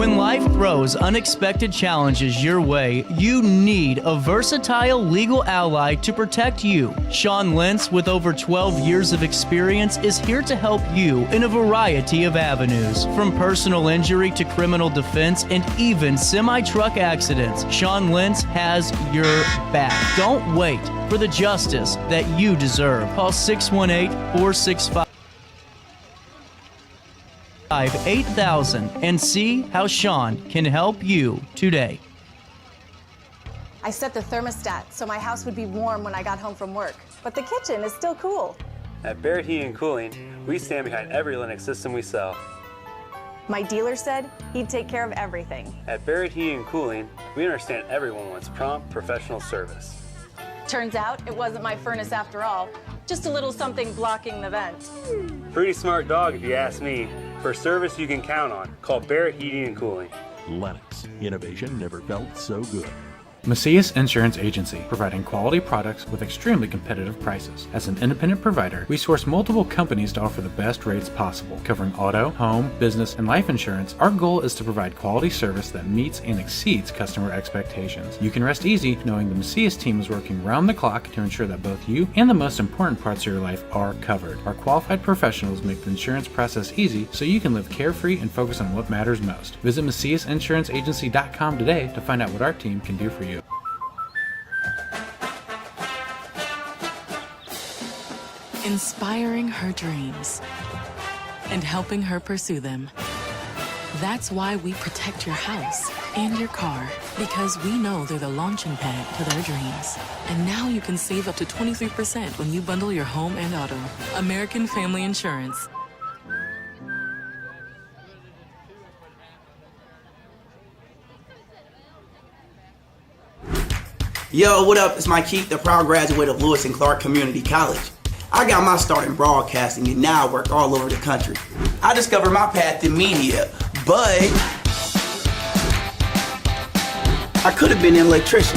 When life throws unexpected challenges your way, you need a versatile legal ally to protect you. Sean Lentz, with over 12 years of experience, is here to help you in a variety of avenues. From personal injury to criminal defense and even semi-truck accidents, Sean Lentz has your back. Don't wait for the justice that you deserve. Call 618-465 8000 and see how Sean can help you today. I set the thermostat so my house would be warm when I got home from work, but the kitchen is still cool. At Barrett Heating and Cooling, we stand behind every Linux system we sell. My dealer said he'd take care of everything. At Barrett Heating and Cooling, we understand everyone wants prompt, professional service. Turns out it wasn't my furnace after all, just a little something blocking the vent. Pretty smart dog if you ask me. For service you can count on, call Barrett Heating and Cooling. Lennox. Innovation never felt so good. Macias Insurance Agency, providing quality products with extremely competitive prices. As an independent provider, we source multiple companies to offer the best rates possible, covering auto, home, business, and life insurance. Our goal is to provide quality service that meets and exceeds customer expectations. You can rest easy knowing the Macias team is working round the clock to ensure that both you and the most important parts of your life are covered. Our qualified professionals make the insurance process easy so you can live carefree and focus on what matters most. Visit MaciasInsuranceAgency.com today to find out what our team can do for you. Inspiring her dreams and helping her pursue them. That's why we protect your house and your car, because we know they're the launching pad to their dreams. And now you can save up to 23% when you bundle your home and auto. American Family Insurance. Yo, what up? It's Mike Keith, the proud graduate of Lewis and Clark Community College. I got my start in broadcasting and now I work all over the country. I discovered my path in media, but I could have been an electrician.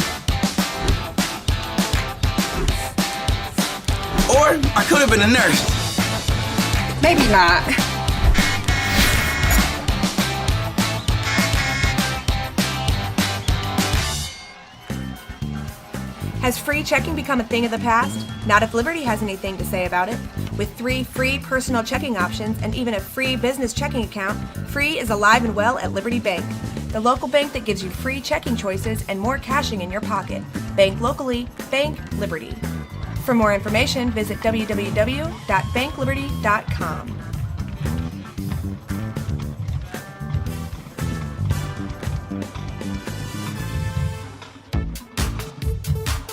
Or I could have been a nurse. Maybe not. Has free checking become a thing of the past? Not if Liberty has anything to say about it. With 3 free personal checking options and even a free business checking account, free is alive and well at Liberty Bank. The local bank that gives you free checking choices and more cashing in your pocket. Bank locally, bank Liberty. For more information, visit www.bankliberty.com.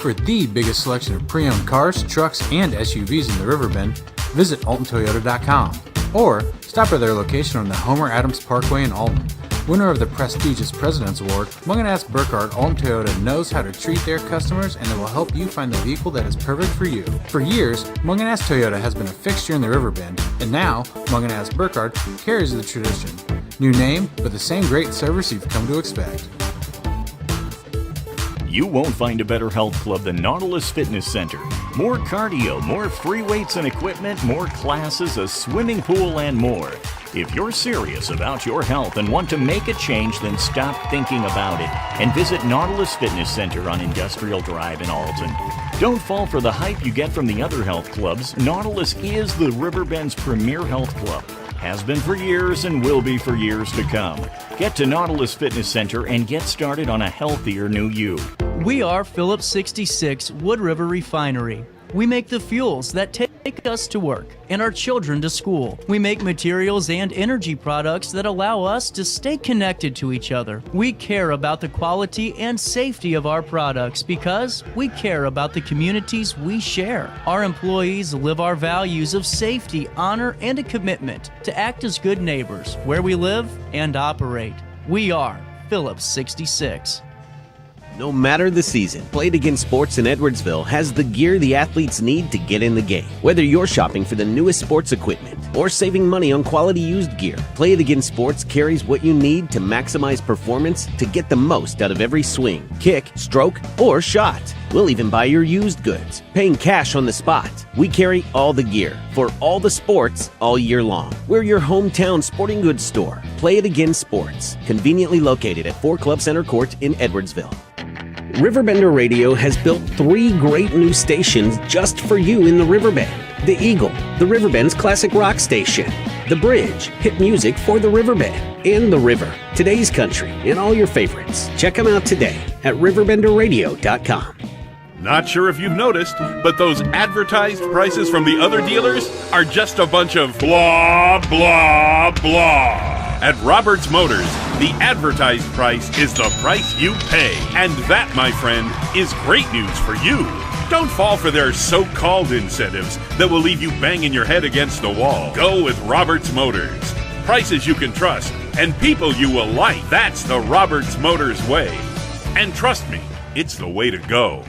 For the biggest selection of pre-owned cars, trucks, and SUVs in the Riverbend, visit AltonToyota.com or stop by their location on the Homer Adams Parkway in Alton. Winner of the prestigious President's Award, Mungan Burkhardt Alton Toyota knows how to treat their customers, and it will help you find the vehicle that is perfect for you. For years, Mungan Toyota has been a fixture in the Riverbend, and now Mungan Burkhardt carries the tradition. New name, but the same great service you've come to expect. You won't find a better health club than Nautilus Fitness Center. More cardio, more free weights and equipment, more classes, a swimming pool, and more. If you're serious about your health and want to make a change, then stop thinking about it and visit Nautilus Fitness Center on Industrial Drive in Alton. Don't fall for the hype you get from the other health clubs. Nautilus is the Riverbend's premier health club. Has been for years and will be for years to come. Get to Nautilus Fitness Center and get started on a healthier new you. We are Phillips 66 Wood River Refinery. We make the fuels that take us to work and our children to school. We make materials and energy products that allow us to stay connected to each other. We care about the quality and safety of our products because we care about the communities we share. Our employees live our values of safety, honor, and a commitment to act as good neighbors where we live and operate. We are Phillips 66. No matter the season, Play It Again Sports in Edwardsville has the gear the athletes need to get in the game. Whether you're shopping for the newest sports equipment or saving money on quality used gear, Play It Again Sports carries what you need to maximize performance to get the most out of every swing, kick, stroke, or shot. We'll even buy your used goods, paying cash on the spot. We carry all the gear for all the sports all year long. We're your hometown sporting goods store. Play It Again Sports, conveniently located at 4 Club Center Court in Edwardsville. RiverBender Radio has built 3 great new stations just for you in the Riverbend. The Eagle, the Riverbend's classic rock station. The Bridge, hit music for the Riverbend. And The River, today's country, and all your favorites. Check them out today at RiverBender.com. Not sure if you've noticed, but those advertised prices from the other dealers are just a bunch of blah, blah, blah. At Roberts Motors, the advertised price is the price you pay. And that, my friend, is great news for you. Don't fall for their so-called incentives that will leave you banging your head against the wall. Go with Roberts Motors. Prices you can trust and people you will like. That's the Roberts Motors way. And trust me, it's the way to go.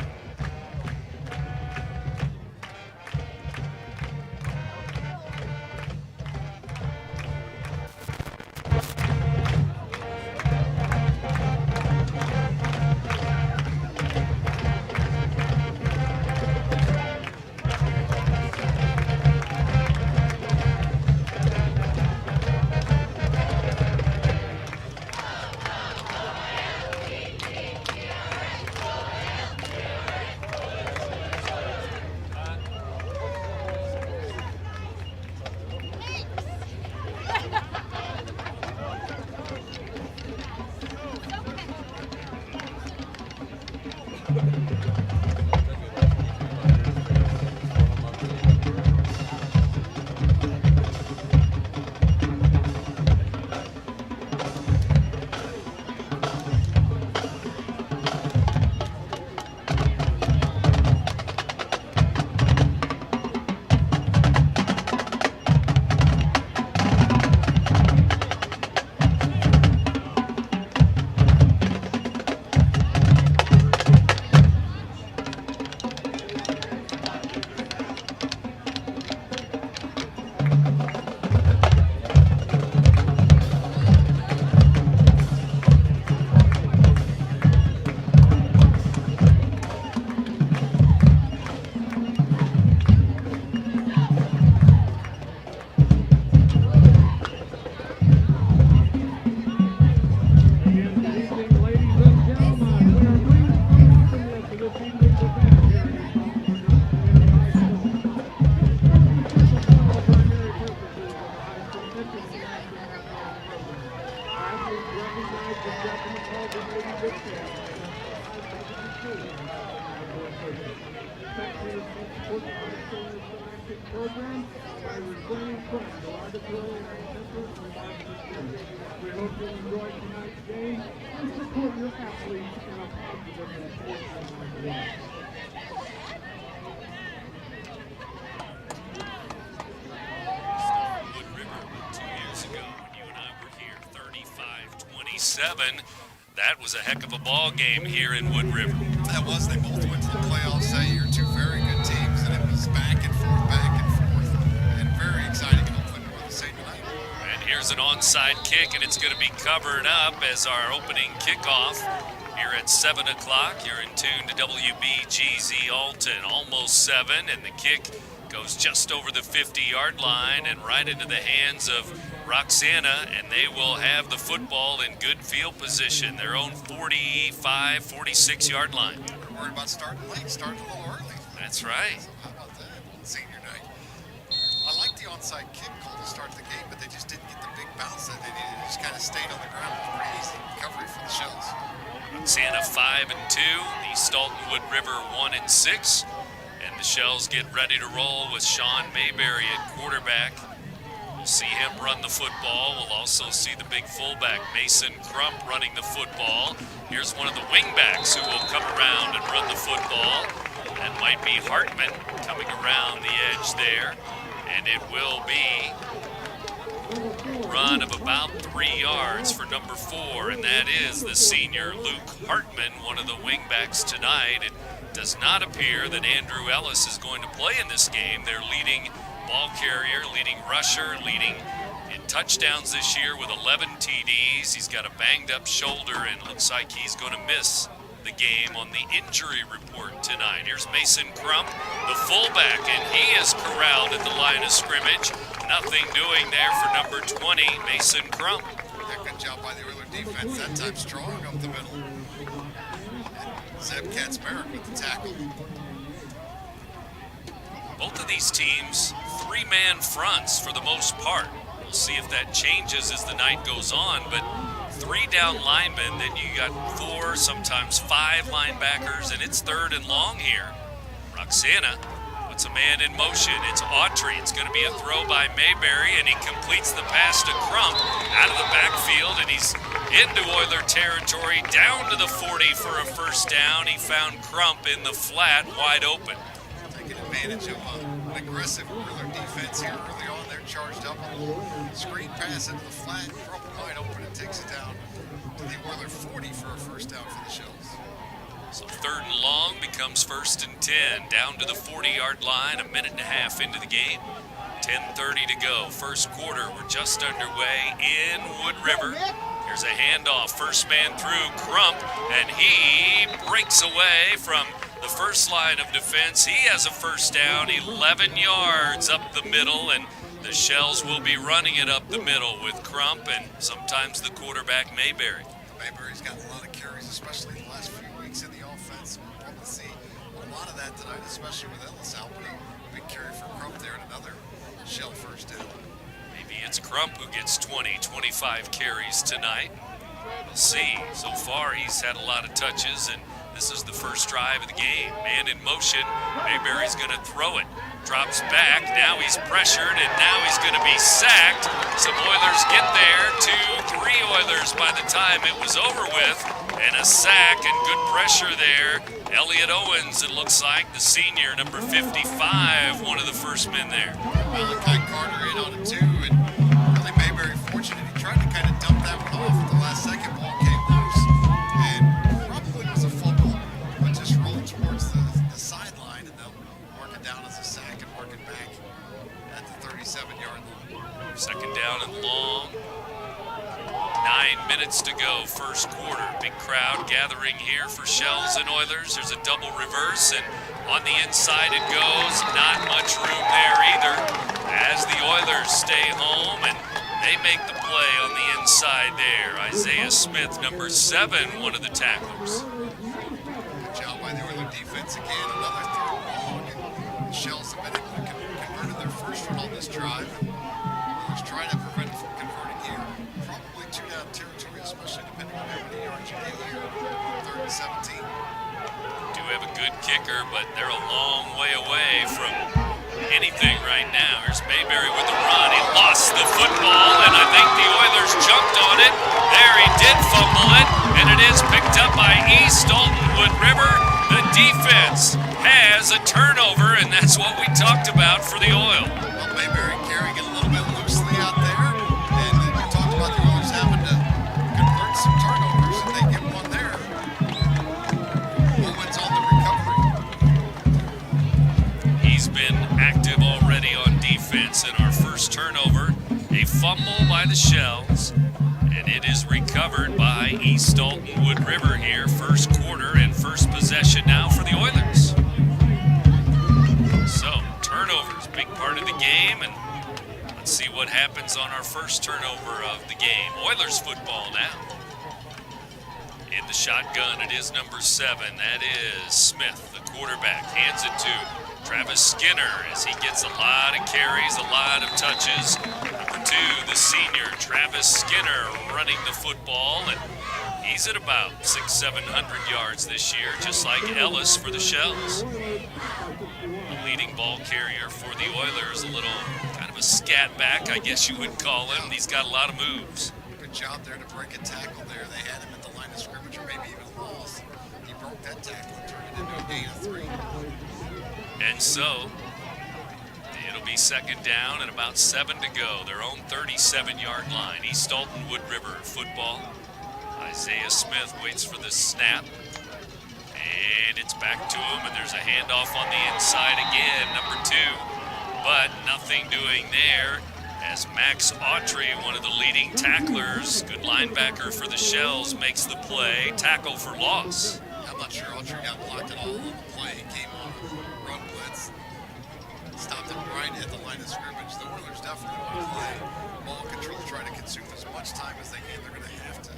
That was a heck of a ball game here in Wood River. That was. They both went to the playoffs that year. 2 very good teams, and it was back and forth, and very exciting. Hopefully we're the same tonight. And here's an onside kick, and it's going to be covered up as our opening kickoff here at 7 o'clock. You're in tune to WBGZ Alton, almost 7, and the kick goes just over the 50-yard line and right into the hands of Roxana, and they will have the football in good field position, their own 45, 46-yard line. We're worried about starting late, starting a little early. That's right. So how about that? Senior night. I like the onside kick call to start the game, but they just didn't get the big bounce that they needed. It just kind of stayed on the ground. It was pretty easy recovery for the Shells. Roxana 5-2, the Stoughton Wood River 1-6. And the Shells get ready to roll with Sean Mayberry at quarterback. We'll see him run the football. We'll also see the big fullback, Mason Crump, running the football. Here's one of the wingbacks who will come around and run the football. That might be Hartman coming around the edge there. And it will be Run of about 3 yards for number 4, and that is the senior Luke Hartman, one of the wingbacks tonight. It does not appear that Andrew Ellis is going to play in this game. Their leading ball carrier, leading rusher, leading in touchdowns this year with 11 TDs. He's got a banged up shoulder and looks like he's going to miss the game on the injury report tonight. Here's Mason Crump, the fullback, and he is corralled at the line of scrimmage. Nothing doing there for number 20, Mason Crump. Yeah, good job by the Oiler defense. That time strong up the middle. And Zeb Katzmarek with the tackle. Both of these teams, 3-man fronts for the most part. We'll see if that changes as the night goes on, but 3 down linemen, then you got 4, sometimes 5 linebackers, and it's 3rd and long here. Roxana puts a man in motion. It's Autry. It's going to be a throw by Mayberry, and he completes the pass to Crump out of the backfield, and he's into Oiler territory, down to the 40 for a first down. He found Crump in the flat, wide open. Taking advantage of an aggressive Oiler defense here early on. They're charged up a little screen pass into the flat. Crump wide open and takes it down to the Oiler 40 for a first down for the Shells. So 3rd and long becomes 1st and 10. Down to the 40-yard line, a minute and a half into the game. 10:30 to go. First quarter, we're just underway in Wood River. Here's a handoff. First man through, Crump, and he breaks away from the first line of defense. He has a first down, 11 yards up the middle, and the Shells will be running it up the middle with Crump and sometimes the quarterback Mayberry. Mayberry's gotten a lot of carries, especially the last few weeks in the offense. We'll probably see a lot of that tonight, especially with Ellis out. But a big carry for Crump there and another Shell first down. Maybe it's Crump who gets 20, 25 carries tonight. We'll see. So far, he's had a lot of touches, and this is the first drive of the game. Man in motion. Mayberry's going to throw it. Drops back. Now he's pressured, and now he's going to be sacked. Some Oilers get there. 2, 3 Oilers by the time it was over with. And a sack and good pressure there. Elliot Owens, it looks like, the senior, number 55, one of the first men there. Malachi Carter in on it too, and really Mayberry fortunate. He tried to kind of dump that one off at the last second. Ball came loose, and probably was a fumble, but just rolled towards the sideline, and they'll mark it down as a sack and mark it back at the 37-yard line. 2nd down and long. 9 minutes to go, first quarter. Big crowd gathering here for Shells and Oilers. There's a double reverse, and on the inside it goes. Not much room there either as the Oilers stay home, and they make the play on the inside there. Isaiah Smith, number 7, one of the tacklers. Good job by the Oiler defense again. Another 3rd and long. The Shells have been able to convert their first one on this drive. Oilers trying to prevent it from converting here. Probably 2-down territory, especially depending on how many yards you get here. 3rd and 17. Do have a good kicker, but they're a long way away from anything right now. Here's Mayberry with the run. He lost the football, and I think the Oilers jumped on it. There he did fumble it, and it is picked up by East Alton Wood River. The defense has a turnover, and that's what we talked about for the Oil. Well, Mayberry carrying it a little bit loosely out there, and we talked about the Oilers having to convert some turnovers, and they get one there. Owens on the recovery. He's been active already on defense in our first turnover. A fumble by the Shells, and it is recovered by East Alton Wood River here. First quarter and first possession now for the Oilers. So, turnovers, big part of the game, and let's see what happens on our first turnover of the game. Oilers football now. In the shotgun, it is number 7. That is Smith, the quarterback. Hands it to Travis Skinner as he gets a lot of carries, a lot of touches. Number 2, the senior, Travis Skinner, running the football, and he's at about 600-700 yards this year, just like Ellis for the Shells. The leading ball carrier for the Oilers, a little kind of a scat back, I guess you would call him. He's got a lot of moves. Good job there to break a tackle there. They had him at the line of scrimmage, or maybe even a loss. He broke that tackle and turned it into a gain of 3. And so, it'll It'll be second down and about 7 to go. Their own 37-yard line. East Alton Wood River football. Isaiah Smith waits for the snap. And it's back to him, and there's a handoff on the inside again, number 2. But nothing doing there as Max Autry, one of the leading tacklers, good linebacker for the Shells, makes the play. Tackle for loss. I'm not sure Autry got blocked at all on the play. He came on a run blitz, stopped him right at the line of scrimmage. The Oilers definitely want to play ball control, try to consume as much time as they can. They're going to have to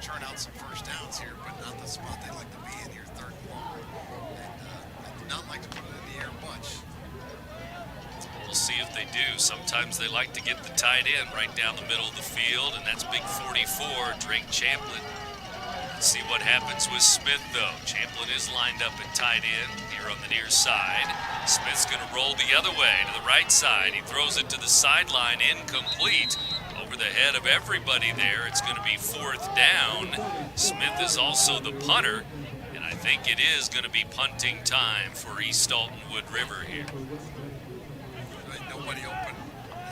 churn out some first downs here, but not the spot they like to be in here, third and long. And they do not like to put it in the air much. We'll see if they do. Sometimes they like to get the tight end right down the middle of the field, and that's big 44, Drake Champlin. Let's see what happens with Smith, though. Champlin is lined up at tight end here on the near side. Smith's going to roll the other way to the right side. He throws it to the sideline, incomplete. Over the head of everybody there. It's going to be 4th down. Smith is also the punter, and I think it is going to be punting time for East Alton Wood River here. Nobody open.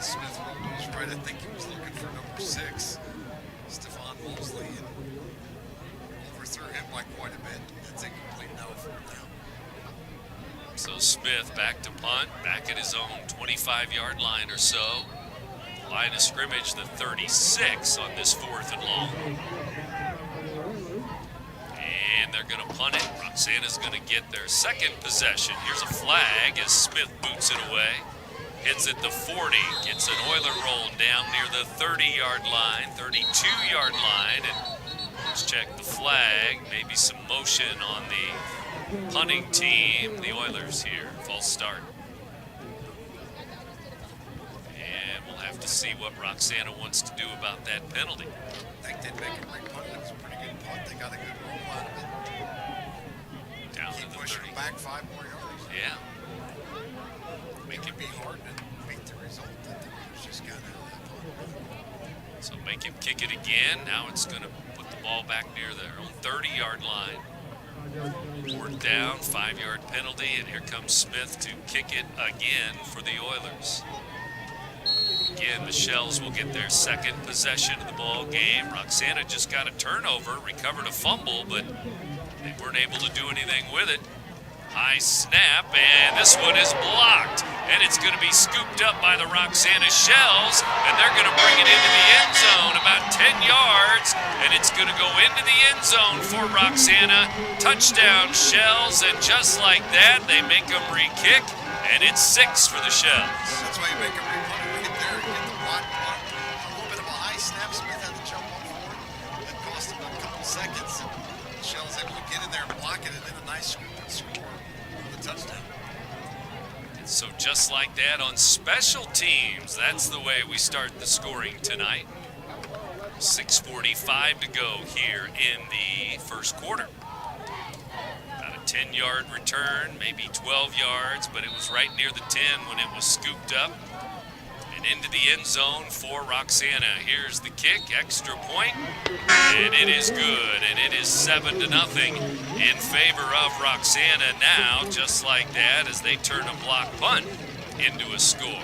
Smith rolled was right. I think he was looking for number 6, Stephon Mosley, and overthrew him by quite a bit. That's incomplete now, 4th down. So Smith back to punt, back at his own 25-yard line or so. Line of scrimmage, the 36 on this 4th and long. And they're going to punt it. Roxana's going to get their second possession. Here's a flag as Smith boots it away. Hits at the 40, gets an Oiler roll down near the 30-yard line, 32-yard line. And let's check the flag. Maybe some motion on the punting team. The Oilers here, false start. And we'll have to see what Roxana wants to do about that penalty. They did make a great punt. It was a pretty good punt. They got a good roll out of it. Down Keep to the pushing 30. back 5 more yards. Yeah. Make it be hard to beat the result that the Oilers just got out of that punt. So make him kick it again. Now it's going to put the ball back near their own 30-yard line. 4th down, 5-yard penalty, and here comes Smith to kick it again for the Oilers. Again, the Shells will get their second possession of the ball game. Roxana just got a turnover, recovered a fumble, but they weren't able to do anything with it. High snap, and this one is blocked. And it's going to be scooped up by the Roxana Shells, and they're going to bring it into the end zone about 10 yards, and it's going to go into the end zone for Roxana. Touchdown Shells, and just like that, they make them re-kick, and it's 6 for the Shells. That's why you make them re-punt it right there. Get the block. A little bit of a high snap. Smith had to jump up for it. That cost him a couple seconds. And the Shells able to get in there and block it, and then a nice scoop and score. Touchdown. And so just like that on special teams, that's the way we start the scoring tonight. 6:45 to go here in the first quarter. About a 10-yard return, maybe 12 yards, but it was right near the 10 when it was scooped up and into the end zone for Roxana. Here's the kick, extra point, and it is good, and it is 7-0 in favor of Roxana now, just like that, as they turn a block punt into a score.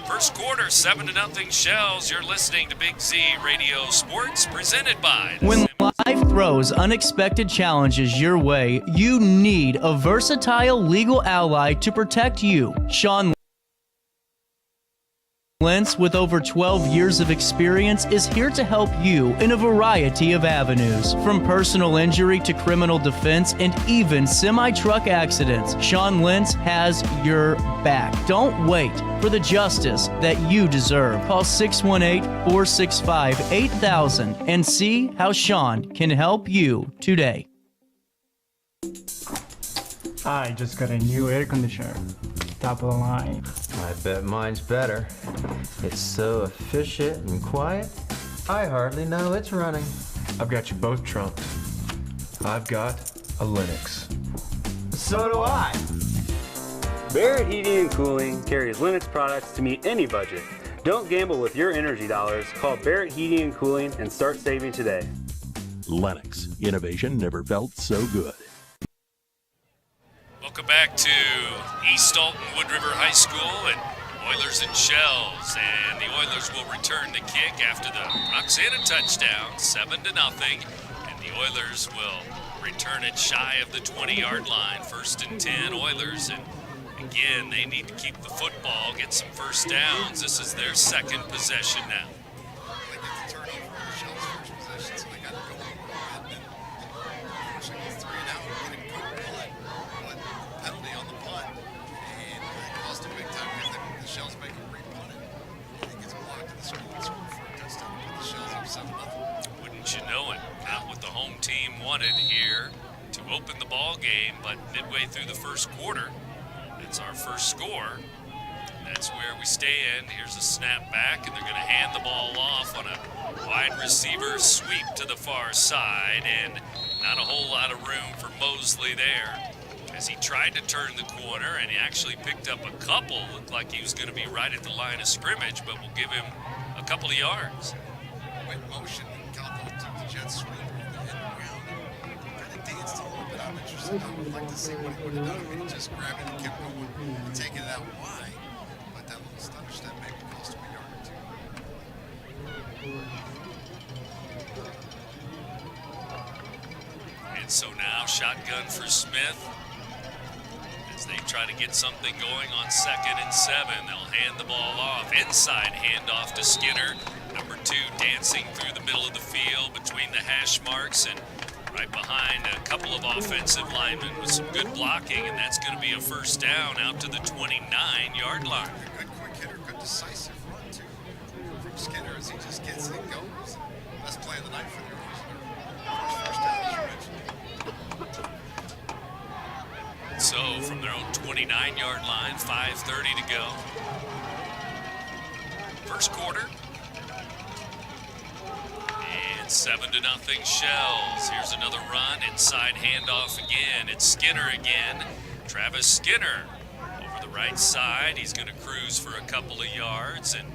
First quarter, 7-0 Shells. You're listening to Big Z Radio Sports, presented by... When life throws unexpected challenges your way, you need a versatile legal ally to protect you. Sean Lentz, with over 12 years of experience, is here to help you in a variety of avenues. From personal injury to criminal defense and even semi-truck accidents, Sean Lentz has your back. Don't wait for the justice that you deserve. Call 618-465-8000 and see how Sean can help you today. I just got a new air conditioner. Top of the line. I bet mine's better. It's so efficient and quiet, I hardly know it's running. I've got you both trumped. I've got a Linux. So do I. Barrett Heating and Cooling carries Linux products to meet any budget. Don't gamble with your energy dollars. Call Barrett Heating and Cooling and start saving today. Lennox. Innovation never felt so good. Welcome back to East Alton Wood River High School, and Oilers and Shells, and the Oilers will return the kick after the Roxana touchdown, 7-0, and the Oilers will return it shy of the 20-yard line. 1st and 10 Oilers, and again, they need to keep the football, get some first downs. This is their second possession now. They get the turnover on the Shells' first possession, so they got to go over it. Pushing it 3 and out, getting a good punt, but penalty on the punt, and that cost them big time because the Shells make a re-punt it. And it gets blocked in the school and scored for a touchdown to put the Shells up 7-0. Wouldn't you know it? Not what the home team wanted here to open the ball game, but midway through the first quarter, that's our first score. That's where we stand. Here's a snap back, and they're going to hand the ball off on a wide receiver sweep to the far side, and not a whole lot of room for Mosley there as he tried to turn the corner, and he actually picked up a couple. Looked like he was going to be right at the line of scrimmage, but we'll give him a couple of yards. Went motion, Calvo took the jet sweep on the end round and kind of danced a little bit. I'm interested. I would like to see what he would have done. I mean, he just grabbed it and kept going and taking it out wide. But that little stutter step maybe cost him a yard or two. And so now shotgun for Smith. As they try to get something going on 2nd and 7, they'll hand the ball off. Inside handoff to Skinner. Number 2 dancing through the middle of the field between the hash marks and right behind a couple of offensive linemen with some good blocking, and that's going to be a first down out to the 29-yard line. A good quick hitter, good decisive run too from Skinner as he just gets it and goes. Best play of the night for the Oilers. First down, as you mentioned. So from their own 29-yard line, 5:30 to go. First quarter. And 7-0 Shells. Here's another run. Inside handoff again. It's Skinner again. Travis Skinner over the right side. He's going to cruise for a couple of yards, and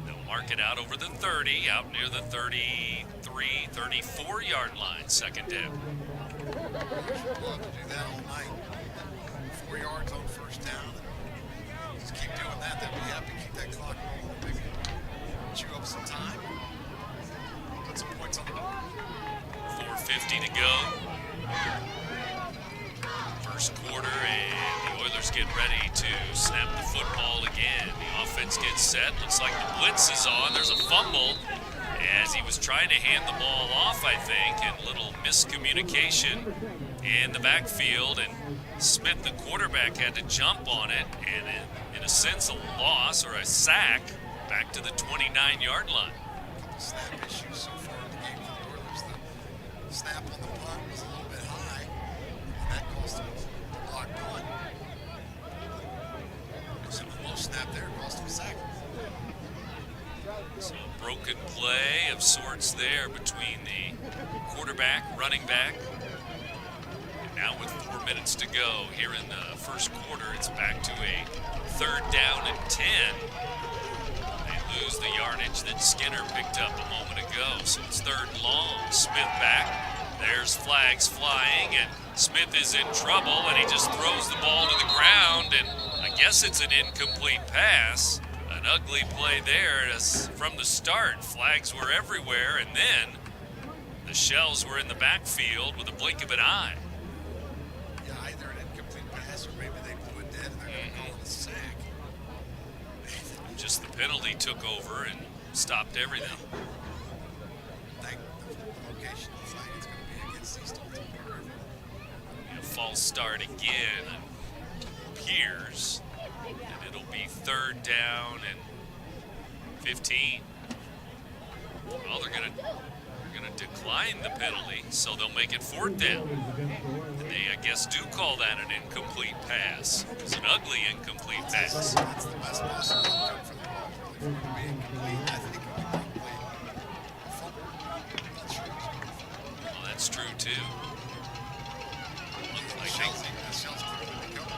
they'll mark it out over the 30, out near the 33, 34-yard line. Second down. Love to do that all night. 4 yards on first down. Just keep doing that. They'll be happy to keep that clock rolling. Maybe chew up some time. Put some points on the board. 4:50 to go. First quarter, and the Oilers get ready to snap the football again. The offense gets set. Looks like the blitz is on. There's a fumble as he was trying to hand the ball off, I think, and a little miscommunication in the backfield. And Smith, the quarterback, had to jump on it, and in a sense, a loss or a sack back to the 29-yard line. Snap issues so far in the game for the Oilers. The snap on the punt was a little bit high, and that cost him a block punt. So the low snap there cost him a sack. So a broken play of sorts there between the quarterback, running back. And now with 4 minutes to go here in the first quarter, it's back to a 3rd down and 10. They lose the yardage that Skinner picked up a moment ago. So it's 3rd and long. Smith back. There's flags flying, and Smith is in trouble, and he just throws the ball to the ground, and I guess it's an incomplete pass. An ugly play there as from the start. Flags were everywhere, and then the Shells were in the backfield with a blink of an eye. Yeah, either an incomplete pass or maybe they blew it dead and they're going to call it a sack. Just the penalty took over and stopped everything. Thank the location of the flag is going to be against East Alton. A false start again. Appears. And it'll be 3rd down and 15. Well, they're going to decline the penalty, so they'll make it 4th down. And they, I guess, do call that an incomplete pass. It's an ugly incomplete pass. That's the best possible outcome for the ball, really, for it to be incomplete. I think it would be complete. A fumble. I'm not sure. Well, that's true, too. The Shells clearly become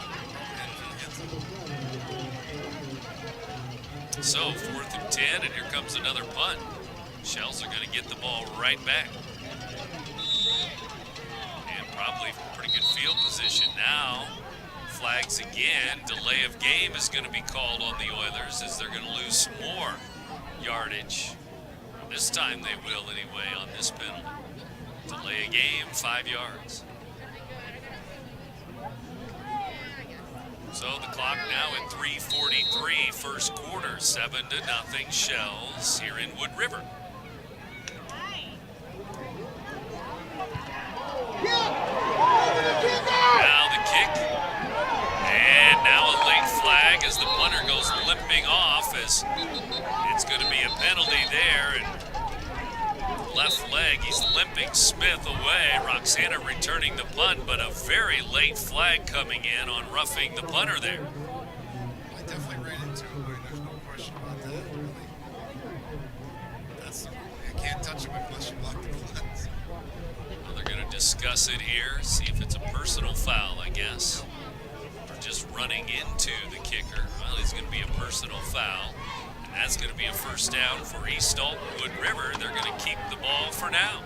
So 4th and 10, and here comes another punt. Shells are going to get the ball right back. And probably pretty good field position now flags again. Delay of game is going to be called on the Oilers as they're going to lose some more yardage. This time they will anyway on this penalty. Delay a game, 5 yards. So the clock now at 3:43, first quarter, 7-0 Shells here in Wood River. Now the kick, and now a late flag as the punter goes limping off, as it's going to be a penalty there. And left leg, he's limping Smith away. Roxana returning the punt, but a very late flag coming in on roughing the punter there. I definitely ran into it, there's no question about that. Really. That's the rule. You can't touch him unless you lock the cleanse. Well, they're going to discuss it here, see if it's a personal foul, I guess, or just running into the kicker. Well, it's going to be a personal foul. That's going to be a first down for East Alton Wood River. They're going to keep the ball for now.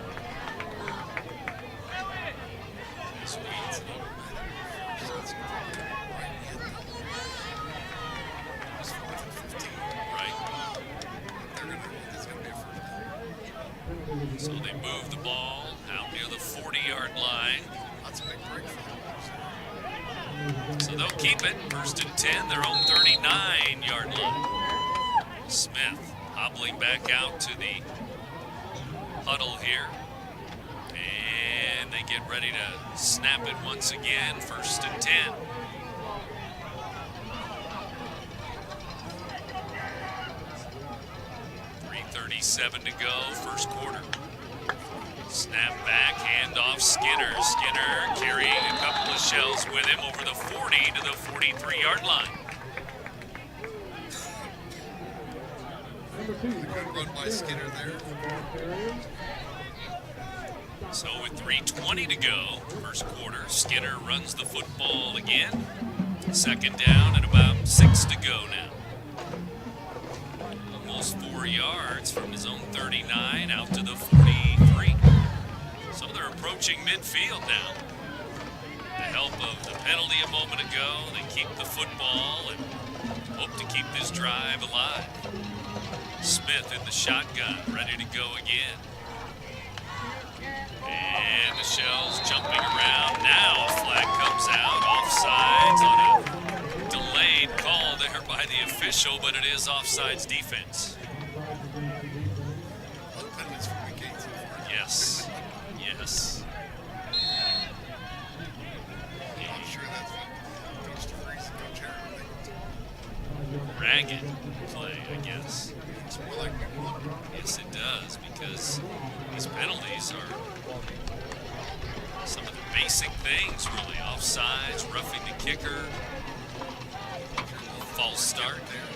Right. So they move the ball out near the 40-yard line. That's a big break for them. So they'll keep it. First and 10, their own 39-yard line. Smith hobbling back out to the huddle here. And they get ready to snap it once again. First and 10. .337 to go, first quarter. Snap back, handoff, Skinner. Skinner carrying a couple of Shells with him over the 40 to the 43-yard line. Good run by Skinner there. So with 3:20 to go, first quarter, Skinner runs the football again. Second down and about 6 to go now. Almost 4 yards from his own 39 out to the 43. So they're approaching midfield now. The help of the penalty a moment ago, they keep the football and hope to keep this drive alive. Smith in the shotgun, ready to go again. And the Shells jumping around. Now a flag comes out. Offsides on a delayed call there by the official, but it is offsides defense. Yes. Yes. I'm sure that's what Coach DeVries and Coach Aaron think. Ragged play, I guess. It's more like we want. Yes, it does, because these penalties are some of the basic things, really. Offsides, roughing the kicker, false start there.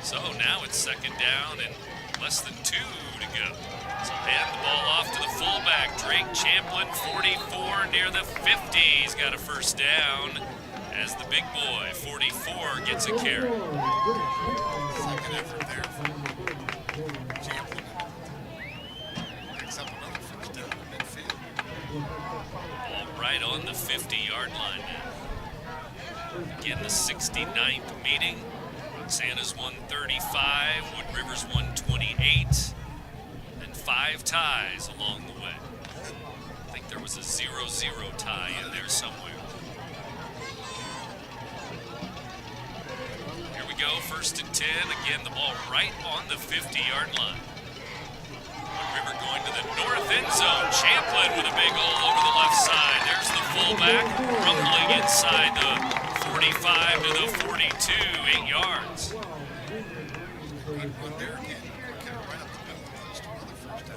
So now it's second down and less than 2 to go. So hand the ball off to the fullback, Drake Champlin, 44 near the 50. He's got a first down as the big boy, 44, gets a carry. Second effort there from Champlin. Picks up another first down in midfield. All right on the 50-yard line now. Again, the 69th meeting. Roxana's 135, Wood River's 128, and 5 ties along the way. I think there was a 0-0 tie in there somewhere. Here we go, first and 10. Again, the ball right on the 50-yard line. Wood River going to the north end zone. Champlin with a big hole over the left side. There's the fullback, rumbling inside the 45 to the 42, 8 yards. Good run there again. Get it right up the middle. Close to another first down.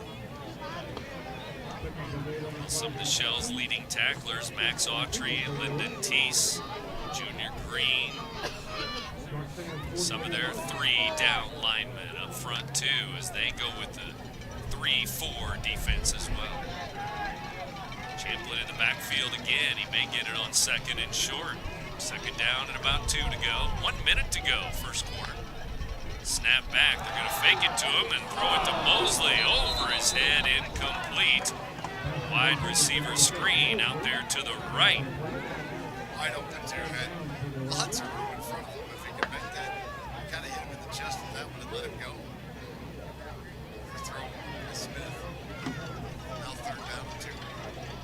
Some of the Shells' leading tacklers, Max Autry and Lyndon Teese, Junior Green. Some of their 3 down linemen up front, too, as they go with the 3-4 defense as well. Champlin in the backfield again. He may get it on second and short. Second down and about 2 to go. 1 minute to go, first quarter. Snap back. They're going to fake it to him and throw it to Mosley. Over his head, incomplete. Wide receiver screen out there to the right. wide open too, had lots of room in front of him. If he could make that, kind of hit him in the chest with that one and let him go. Throw to Smith. Now 3rd down and 2.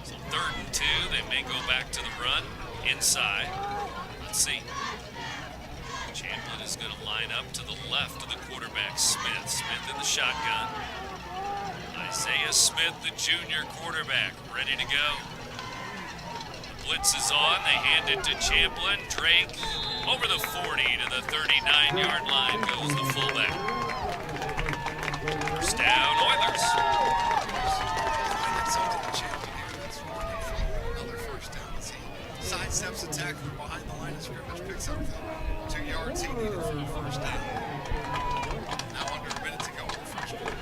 So 3rd and 2, they may go back to the run inside. Let's see. Champlin is going to line up to the left of the quarterback, Smith. Smith in the shotgun. Isaiah Smith, the junior quarterback, ready to go. The blitz is on. They hand it to Champlin. Drake over the 40 to the 39-yard line goes the fullback. First down, Oilers. Another first down. As he sidesteps a tackler behind the line of scrimmage, picks up the 2 yards he needed for a first down. Now under a minute to go in the first quarter.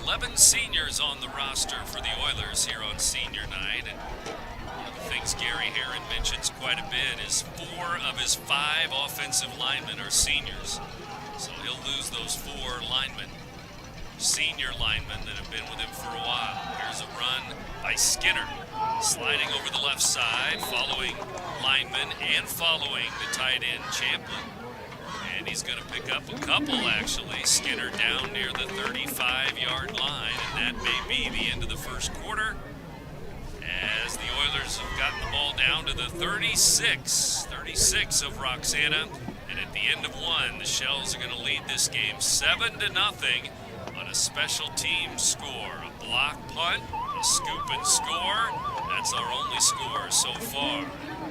11 seniors on the roster for the Oilers here on senior night. And one of the things Gary Herron mentions quite a bit is 4 of his 5 offensive linemen are seniors. So he'll lose those 4 linemen, senior linemen that have been with him for a while. Here's a run by Skinner, sliding over the left side, following lineman and following the tight end Champlin. And he's going to pick up a couple, actually. Skinner down near the 35-yard line, and that may be the end of the first quarter as the Oilers have gotten the ball down to the 36 of Roxana. And at the end of 1, the Shells are going to lead this game 7-0 on a special team score. A block punt, a scoop and score. That's our only score so far.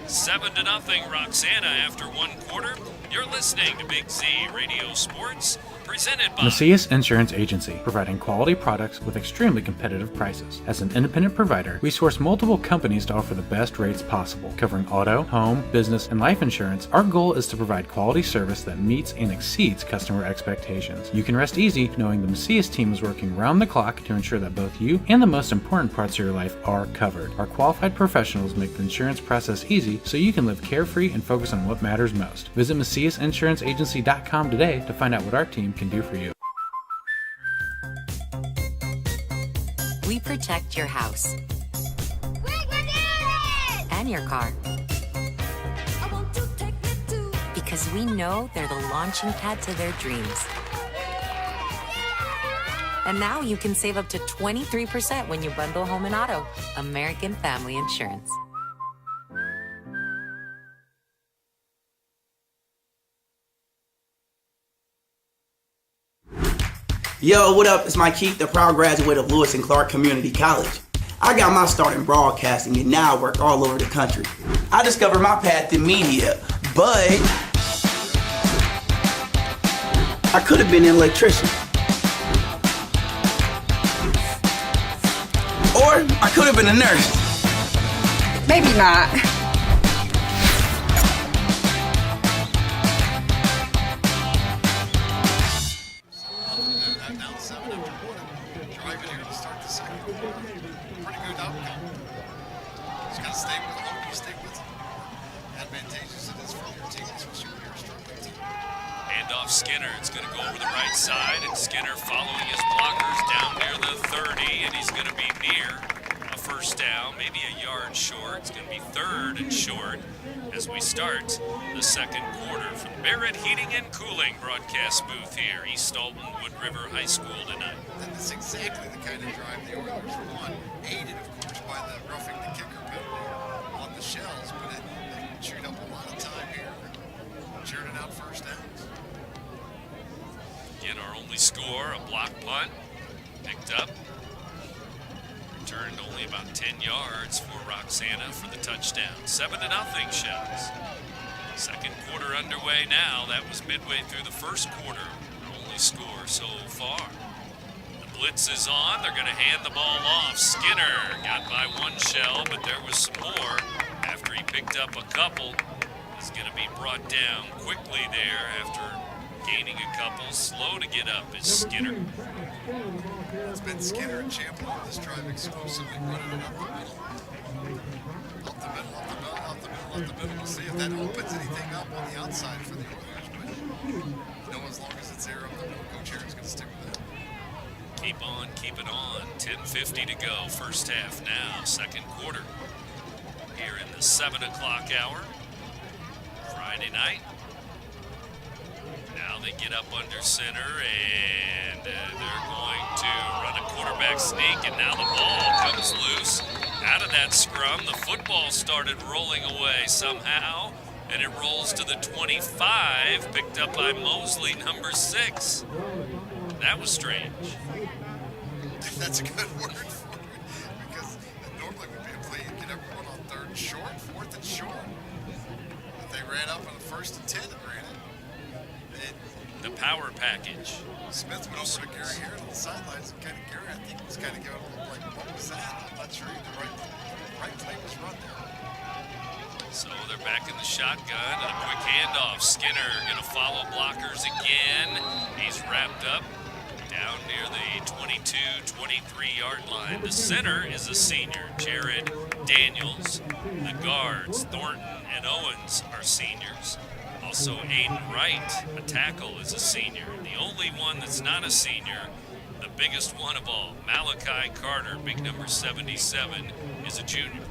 7-0 Roxana after 1 quarter. You're listening to Big Z Radio Sports, presented by Macias Insurance Agency, providing quality products with extremely competitive prices. As an independent provider, we source multiple companies to offer the best rates possible, covering auto, home, business, and life insurance. Our goal is to provide quality service that meets and exceeds customer expectations. You can rest easy knowing the Macias team is working round the clock to ensure that both you and the most important parts of your life are covered. Our qualified professionals make the insurance process easy so you can live carefree and focus on what matters most. Visit MaciasInsuranceAgency.com today to find out what our team can do for you. We protect your house and your car because we know they're the launching pad to their dreams. And now you can save up to 23% when you bundle home and auto. American Family Insurance. Yo, what up? It's Mike Keith, the proud graduate of Lewis and Clark Community College. I got my start in broadcasting and now I work all over the country. I discovered my path in media, but I could have been an electrician. Or I could have been a nurse. Maybe not. Down 7 after 1. Driving here to start the second quarter. Pretty good outcome. Just got to stay with it. You stay with it. Advantageous it is for your team, especially when you're a struggling team. Hand off Skinner. It's going to go over the right side, and Skinner following his blockers down near the 30, and he's going to be near a first down, maybe a yard short. It's going to be 3rd and short as we start the second quarter from Barrett Heating and Cooling broadcast booth here, East Alton Wood River High School tonight. That's exactly the kind of drive the Oilers want, aided, of course, by the roughing the kicker penalty on the Shells, but it chewed up a lot of time here, churning out first downs. Again, our only score, a block punt, picked up. Returned only about 10 yards for Roxana for the touchdown. 7-0 Shells. Second quarter underway now. That was midway through the first quarter. Our only score so far. The blitz is on. They're going to hand the ball off. Skinner got by 1 Shell, but there was some more after he picked up a couple. He's going to be brought down quickly there after gaining a couple. Slow to get up is Skinner. It's been Skinner and Champlin on this drive exclusively, running it up the middle. Up the middle, up the middle, up the middle, up the middle. We'll see if that opens anything up on the outside for the Oilers. But you know, as long as it's there up the middle, Coach Herron's going to stick with that. Keep on, keep it on. 10:50 to go. First half now, second quarter. Here in the 7 o'clock hour. Friday night. Now they get up under center, and they're going to run a quarterback sneak, and now the ball comes loose. Out of that scrum, the football started rolling away somehow, and it rolls to the 25, picked up by Mosley, number 6. That was strange. That's a good word for it, because normally we'd be able to get everyone on 3rd and short, 4th and short. But they ran up on the 1st and 10 and ran it. The power package. Smith went over to Gary here on the sidelines, and kind of Gary, I think, was kind of going a little like, what was that? I'm not sure the right play was run there. So they're back in the shotgun, and a quick handoff. Skinner going to follow blockers again. He's wrapped up down near the 22, 23-yard line. The center is a senior, Jared Daniels. The guards, Thornton and Owens, are seniors. Also, Aiden Wright, a tackle, is a senior. The only one that's not a senior, the biggest one of all, Malachi Carter, big number 77, is a junior.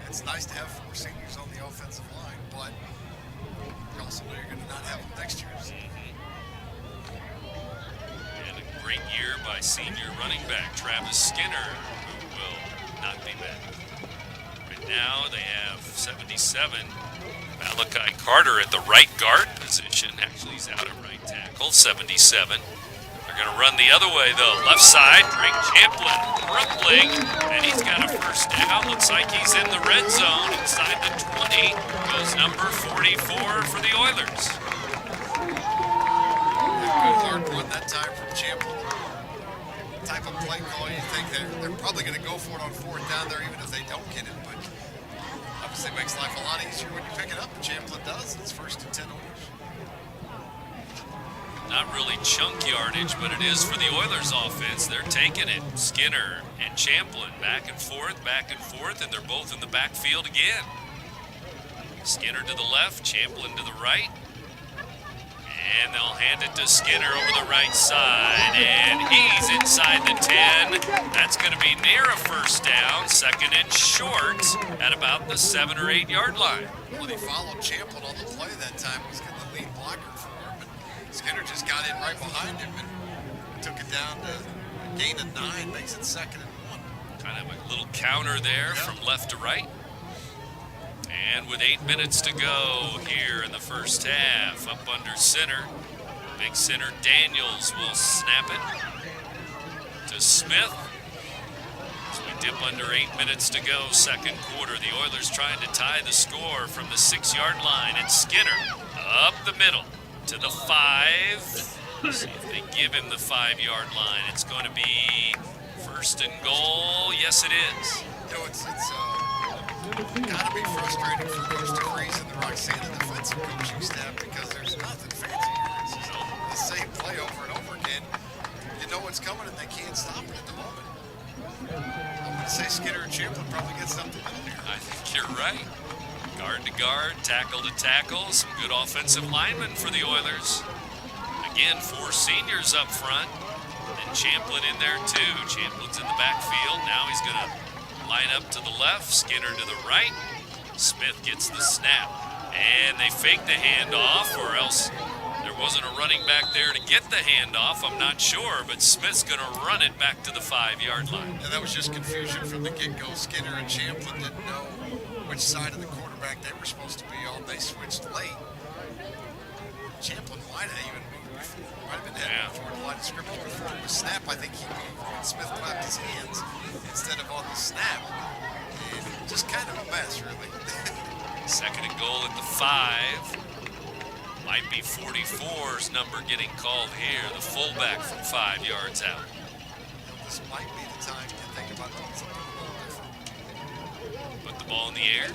It's nice to have 4 seniors on the offensive line, but you also know you're going to not have them next year. So. And a great year by senior running back Travis Skinner, who will not be back. Right now they have 77. Malachi Carter at the right guard position. Actually, he's out at right tackle, 77. They're going to run the other way, though. Left side, Drake Champlin rumbling, and he's got a first down. Looks like he's in the red zone inside the 20. Goes number 44 for the Oilers. Good hard run that time from Champlin. Type of play call, you think they're probably going to go for it on 4th down there, even if they don't get it, but obviously it makes life a lot easier when you pick it up. Champlin does. It's 1st and 10 Oilers. Not really chunk yardage, but it is for the Oilers offense. They're taking it. Skinner and Champlin back and forth, and they're both in the backfield again. Skinner to the left, Champlin to the right. And they'll hand it to Skinner over the right side, and he's inside the 10. That's going to be near a first down, 2nd and short at about the 7 or 8 yard line. Well, he followed Champlin on the play that time, was getting the lead blocker for him, and Skinner just got in right behind him and took it down to a gain of 9, makes it 2nd and 1. Kind of a little counter there from left to right. And with 8 minutes to go here in the first half, up under center, big center Daniels will snap it to Smith. As we dip under 8 minutes to go, 2nd quarter, the Oilers trying to tie the score from the 6 yard line. And Skinner up the middle to the 5. See if they give him the 5 yard line. It's going to be 1st and goal. Yes, it is. You know, it's got to be frustrating for Coach DeVries and the Roxana defensive coaching staff, because there's nothing fancy here. It's just the same play over and over again. You know what's coming, and they can't stop it at the moment. I'm going to say Skinner and Champlin probably get something in here. I think you're right. Guard to guard, tackle to tackle, some good offensive linemen for the Oilers. Again, 4 seniors up front, and Champlin in there too. Champlin's in the backfield. Now he's going to line up to the left, Skinner to the right. Smith gets the snap, and they fake the handoff, or else there wasn't a running back there to get the handoff. I'm not sure, but Smith's going to run it back to the 5 yard line. And that was just confusion from the get-go. Skinner and Champlin didn't know which side of the quarterback they were supposed to be on. They switched late. Champlin might have even moved before. Might have been heading toward the line of scrimmage before the snap. I think he moved when Smith clapped his hands instead of on the snap. And just kind of a mess, really. 2nd and goal at the 5. Might be 44's number getting called here, the fullback from 5 yards out. This might be the time to think about doing something a little different. Put the ball in the air.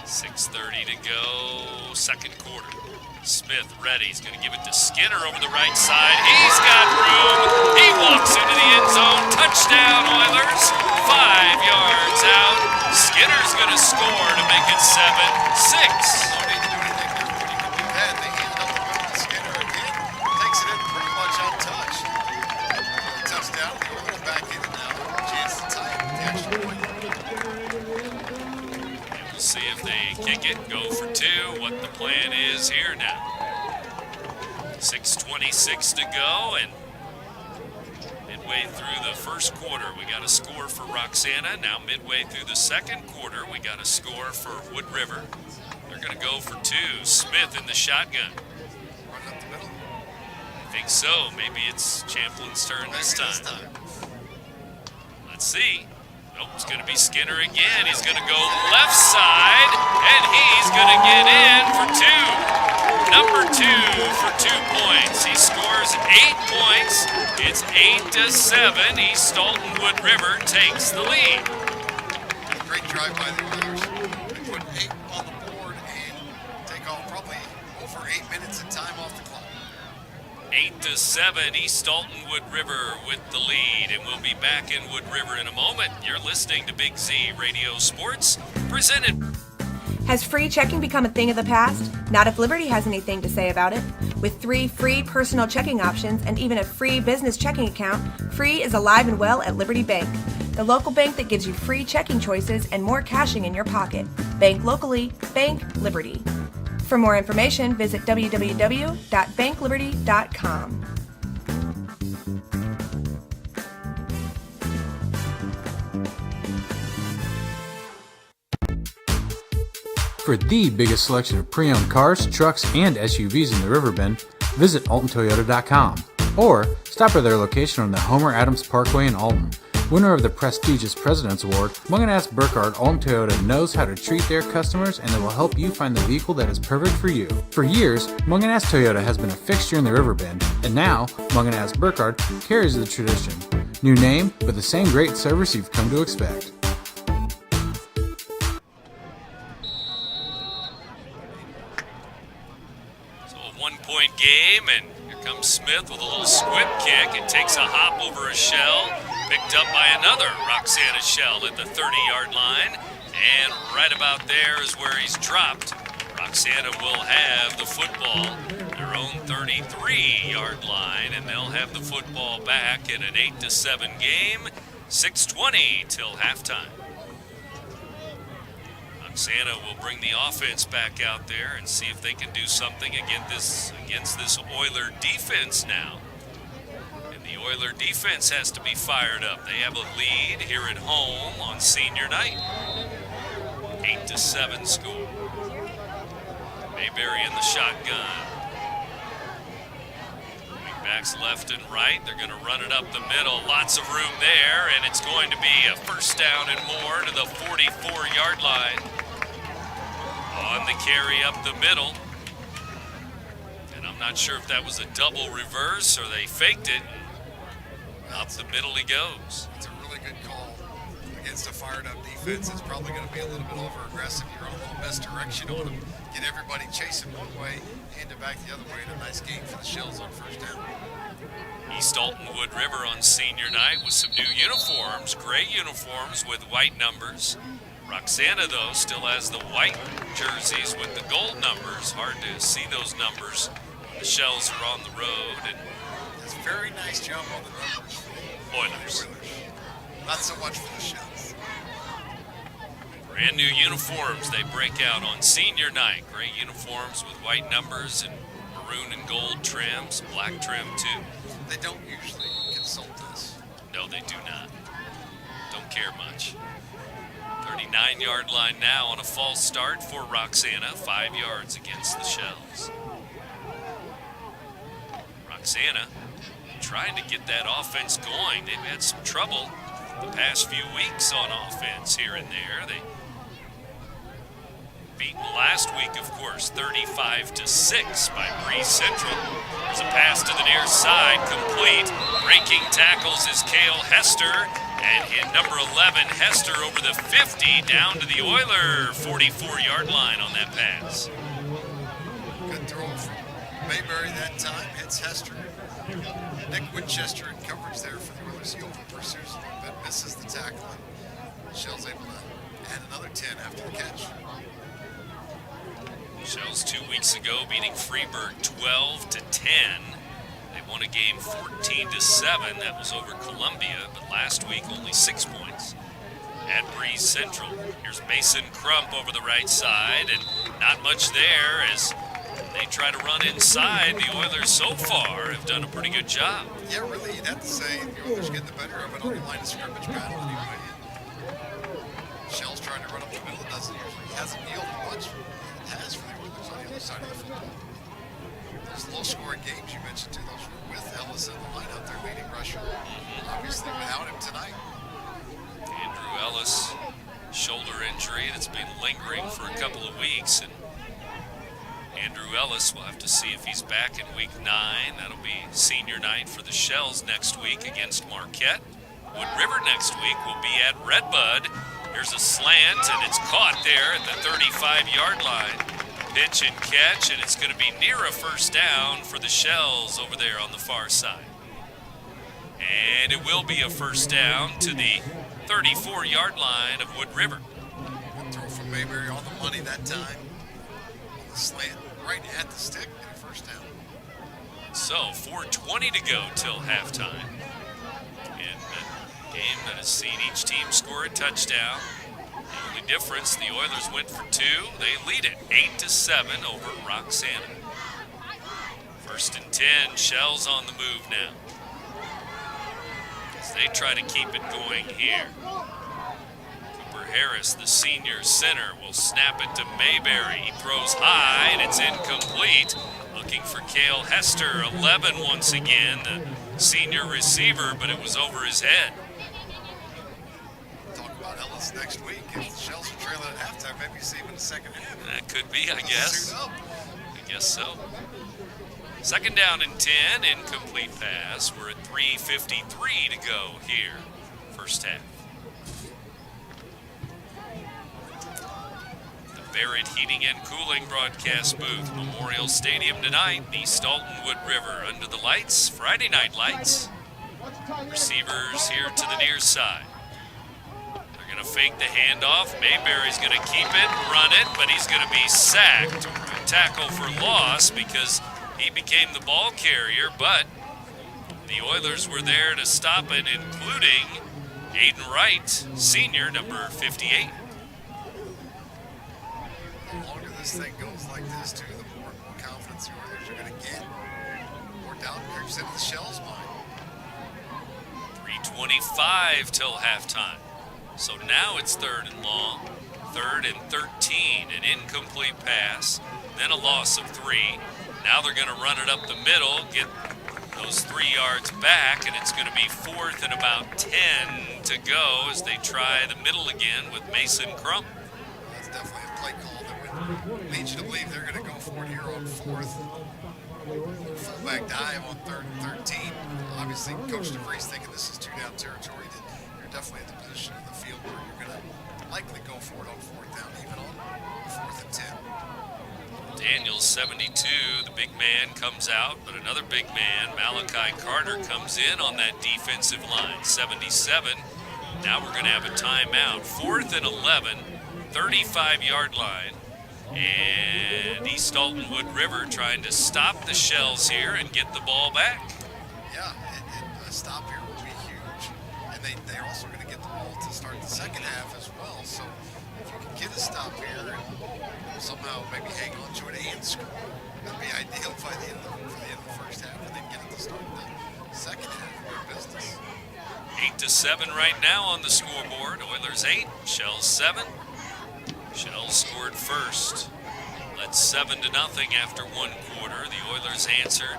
6:30 to go, 2nd quarter. Smith ready. He's going to give it to Skinner over the right side. He's got room. He walks into the end zone. Touchdown, Oilers. 5 yards out. Skinner's going to score to make it 7-6. Don't need to do anything different. You can do that. They hand it up the middle to Skinner again. Takes it in pretty much untouched. Touchdown. The Oilers back in it now. Chance to tie it. The extra point. We'll see if they kick it, go for two. What the plan is here now. 6:26 to go, and midway through the first quarter, we got a score for Roxana. Now midway through the second quarter, we got a score for Wood River. They're going to go for two. Smith in the shotgun. Running up the middle. I think so. Maybe it's Champlin's turn this time. Let's see. Nope, it's going to be Skinner again. He's going to go left side, and he's going to get in for two. Number 2 for 2 points. He scores 8 points. It's 8-7. East Dalton Wood River takes the lead. Great drive by the Oilers. They put 8 on the board and take off probably over 8 minutes of time off the clock. 8-7. East Dalton Wood River with the lead, and we'll be back in Wood River in a moment. You're listening to Big Z Radio Sports, presented. Has free checking become a thing of the past? Not if Liberty has anything to say about it. With 3 free personal checking options and even a free business checking account, free is alive and well at Liberty Bank. The local bank that gives you free checking choices and more cashing in your pocket. Bank locally, bank Liberty. For more information, visit www.bankliberty.com. For the biggest selection of pre-owned cars, trucks, and SUVs in the Riverbend, visit AltonToyota.com or stop by their location on the Homer Adams Parkway in Alton. Winner of the prestigious President's Award, Munganast Burkhardt Alton Toyota knows how to treat their customers, and they will help you find the vehicle that is perfect for you. For years, Munganast Toyota has been a fixture in the Riverbend, and now Munganast Burkhardt carries the tradition. New name, but the same great service you've come to expect. Point game, and here comes Smith with a little squib kick. It takes a hop over a shell, picked up by another Roxana shell at the 30-yard line, and right about there is where he's dropped. Roxana will have the football, their own 33-yard line, and they'll have the football back in an 8-7 game, 6:20 till halftime. Roxana will bring the offense back out there and see if they can do something against this Oiler defense now. And the Oiler defense has to be fired up. They have a lead here at home on senior night. 8-7 score. Mayberry in the shotgun. Wingbacks left and right. They're going to run it up the middle. Lots of room there, and it's going to be a first down and more to the 44-yard line. On the carry up the middle. And I'm not sure if that was a double reverse or they faked it. Up the middle he goes. It's a really good call against a fired-up defense. It's probably going to be a little bit over-aggressive. You're on a little misdirection on them. Get everybody chasing one way, hand it back the other way. And a nice game for the Shells on first down. East Dalton Wood River on senior night with some new uniforms. Gray uniforms with white numbers. Roxana, though, still has the white jerseys with the gold numbers. Hard to see those numbers when the Shells are on the road. And it's a very nice job on the numbers. Oilers. Not so much for the Shells. Brand new uniforms they break out on senior night. Gray uniforms with white numbers and maroon and gold trims, black trim too. They don't usually consult us. No, they do not. Don't care much. 39-yard line now on a false start for Roxana. 5 yards against the Shells. Roxana trying to get that offense going. They've had some trouble the past few weeks on offense here and there. They beaten last week, of course, 35-6 by Breeze Central. There's a pass to the near side, complete. Breaking tackles is Cale Hester. And hit number 11, Hester, over the 50, down to the Oiler 44-yard line on that pass. Good throw from Mayberry that time, hits Hester. Nick Winchester in coverage there for the Oilers. He over pursues a little bit, misses the tackle, and Shell's able to add another 10 after the catch. Shells 2 weeks ago beating Freeburg 12-10. They won a game 14-7. That was over Columbia, but last week only 6 points at Breeze Central. Here's Mason Crump over the right side, and not much there as they try to run inside. The Oilers so far have done a pretty good job. Yeah, really, you'd have to say the Oilers getting the better of it on the line of scrimmage battle anyway. Shell's trying to run up the middle. It hasn't yielded much. It has for the Oilers on the other side of the football. Those low-scoring games you mentioned, too, those were with Ellis in the lineup, their leading rusher. Obviously without him tonight. Andrew Ellis, shoulder injury that's been lingering for a couple of weeks. And Andrew Ellis, we'll have to see if he's back in week 9. That'll be senior night for the Shells next week against Marquette. Wood River next week will be at Redbud. Here's a slant, and it's caught there at the 35-yard line. Pitch and catch, and it's going to be near a first down for the Shells over there on the far side. And it will be a first down to the 34-yard line of Wood River. Good throw from Mayberry on the money that time. On the slant, right at the stick, and a first down. So 4:20 to go till halftime. In a game that has seen each team score a touchdown. The only difference, the Oilers went for 2. They lead it 8-7 over Roxana. 1st and 10, Shells on the move now. As they try to keep it going here. Cooper Harris, the senior center, will snap it to Mayberry. He throws high, and it's incomplete. Looking for Cale Hester, 11 once again, the senior receiver, but it was over his head. Talk about Ellis next week. If the Shells are trailing at halftime, maybe see him in the second half. That could be, I guess. I guess so. 2nd down and 10, incomplete pass. We're at 3:53 to go here, first half. Barrett Heating and Cooling broadcast booth, Memorial Stadium tonight, East Dalton, Wood River. Under the lights, Friday night lights. Receivers here to the near side. They're going to fake the handoff. Mayberry's going to keep it, run it, but he's going to be sacked. A tackle for loss because he became the ball carrier, but the Oilers were there to stop it, including Aiden Wright, senior, number 58. The longer this thing goes like this, too, the more confidence the Oilers are going to get. More doubt creeps into the Shells' mind. 3:25 till halftime. So now it's 3rd and long, 3rd and 13, an incomplete pass, then a loss of 3. Now they're going to run it up the middle, get those 3 yards back, and it's going to be 4th and about 10 to go as they try the middle again with Mason Crump. That's definitely a play call that would lead you to believe they're going to go for it here on 4th. Fullback dive on 3rd and 13. Obviously, Coach DeVries thinking this is 2-down territory, that you're definitely at the position of the field where you're going to likely go for it on 4th down, even on 4th and 10. Daniels, 72, the big man comes out, but another big man, Malachi Carter, comes in on that defensive line, 77. Now we're going to have a timeout. 4th and 11, 35-yard line. And East Dalton Wood River trying to stop the Shells here and get the ball back. Yeah, a stop here would be huge. And they're also going to get the ball to start the second half as well. So if you can get a stop here and somehow maybe hang on to it and score, that'd be ideal by the end of the first half, and then get it to start the second half of your business. 8-7 right now on the scoreboard. Oilers 8, Shells 7. Shells scored first. Led 7-0 after 1 quarter. The Oilers answered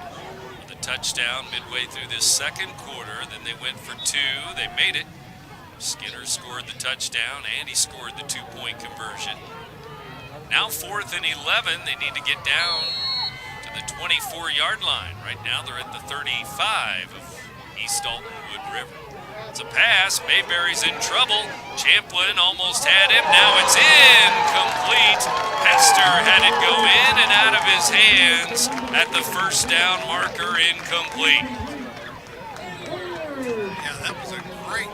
with a touchdown midway through this second quarter. Then they went for 2. They made it. Skinner scored the touchdown, and he scored the 2-point conversion. Now 4th and 11. They need to get down to the 24-yard line. Right now they're at the 35 of East Dalton Wood River. It's a pass. Mayberry's in trouble. Champlin almost had him. Now it's incomplete. Hester had it go in and out of his hands at the first down marker. Incomplete. Yeah, that was a great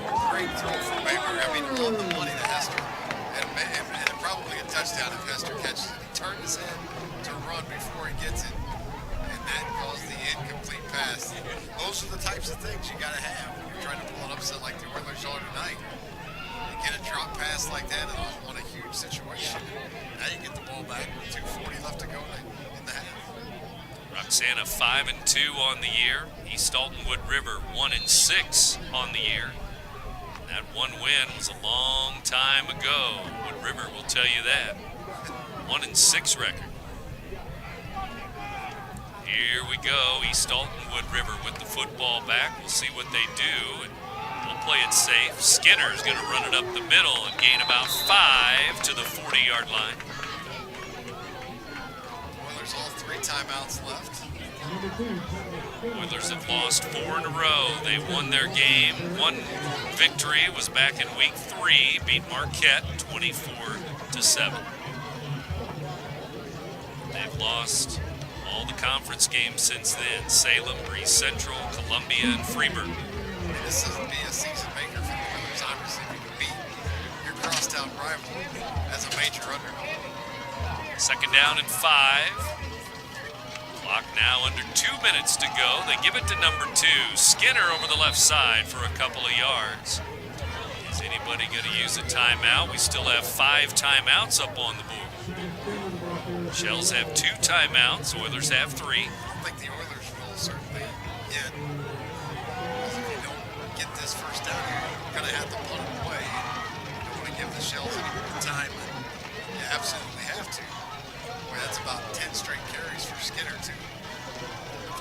throw from Mayberry. I mean, on the money to Hester. And probably a touchdown if Hester catches it. He turned his head to run before he gets it. And that caused the incomplete pass. Those are the types of things you got to have when you're trying to pull an upset like the Oilers are tonight. You get a drop pass like that on a huge situation. Now you get the ball back with 2:40 left to go in the half. Roxana 5-2 on the year. East Altonwood River 1-6 on the year. That one win was a long time ago. Wood River will tell you that. 1-6 record. Here we go. East Altonwood River with the football back. We'll see what they do. And they'll play it safe. Skinner's going to run it up the middle and gain about 5 to the 40-yard line. Oilers all 3 timeouts left. Oilers have lost 4 in a row. They won their game. One victory was back in week 3, beat Marquette 24-7. They've lost all the conference games since then. Salem, Breeze Central, Columbia, and Freeburg. This will be a season maker for the Oilers, obviously, if you can beat your crosstown rival as a major underdog. 2nd down and 5. Clock now under 2 minutes to go. They give it to number 2. Skinner over the left side for a couple of yards. Is anybody going to use a timeout? We still have 5 timeouts up on the board. Shells have 2 timeouts. Oilers have 3. I don't think the Oilers will certainly yet. Because if you don't get this first down here, you're going to have to put it away. You don't want to give the Shells any more time. You absolutely have to. Boy, that's about 10 straight carries for Skinner, too.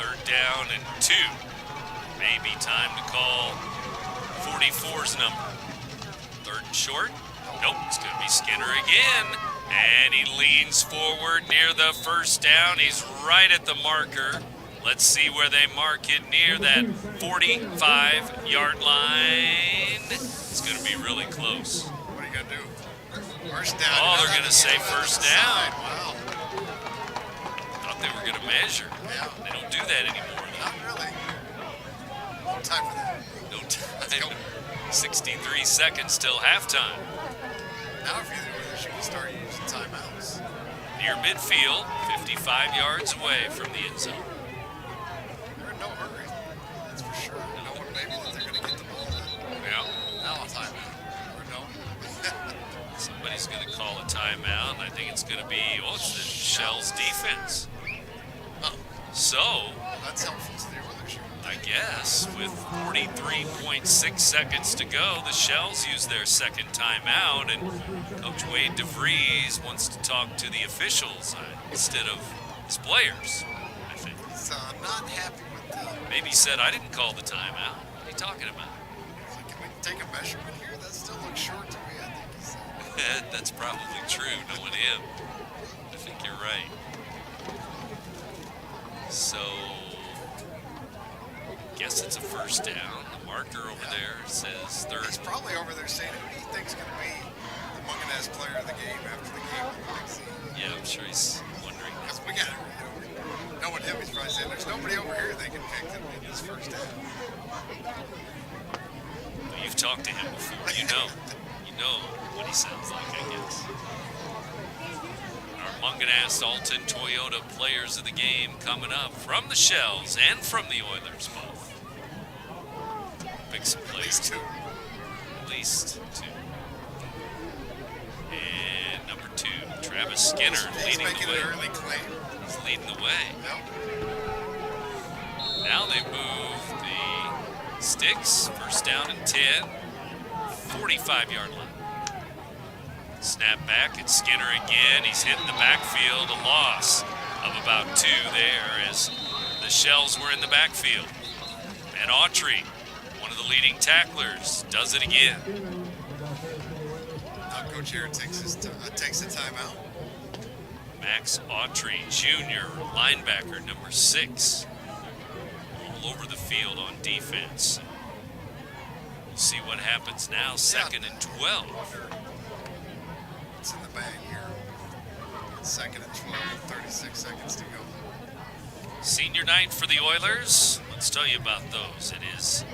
3rd down and 2. Maybe time to call 44's number. 3rd and short. Nope, it's going to be Skinner again. And he leans forward near the first down. He's right at the marker. Let's see where they mark it near that 45-yard line. It's going to be really close. What are you going to do? First down. Oh, they're going to say first down. Wow. Thought they were going to measure. Yeah. They don't do that anymore. Not really. No time for that. No time. 63 seconds till halftime. Now if you're the Oilers, you can start using timeouts. Near midfield, 55 yards away from the end zone. They're in no hurry. That's for sure. No one maybe that they're going to get the ball to. Yeah. Now a timeout. Or no. Somebody's going to call a timeout, and I think it's going to be, it's the Shells defense. Oh. So, that's helpful to the Oilers. I guess, with 43.6 seconds to go, the Shells use their 2nd timeout, and Coach Wade DeVries wants to talk to the officials instead of his players, I think. He's not happy with Maybe he said, I didn't call the timeout. What are you talking about? Like, can we take a measurement here? That still looks short to me, I think he said. That's probably true, knowing him. I think you're right. So, guess it's a first down. The marker over there says 3rd. He's probably over there saying who he thinks going to be the Munganess player of the game after the game. Yeah, I'm sure he's wondering. Because we got it. Knowing him, he's probably saying there's nobody over here they can pick to win this first down. Well, you've talked to him before. You know what he sounds like, I guess. Our Munganess Alton Toyota players of the game coming up from the Shells and from the Oilers both. Pick some plays. At least two. And number 2, Travis Skinner leading the way. An early claim. He's leading the way. Now they move the sticks. First down and 10. 45-yard line. Snap back, it's Skinner again. He's hitting the backfield. A loss of about 2 there as the Shells were in the backfield. And Autry, one of the leading tacklers, does it again. Now Coach Aaron takes a timeout. Max Autry, Jr., linebacker, number 6. All over the field on defense. We'll see what happens now. 2nd and 12. It's in the bag here. 2nd and 12, 36 seconds to go. Senior night for the Oilers. Let's tell you about those. It is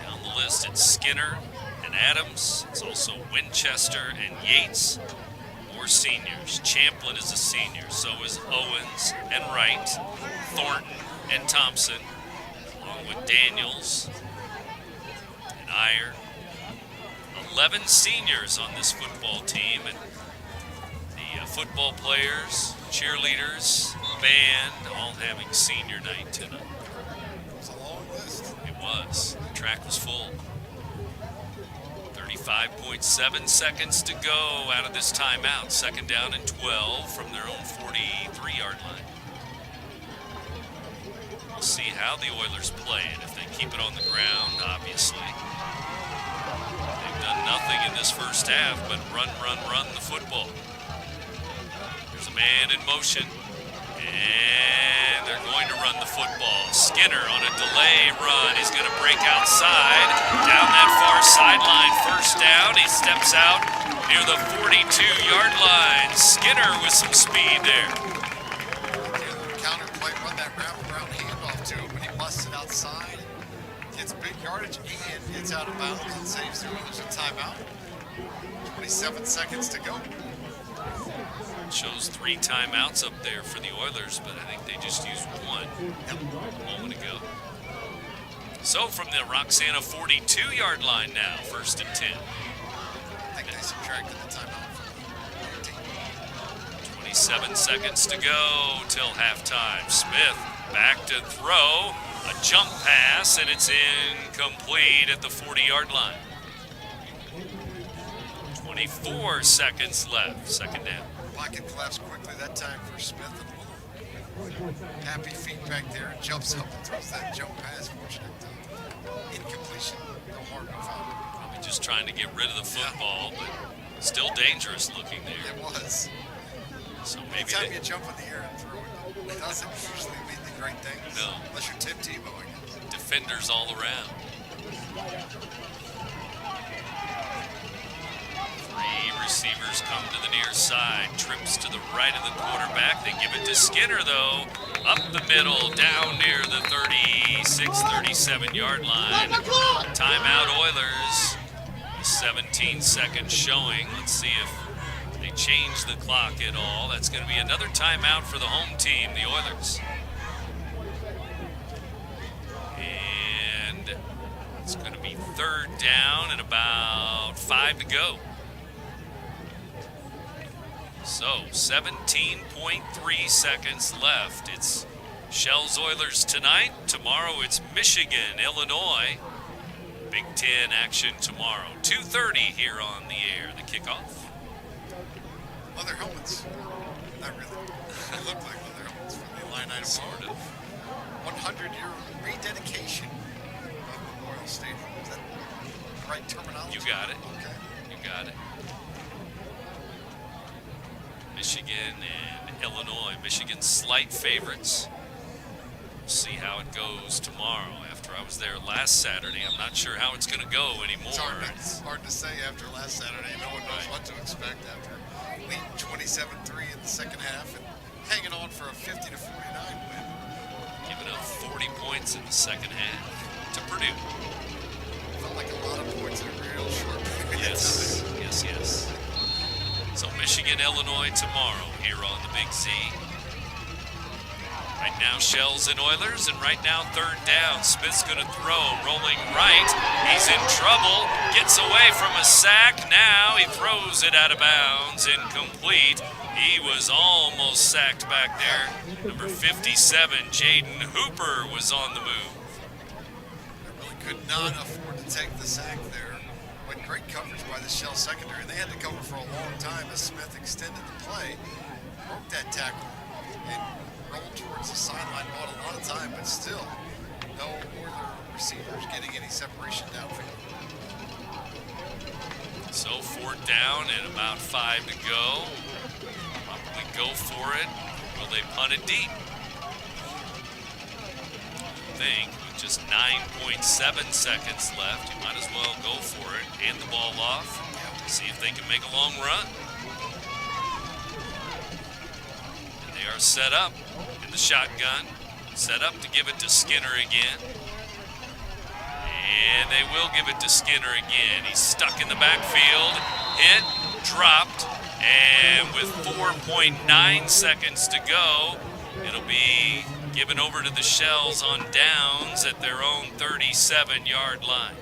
down the list. It's Skinner and Adams. It's also Winchester and Yates. More seniors. Champlin is a senior. So is Owens and Wright, Thornton and Thompson, along with Daniels and Iyer. 11 seniors on this football team, and football players, cheerleaders, band, all having senior night tonight. It was a long list. It was. The track was full. 35.7 seconds to go out of this timeout. Second down and 12 from their own 43-yard line. We'll see how the Oilers play it. If they keep it on the ground, obviously. They've done nothing in this first half but run the football. There's a man in motion. And they're going to run the football. Skinner on a delay run. He's going to break outside. Down that far sideline. First down. He steps out near the 42-yard line. Skinner with some speed there. Counter play, run that wraparound handoff to him, and he busts it outside. Gets big yardage and gets out of bounds and saves the Oilers a timeout. 27 seconds to go. Shows 3 timeouts up there for the Oilers, but I think they just used one a moment ago. So from the Roxana 42-yard line now, first and 10. I think they subtracted the timeout from the team. 27 seconds to go till halftime. Smith back to throw. A jump pass, and it's incomplete at the 40-yard line. 24 seconds left. Second down. Pocket collapsed quickly that time for Smith and Lou. Happy feet back there, jumps up and throws that jump pass. Fortunate incompletion. No hard foul. Probably just trying to get rid of the football, but still dangerous looking there. It was. So maybe anytime you jump in the air and throw it, it doesn't usually mean the great things. No. Unless you're Tim Tebowing. Defenders all around. 3 receivers come to the near side. Trips to the right of the quarterback. They give it to Skinner, though. Up the middle, down near the 36, 37-yard line. Timeout Oilers. 17 seconds showing. Let's see if they change the clock at all. That's going to be another timeout for the home team, the Oilers. And it's going to be third down and about 5 to go. So 17.3 seconds left. It's Shells Oilers tonight. Tomorrow it's Michigan, Illinois. Big Ten action tomorrow. 2:30 here on the air. The kickoff. Leather helmets. Not really. They look like leather helmets for the Illini Sort of. 100-year rededication of Memorial Stadium. Is that the right terminology? You got it. Okay. You got it. Michigan and Illinois. Michigan's slight favorites. We'll see how it goes tomorrow. After I was there last Saturday, I'm not sure how it's going to go anymore. It's hard to say after last Saturday. No one knows what to expect after leading 27-3 in the second half and hanging on for a 50-49 win. Giving up 40 points in the second half to Purdue. Felt like a lot of points in a real short period of Yes, time. yes. So Michigan, Illinois tomorrow here on the Big Z. Right now, Shells and Oilers, and right now, third down. Smith's going to throw, rolling right. He's in trouble, gets away from a sack. Now he throws it out of bounds, incomplete. He was almost sacked back there. Number 57, Jaden Hooper, was on the move. They really could not afford to take the sack there. But great coverage by the Shell secondary. They had to cover for a long time as Smith extended the play, broke that tackle, and rolled towards the sideline. Bought a lot of time, but still, no Oiler receivers getting any separation downfield. So fourth down and about 5 to go. Probably go for it. Will they punt it deep? I think with just 9.7 seconds left, you might as well go for it. Hand the ball off. See if they can make a long run. And they are set up in the shotgun. Set up to give it to Skinner again. And they will give it to Skinner again. He's stuck in the backfield. Hit, dropped, and with 4.9 seconds to go, it'll be given over to the Shells on downs at their own 37-yard line.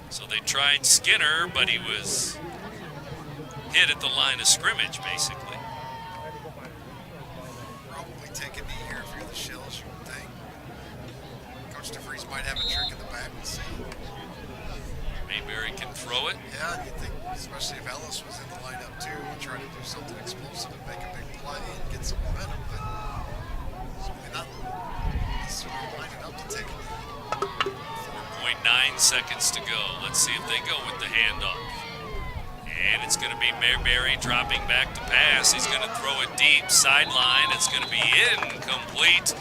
So they tried Skinner, but he was hit at the line of scrimmage, basically. Probably take a knee here if you're the Shells, you would think. Coach DeVries might have a trick in the bag. We'll see. Mayberry can throw it. Yeah, you'd think, especially if Ellis was in the lineup too, and try to do something explosive and make a big play and get some momentum, but certainly not necessarily lining up to take it. 4.9 seconds to go. Let's see if they go with the handoff. And it's going to be Mayberry dropping back to pass. He's going to throw it deep, sideline. It's going to be incomplete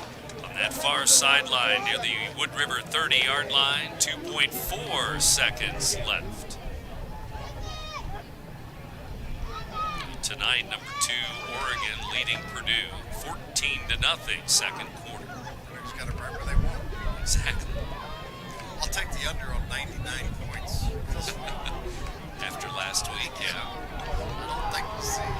on that far sideline near the Wood River 30-yard line. 2.4 seconds left. Tonight, number 2, Oregon leading Purdue 14-0, second quarter. Purdue's got it right where they want. Exactly. I'll take the under on 99 points. After last week, yeah. I don't think we'll see.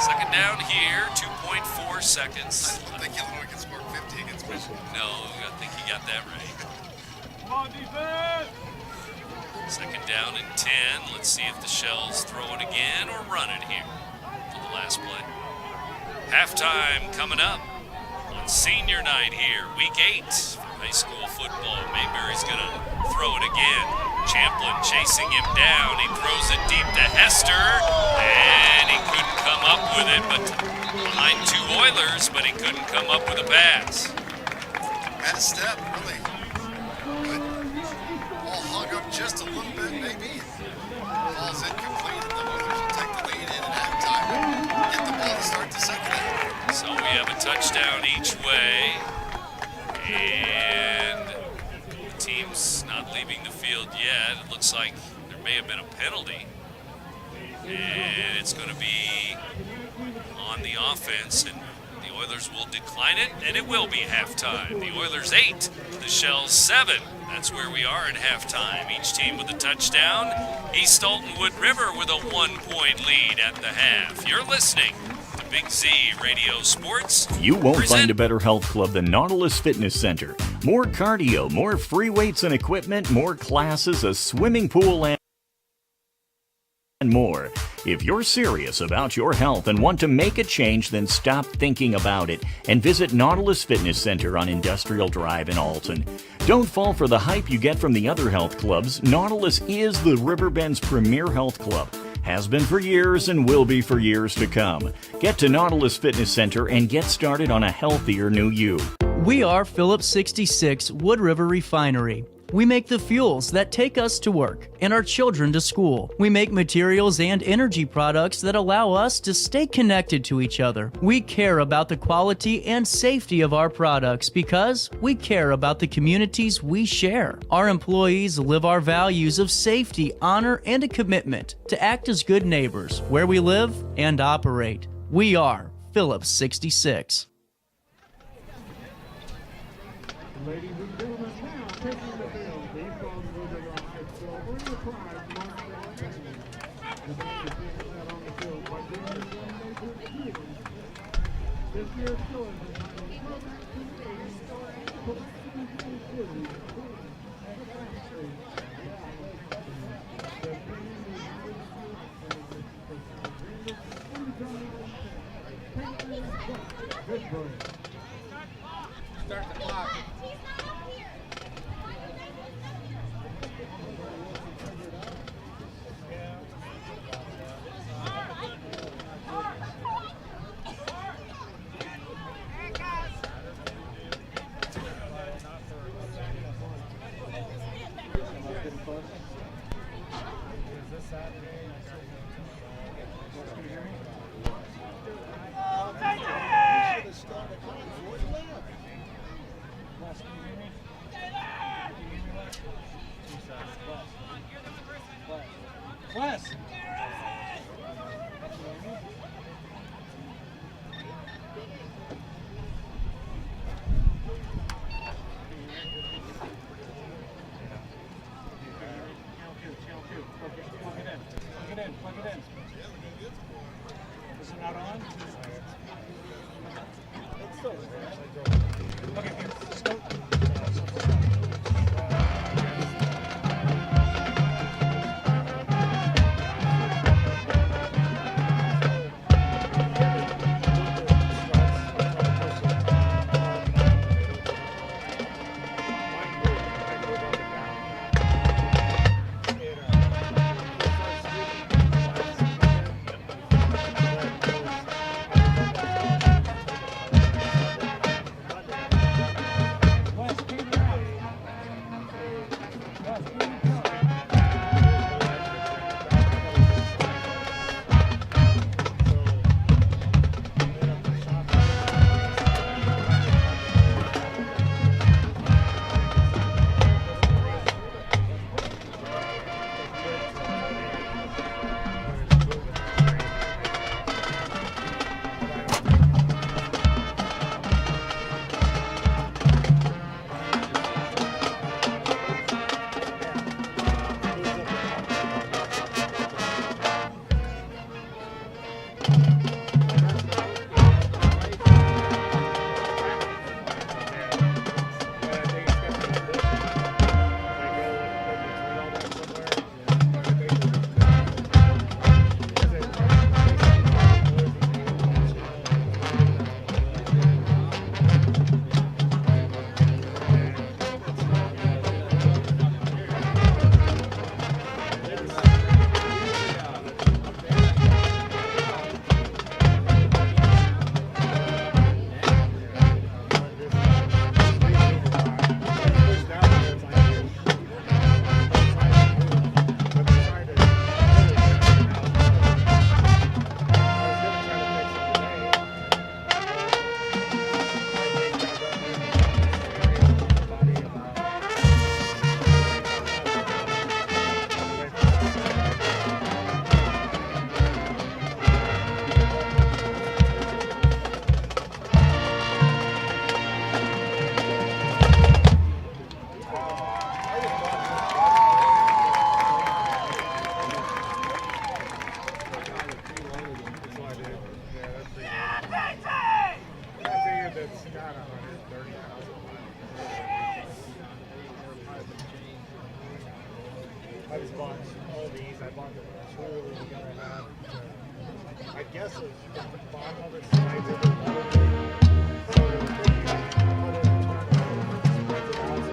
Second down here, 2.4 seconds. I don't think Illinois can score 50 against Michigan. No, I think he got that right. Come on, defense! Second down and 10. Let's see if the Shells throw it again or run it here for the last play. Halftime coming up on senior night here, week 8 for high school football. Mayberry's going to throw it again. Champlin chasing him down. He throws it deep to Hester, and he couldn't come up with it, but behind 2 Oilers, but he couldn't come up with a pass. Had a step, really. But ball hung up just a little bit, maybe. Ball's incomplete, and the Oilers will take the lead in at halftime. Get the ball to start the second half. So we have a touchdown each way, and the team's not leaving the field yet. It looks like there may have been a penalty, and it's going to be on the offense, and the Oilers will decline it, and it will be halftime. The Oilers 8, the Shells 7. That's where we are at halftime. Each team with a touchdown. East Alton Wood River with a 1-point lead at the half. You're listening to Big Z Radio Sports. You won't find a better health club than Nautilus Fitness Center. More cardio, more free weights and equipment, more classes, a swimming pool, and more. If you're serious about your health and want to make a change, then stop thinking about it and visit Nautilus Fitness Center on Industrial Drive in Alton. Don't fall for the hype you get from the other health clubs. Nautilus is the Riverbend's premier health club. Has been for years and will be for years to come. Get to Nautilus Fitness Center and get started on a healthier new you. We are Phillips 66 Wood River Refinery. We make the fuels that take us to work and our children to school. We make materials and energy products that allow us to stay connected to each other. We care about the quality and safety of our products because we care about the communities we share. Our employees live our values of safety, honor, and a commitment to act as good neighbors where we live and operate. We are Phillips 66. Ladies and gentlemen, now taking the field, the from River High Silver, the prize, longstanding. The band is being set on the field by doing the one major deal. This year's show is designed Start the clock. Wes. Plug it in. Is it not on? Okay, here. Let's go. guess is at the bottom of it slides into the bottom. So put it in turn it, spreads it out so you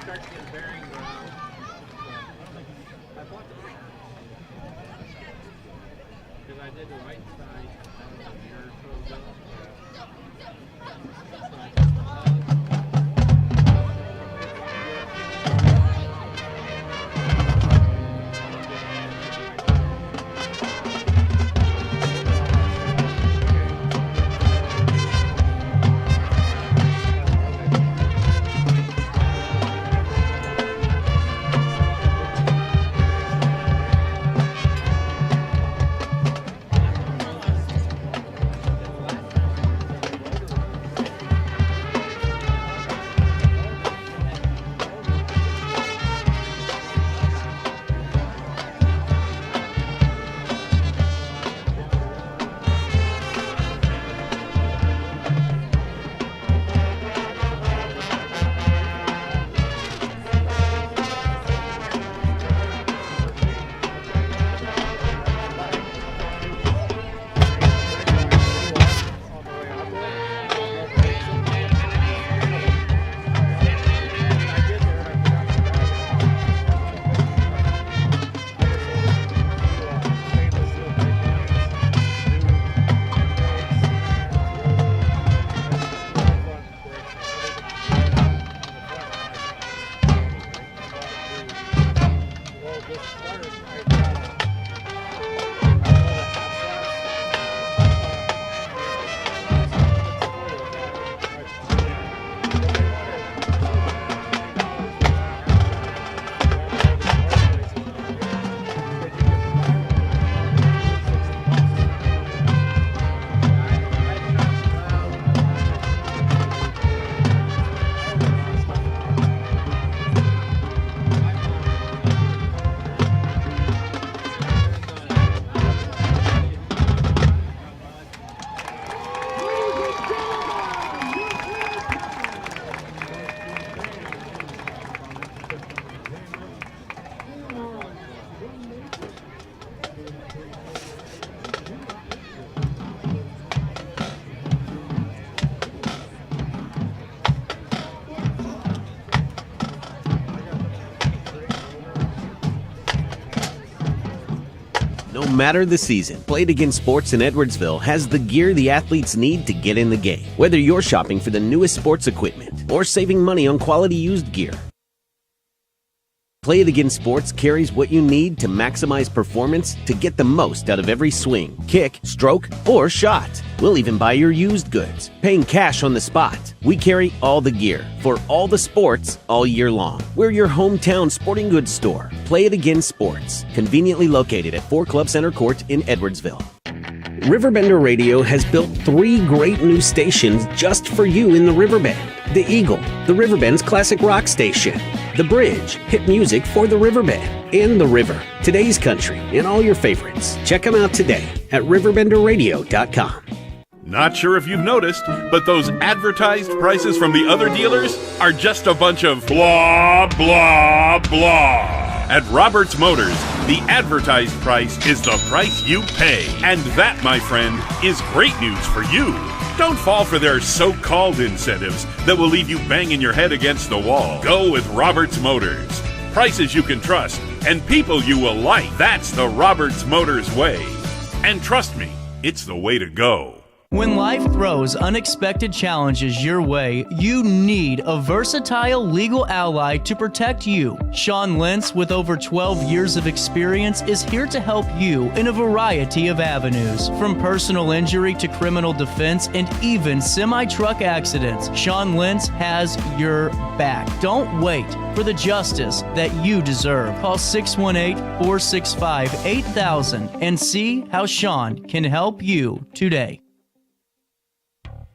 can get there. No matter the season, Played Again Sports in Edwardsville has the gear the athletes need to get in the game. Whether you're shopping for the newest sports equipment or saving money on quality used gear, Play It Again Sports carries what you need to maximize performance to get the most out of every swing, kick, stroke, or shot. We'll even buy your used goods, paying cash on the spot. We carry all the gear for all the sports all year long. We're your hometown sporting goods store. Play It Again Sports, conveniently located at 4 Club Center Court in Edwardsville. RiverBender Radio has built 3 great new stations just for you in the Riverbend. The Eagle, the Riverbend's classic rock station. The Bridge, hit music for the Riverbend. And The River, today's country, and all your favorites. Check them out today at RiverBender.com. Not sure if you've noticed, but those advertised prices from the other dealers are just a bunch of blah, blah, blah. At Roberts Motors, the advertised price is the price you pay. And that, my friend, is great news for you. Don't fall for their so-called incentives that will leave you banging your head against the wall. Go with Roberts Motors. Prices you can trust and people you will like. That's the Roberts Motors way. And trust me, it's the way to go. When life throws unexpected challenges your way, you need a versatile legal ally to protect you. Sean Lentz, with over 12 years of experience, is here to help you in a variety of avenues. From personal injury to criminal defense and even semi-truck accidents, Sean Lentz has your back. Don't wait for the justice that you deserve. Call 618-465-8000 and see how Sean can help you today.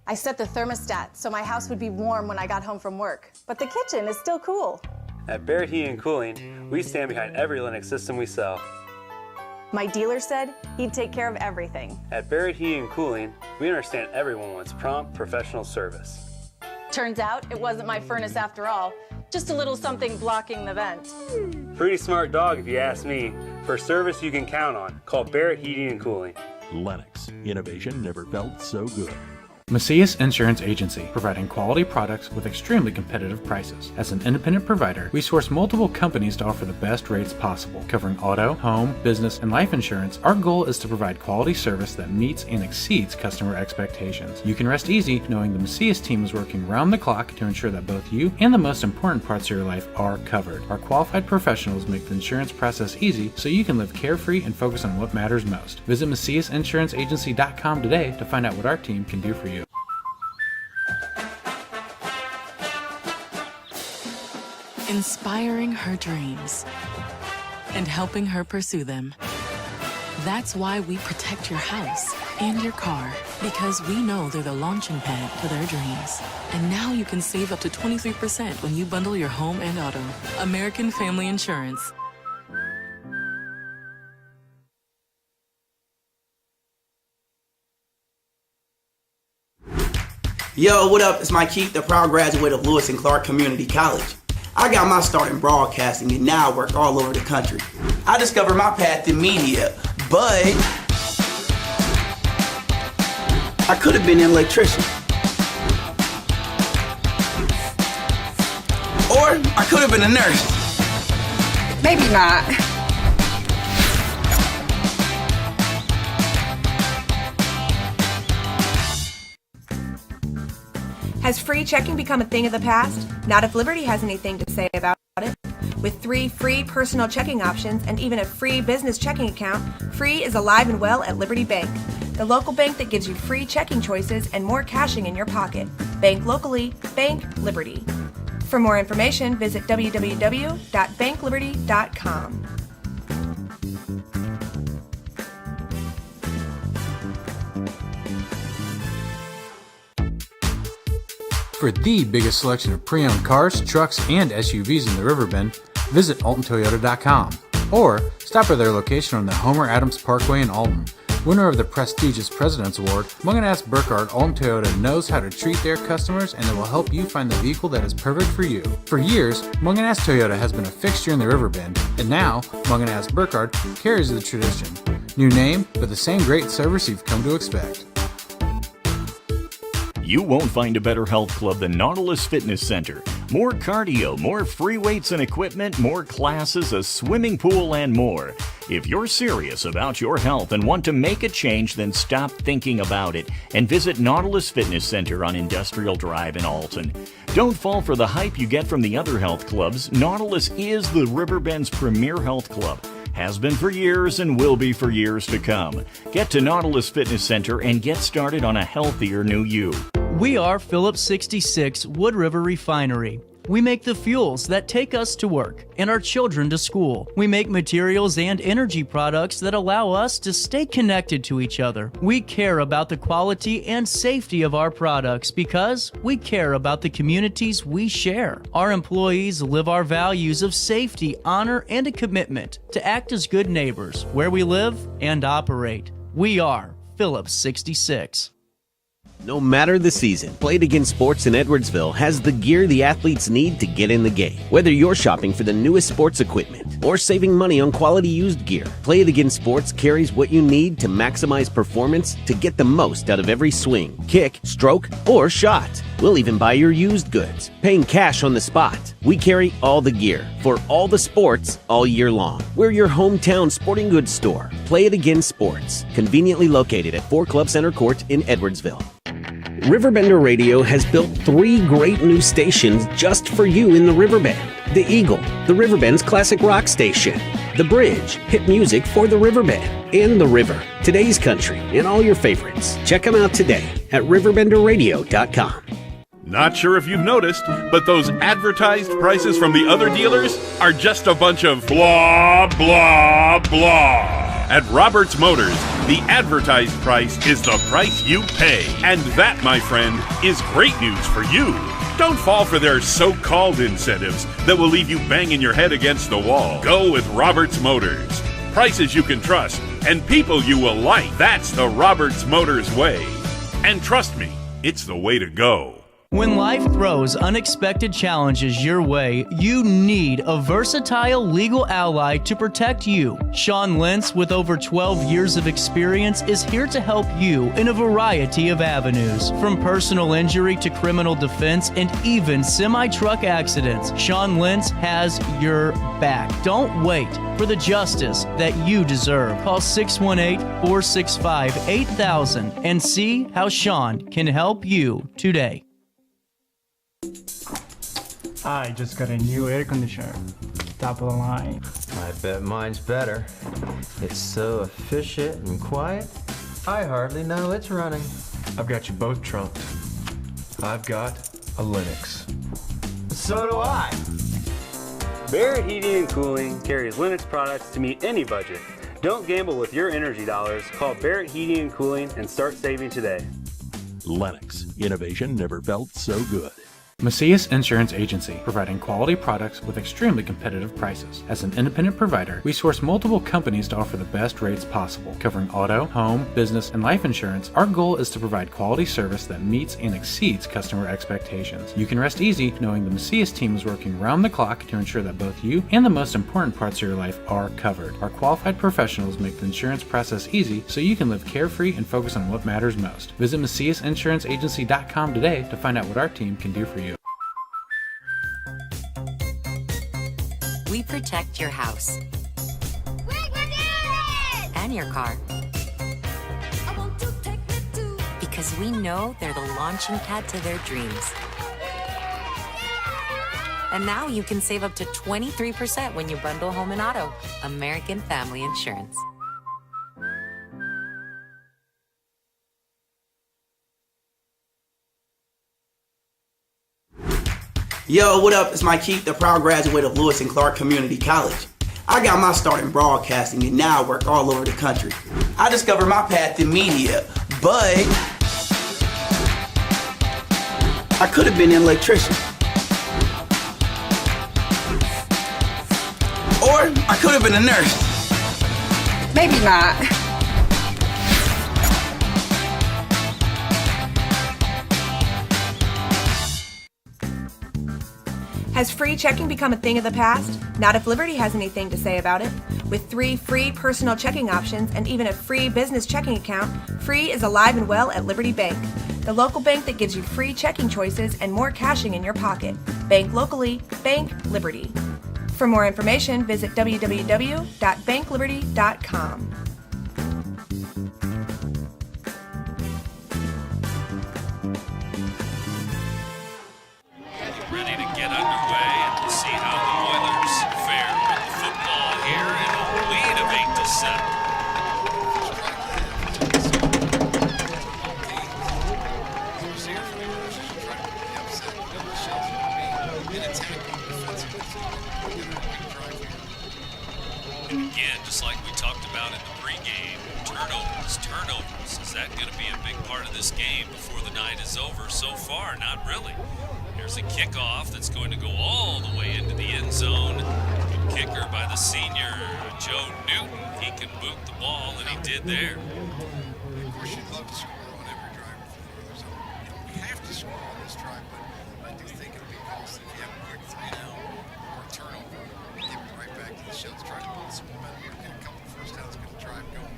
I set the thermostat so my house would be warm when I got home from work, but the kitchen is still cool. At Barrett Heating and Cooling, we stand behind every Linux system we sell. My dealer said he'd take care of everything. At Barrett Heating and Cooling, we understand everyone wants prompt, professional service. Turns out it wasn't my furnace after all, just a little something blocking the vent. Pretty smart dog if you ask me. For service you can count on, call Barrett Heating and Cooling. Lennox. Innovation never felt so good. Macias Insurance Agency, providing quality products with extremely competitive prices. As an independent provider, we source multiple companies to offer the best rates possible. Covering auto, home, business, and life insurance, our goal is to provide quality service that meets and exceeds customer expectations. You can rest easy knowing the Macias team is working round the clock to ensure that both you and the most important parts of your life are covered. Our qualified professionals make the insurance process easy so you can live carefree and focus on what matters most. Visit MaciasInsuranceAgency.com today to find out what our team can do for you. Inspiring her dreams and helping her pursue them. That's why we protect your house and your car, because we know they're the launching pad to their dreams. And now you can save up to 23% when you bundle your home and auto. American Family Insurance. Yo, what up? It's Mike Keith, the proud graduate of Lewis and Clark Community College. I got my start in broadcasting and now I work all over the country. I discovered my path in media, but I could have been an electrician. Or I could have been a nurse. Maybe not. Has free checking become a thing of the past? Not if Liberty has anything to say about it. With 3 free personal checking options and even a free business checking account, free is alive and well at Liberty Bank, the local bank that gives you free checking choices and more cashing in your pocket. Bank locally, bank Liberty. For more information, visit www.bankliberty.com. For the biggest selection of pre-owned cars, trucks, and SUVs in the Riverbend, visit AltonToyota.com or stop by their location on the Homer Adams Parkway in Alton. Winner of the prestigious President's Award, Mungan Burkhardt Alton Toyota knows how to treat their customers, and they will help you find the vehicle that is perfect for you. For years, Mungan Toyota has been a fixture in the Riverbend, and now Mungan Burkhardt carries the tradition. New name, but the same great service you've come to expect. You won't find a better health club than Nautilus Fitness Center. More cardio, more free weights and equipment, more classes, a swimming pool, and more. If you're serious about your health and want to make a change, then stop thinking about it and visit Nautilus Fitness Center on Industrial Drive in Alton. Don't fall for the hype you get from the other health clubs. Nautilus is the Riverbend's premier health club. Has been for years and will be for years to come. Get to Nautilus Fitness Center and get started on a healthier new you. We are Phillips 66 Wood River Refinery. We make the fuels that take us to work and our children to school. We make materials and energy products that allow us to stay connected to each other. We care about the quality and safety of our products because we care about the communities we share. Our employees live our values of safety, honor, and a commitment to act as good neighbors where we live and operate. We are Phillips 66. No matter the season, Play It Again Sports in Edwardsville has the gear the athletes need to get in the game. Whether you're shopping for the newest sports equipment or saving money on quality used gear, Play It Again Sports carries what you need to maximize performance to get the most out of every swing, kick, stroke, or shot. We'll even buy your used goods, paying cash on the spot. We carry all the gear for all the sports all year long. We're your hometown sporting goods store. Play It Again Sports, conveniently located at 4 Club Center Court in Edwardsville. RiverBender Radio has built 3 great new stations just for you in the Riverbend. The Eagle, the Riverbend's classic rock station. The Bridge, hit music for the Riverbend. And The River, today's country, and all your favorites. Check them out today at RiverBender.com. Not sure if you've noticed, but those advertised prices from the other dealers are just a bunch of blah, blah, blah. At Roberts Motors, the advertised price is the price you pay. And that, my friend, is great news for you. Don't fall for their so-called incentives that will leave you banging your head against the wall. Go with Roberts Motors. Prices you can trust and people you will like. That's the Roberts Motors way. And trust me, it's the way to go. When life throws unexpected challenges your way, you need a versatile legal ally to protect you. Sean Lentz, with over 12 years of experience, is here to help you in a variety of avenues. From personal injury to criminal defense and even semi-truck accidents, Sean Lentz has your back. Don't wait for the justice that you deserve. Call 618-465-8000 and see how Sean can help you today. I just got a new air conditioner. Top of the line. I bet mine's better. It's so efficient and quiet, I hardly know it's running. I've got you both trumped. I've got a Linux. So do I. Barrett Heating and Cooling carries Linux products to meet any budget. Don't gamble with your energy dollars. Call Barrett Heating and Cooling and start saving today. Lennox. Innovation never felt so good. Macias Insurance Agency, providing quality products with extremely competitive prices. As an independent provider, we source multiple companies to offer the best rates possible, covering auto, home, business, and life insurance. Our goal is to provide quality service that meets and exceeds customer expectations. You can rest easy knowing the Macias team is working round the clock to ensure that both you and the most important parts of your life are covered. Our qualified professionals make the insurance process easy so you can live carefree and focus on what matters most. Visit MaciasInsuranceAgency.com today to find out what our team can do for you. We protect your house and your car because we know they're the launching pad to their dreams. And now you can save up to 23% when you bundle home and auto. American Family Insurance. Yo, what up? It's Mike Keith, the proud graduate of Lewis and Clark Community College. I got my start in broadcasting and now I work all over the country. I discovered my path in media, but I could have been an electrician. Or I could have been a nurse. Maybe not. Has free checking become a thing of the past? Not if Liberty has anything to say about it. With 3 free personal checking options and even a free business checking account, free is alive and well at Liberty Bank, the local bank that gives you free checking choices and more cashing in your pocket. Bank locally, bank Liberty. For more information, visit www.bankliberty.com. Ready to get underway and see how the Oilers fare with the football here in a lead of 8-7. And again, just like we talked about in the pregame, turnovers. Is that going to be a big part of this game before the night is over? So far, not really. Here's a kickoff that's going to go all the way into the end zone. Good kicker by the senior, Joe Newton. He can boot the ball, and he did there. Of course, you'd love to score on every drive before the other. We have to score on this drive, but I do think it'll be costly if you have a quick 3-down or a turnover. Give it right back to the Shells. Try to build some momentum here, get a couple first downs, get the drive going.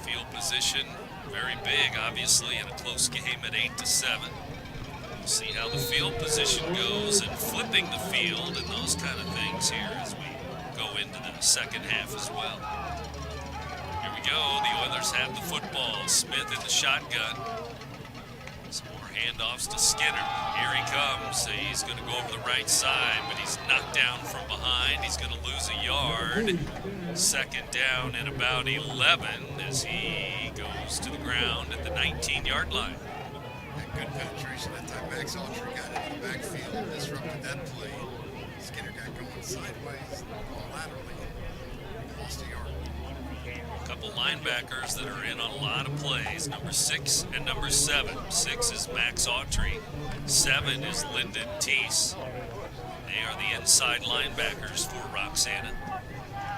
Field position, very big, obviously, in a close game at 8-7. We'll see how the field position goes and flipping the field and those kind of things here as we go into the second half as well. Here we go. The Oilers have the football. Smith in the shotgun. Some more handoffs to Skinner. Here he comes. He's going to go over the right side, but he's knocked down from behind. He's going to lose a yard. Second down and about 11 as he goes to the ground at the 19-yard line. Good penetration that time. Max Autry got into the backfield and disrupted that play. Skinner got going sideways, laterally, lost a yard. A couple linebackers that are in on a lot of plays. Number 6 and number 7. 6 is Max Autry. 7 is Lyndon Teese. They are the inside linebackers for Roxana.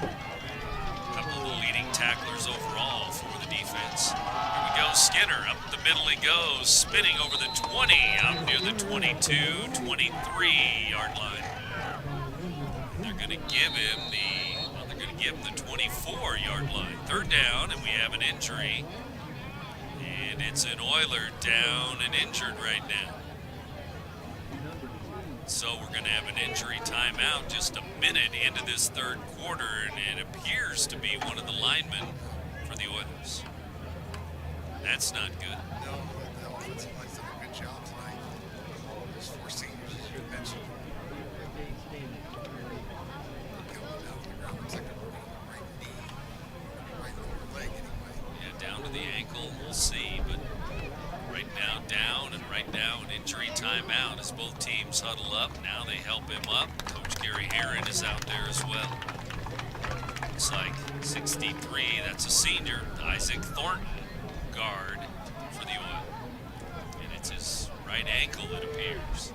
A couple of the leading tacklers overall for the defense. Here we go, Skinner. Up the middle he goes, spinning over the 20, out near the 22, 23-yard line. They're going to give him the 24-yard line. Third down, and we have an injury. And it's an Oiler down and injured right now. So we're going to have an injury timeout just a minute into this third quarter, and it appears to be one of the linemen for the Oilers. That's not good. No, the offensive line's done a good job tonight. Those 4 seniors, as you mentioned. Going down to the ground. Looks like they're working on the right knee. Right lower leg, anyway. Yeah, down to the ankle. We'll see, but right now down, and right now an injury timeout as both teams huddle up. Now they help him up. Coach Gary Herron is out there as well. Looks like 63, that's a senior, Isaac Thornton, guard for the Oil. And it's his right ankle, it appears.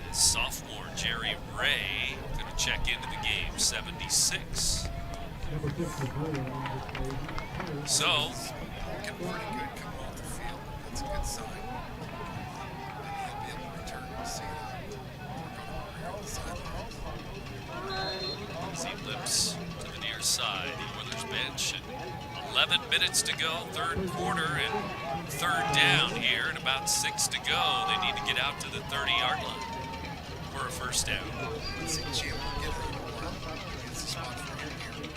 And sophomore Jerry Ray going to check into the game, 76. So, looking pretty good coming off the field. That's a good sign. Maybe he'll be able to return. We'll see on the sidelines. As he limps to the near side, the Oilers bench, and 11 minutes to go, third quarter, and third down here, and about 6 to go. They need to get out to the 30-yard line for a first down. Let's see Jim get it. Gets the spot for him here.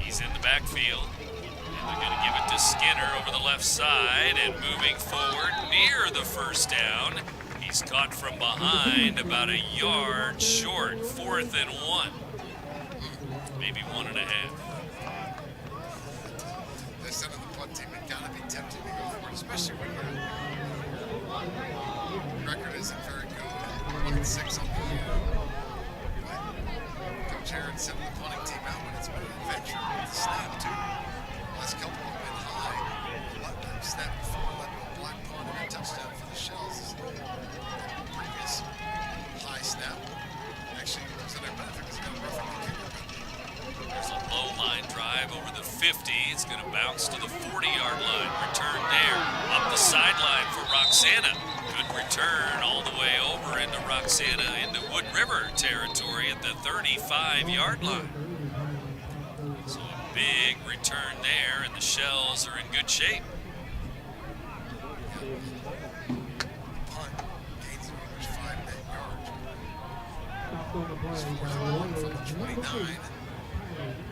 He's in the backfield, and they're going to give it to Skinner over the left side, and moving forward near the first down. He's caught from behind, about a yard short, 4th and 1. Maybe 1.5. This end of the punt team, it got to be tempted to go for it, especially when your record isn't very good. 1-6 on the year. Coach Aaron sending the punting team out when it's been an adventure with the snap, too. Last couple have been high. Let them snap before, let them block punt, and a touchdown for the Shells. Previous high snap. Actually, it was in their benefit because it got a rough on the kicker. There's a low line drive over the 50. It's going to bounce to the 40-yard line. Return there. Up the sideline for Roxana. Good return all the way over into Roxana, into Wood River territory at the 35-yard line. So a big return there, and the Shells are in good shape. Punt gains the Oilers 5 net yards. It's 4th and 1 from the 29.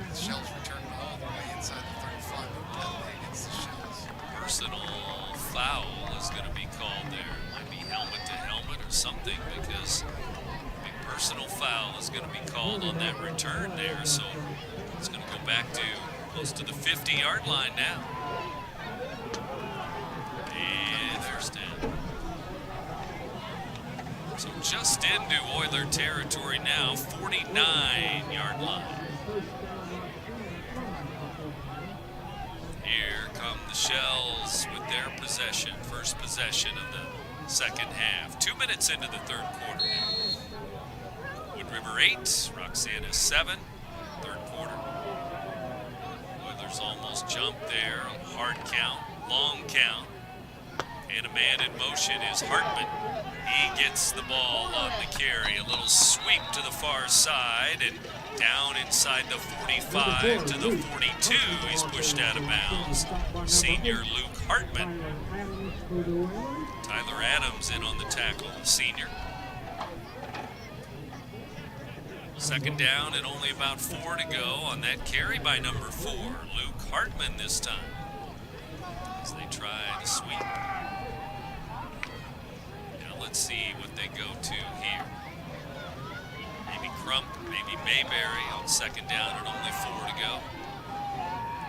The Shells return all the way inside the 35, but penalty against the Shells. Personal foul is going to be called there. Might be helmet to helmet or something, because a big personal foul is going to be called on that return there. So it's going to go back to close to the 50-yard line now. And first down. So just into Oiler territory now, 49-yard line. Here come the Shells with their possession, first possession of the second half. 2 minutes into the third quarter now. Wood River 8, Roxana 7, third quarter. Oilers almost jumped there. Hard count, long count. And a man in motion is Hartman. He gets the ball on the carry. A little sweep to the far side and down inside the 45 to the 42. He's pushed out of bounds. Senior Luke Hartman. Tyler Adams in on the tackle, senior. Second down and only about 4 to go on that carry by number 4, Luke Hartman this time. As they try to sweep. Let's see what they go to here. Maybe Crump, maybe Mayberry on second down and only 4 to go.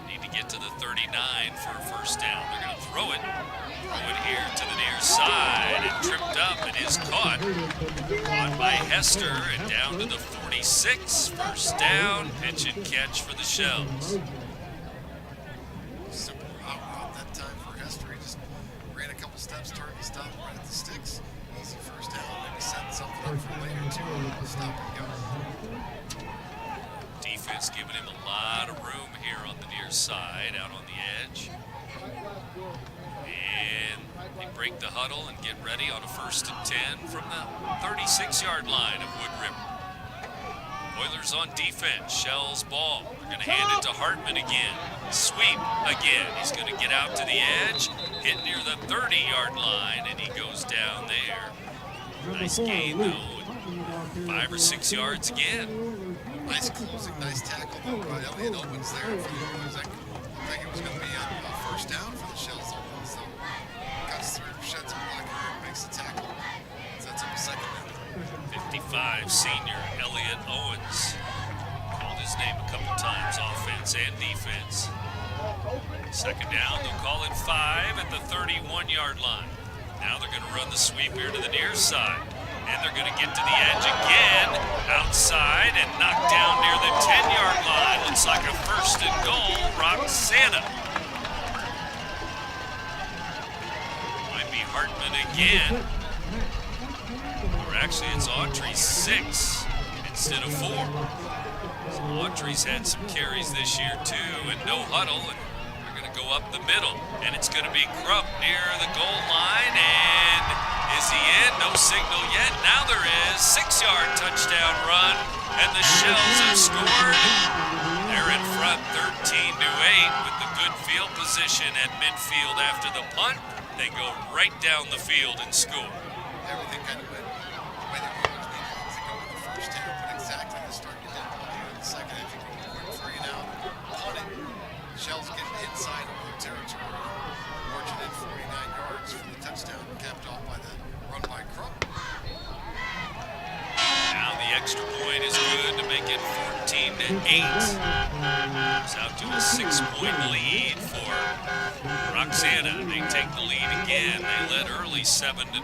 Need to get to the 39 for a first down. They're going to throw it. Throw it here to the near side and tripped up. It is caught. Caught by Hester and down to the 46. First down, pitch and catch for the Shells. Super out that time for Hester. He just ran a couple steps, turned and stopped right at the sticks. Easy first down, maybe setting something up for later too. Stop and go. Defense giving him a lot of room here on the near side, out on the edge. And they break the huddle and get ready on a 1st and 10 from the 36-yard line of Wood River. Oilers on defense, Shells ball. They're going to hand it to Hartman again. Sweep again. He's going to get out to the edge, hit near the 30-yard line, and he goes down there. Nice gain, though. 5 or 6 yards again. Nice closing, nice tackle though by Elliot Owens there for the Oilers. I think it was going to be a first down for the Shells. So cuts through, sheds a blocker, and makes the tackle. Sets up a second down. 55 senior Elliot Owens. Called his name a couple times, offense and defense. Second down, they'll call it 5 at the 31-yard line. Now they're going to run the sweep here to the near side. And they're going to get to the edge again, outside, and knocked down near the 10-yard line. Looks like a first and goal, Roxana. Might be Hartman again. Or actually, it's Autry's 6 instead of 4. So Autry's had some carries this year, too, and no huddle. And they're going to go up the middle. And it's going to be Crump near the goal line, and is he in? No signal yet. Now there is. 6-yard touchdown run, and the Shells have scored. They're in front 13-8 with the good field position at midfield after the punt. They go right down the field and score. Everything kind of went the way the Oilers needed to go with the first half, but exactly the start you did in the second half. You go quick 3 and out, punt it. Shells get inside of their territory. Fortunate 49 yards for the touchdown, capped off by the run by Crump. Now the extra point is good to make it 14-8. It's out to a 6-point lead for Roxana. They take the lead again. They led early 7-0.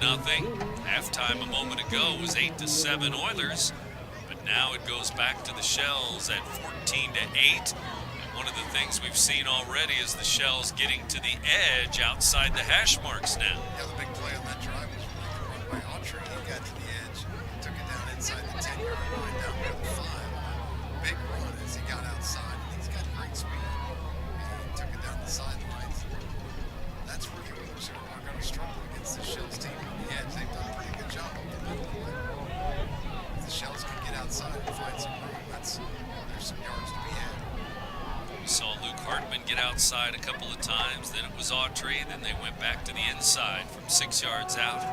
Halftime a moment ago was 8-7 Oilers, but now it goes back to the Shells at 14-8. One of the things we've seen already is the Shells getting to the edge outside the hash marks now. Yeah, the big play on that drive was really the run by Autry. He got to the edge, took it down inside the 10-yard line, down near the 5. Big run as he got outside. He's got great speed. He took it down the sidelines. That's where the Oilers are going to struggle against the Shells team on the edge. They've done a pretty good job up the middle. If the Shells can get outside and find some room, there's some yards to be had. We saw Luke Hartman get outside a couple of times, then it was Autry, then they went back to the inside from 6 yards out.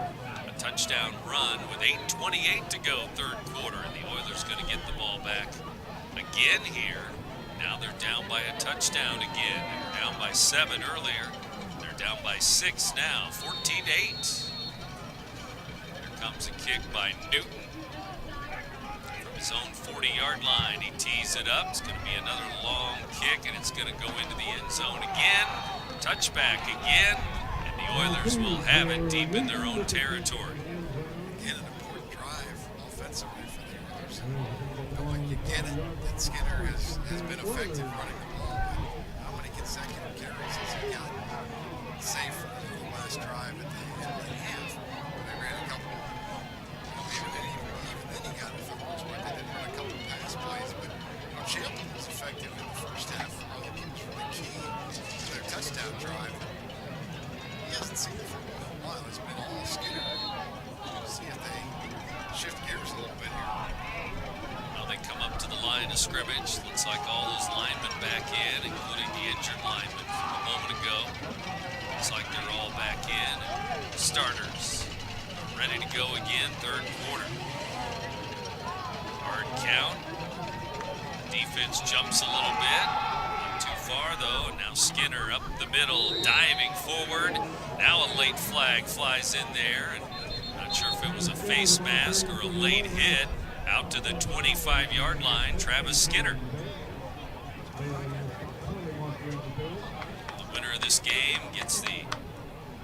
A touchdown run with 8:28 to go, third quarter, and the Oilers going to get the ball back again here. Now they're down by a touchdown again. They were down by 7 earlier. They're down by 6 now, 14-8. Here comes a kick by Newton. His own 40-yard line. He tees it up. It's going to be another long kick, and it's going to go into the end zone again. Touchback again, and the Oilers will have it deep in their own territory. Again, an important defensive way for the Oilers. But when you get it, that Skinner has been effective running the ball. But how many consecutive carries has he got? Save for the last drive at the end of the half. They ran a couple. Even then he got it for the most part. They did run a couple pass plays, but Champlin was effective in the first half. He was really key to their touchdown drive. He hasn't seen the football in a while. It's been all Skinner. We'll see if they shift gears a little bit here. Well, they come up to the line of scrimmage. Looks like all those linemen back in, including the injured lineman from a moment ago. Looks like they're all back in. Starters ready to go again, third quarter. Hard count. Defense jumps a little bit. Not too far, though. And now Skinner up the middle, diving forward. Now a late flag flies in there. And not sure if it was a face mask or a late hit. Out to the 25-yard line, Travis Skinner. The winner of this game gets the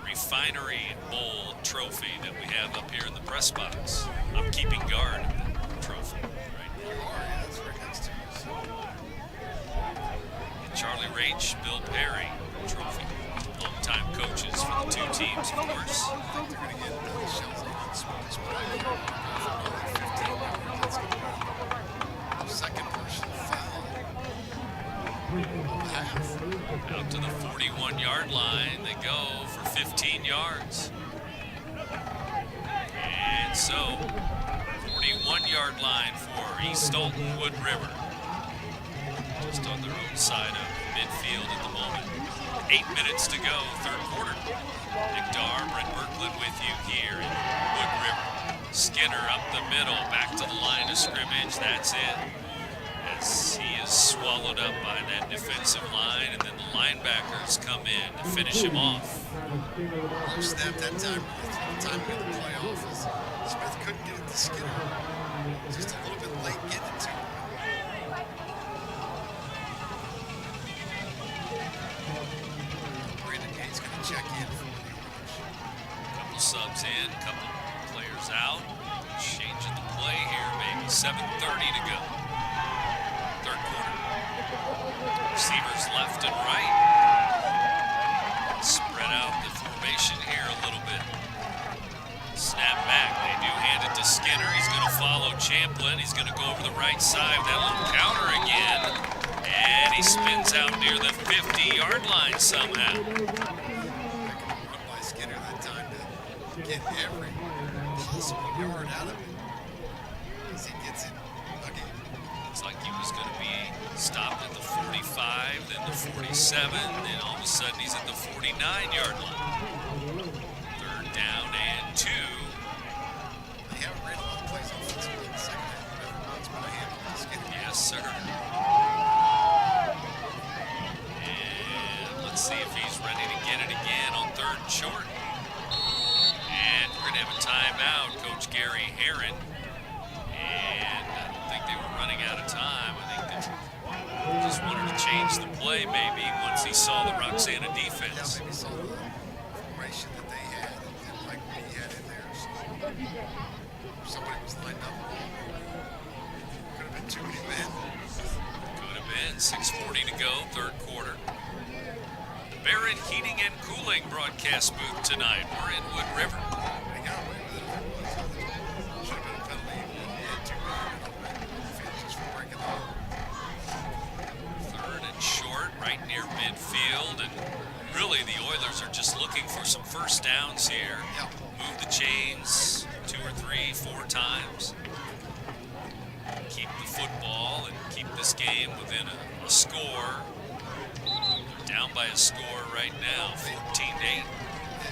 Refinery Bowl trophy that we have up here in the press box. I'm keeping guard of the trophy right now. You are, yeah, that's right next to us. Charlie Rach, Bill Perry trophy. Longtime coaches for the two teams, of course. They're going to get the shells on this play. Second personal foul. Out to the 41-yard line. They go for 15 yards. And so, 41-yard line for East Alton Wood River. Just on their own side of midfield at the moment. 8 minutes to go, third quarter. Nick Darr, Brent Berkland with you here in Wood River. Skinner up the middle, back to the line of scrimmage. That's it. As he is swallowed up by that defensive line, and then the linebackers come in to finish him off. Long snap that time. The time of the playoff is Smith couldn't get it to Skinner. Just a little bit late getting it to him. Brandon Gates going to check in for the Oilers. Couple subs in, couple players out. Changing the play here, maybe 7:30 to go. Third quarter. Receivers left and right. Spread out the formation here a little bit. Snap back. They do hand it to Skinner. He's going to follow Champlin. He's going to go over the right side. That little counter again. And he spins out near the 50-yard line somehow. Run by Skinner that time to get every possible yard out of it. As he gets it again. Looks like he was going to be stopped at the 45, then the 47, then all of a sudden he's at the 49-yard line. Third down and 2. They haven't ran a lot of plays offensively in the second half. Never once been a handle on Skinner. Yes, sir. And let's see if he's ready to get it again on third and short. And we're going to have a timeout, Coach Gary Herron. And I don't think they were running out of time. I think they just wanted to change the play maybe once he saw the Roxana defense. Yeah, maybe saw the formation that they had and didn't like what he had in there. So somebody was lined up. Could have been too many men. Could have been. 6:40 to go, third quarter. Barrett Heating and Cooling broadcast booth tonight. We're in Wood River. They got away with it. Should have been a penalty. He had 2 men just for breaking the rule. Third and short, right near midfield. And really, the Oilers are just looking for some first downs here. Move the chains 2 or 3, 4 times. Keep the football and keep this game within a score. They're down by a score right now, 14-8.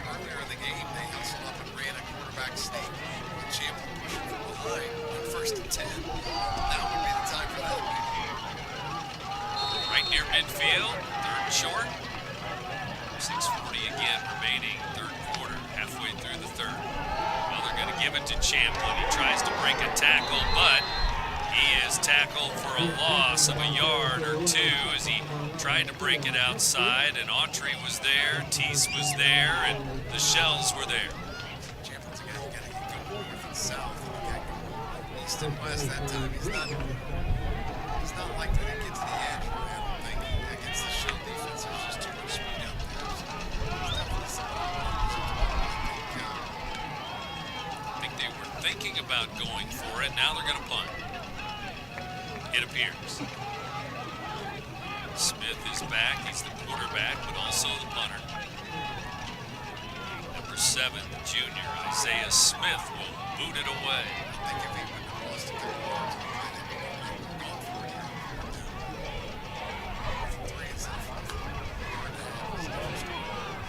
Earlier in the game, they hustled up and ran a quarterback sneak. The Champlin pushing from behind on first and 10. Now would be the time for that. Right near midfield, third and short. 6:40 again remaining, third quarter, halfway through the third. Well, they're going to give it to Champlin. He tries to break a tackle, but he is tackled for a loss of a yard or 2 as he tried to break it outside, and Autry was there, Teese was there, and the Shells were there. Champlin's a guy you got to go north and south. You got to go east and west that time. He's not likely to get to the edge. I don't think against the shell defense. There's just too much speed out there. So he's definitely something. I think they were thinking about going for it. Now they're going to punt. It appears. Smith is back. He's the quarterback, but also the punter. Number 7, the junior, Isaiah Smith, will boot it away. I think if he would have lost a couple yards, he might have gone for it here. 3 instead of 4.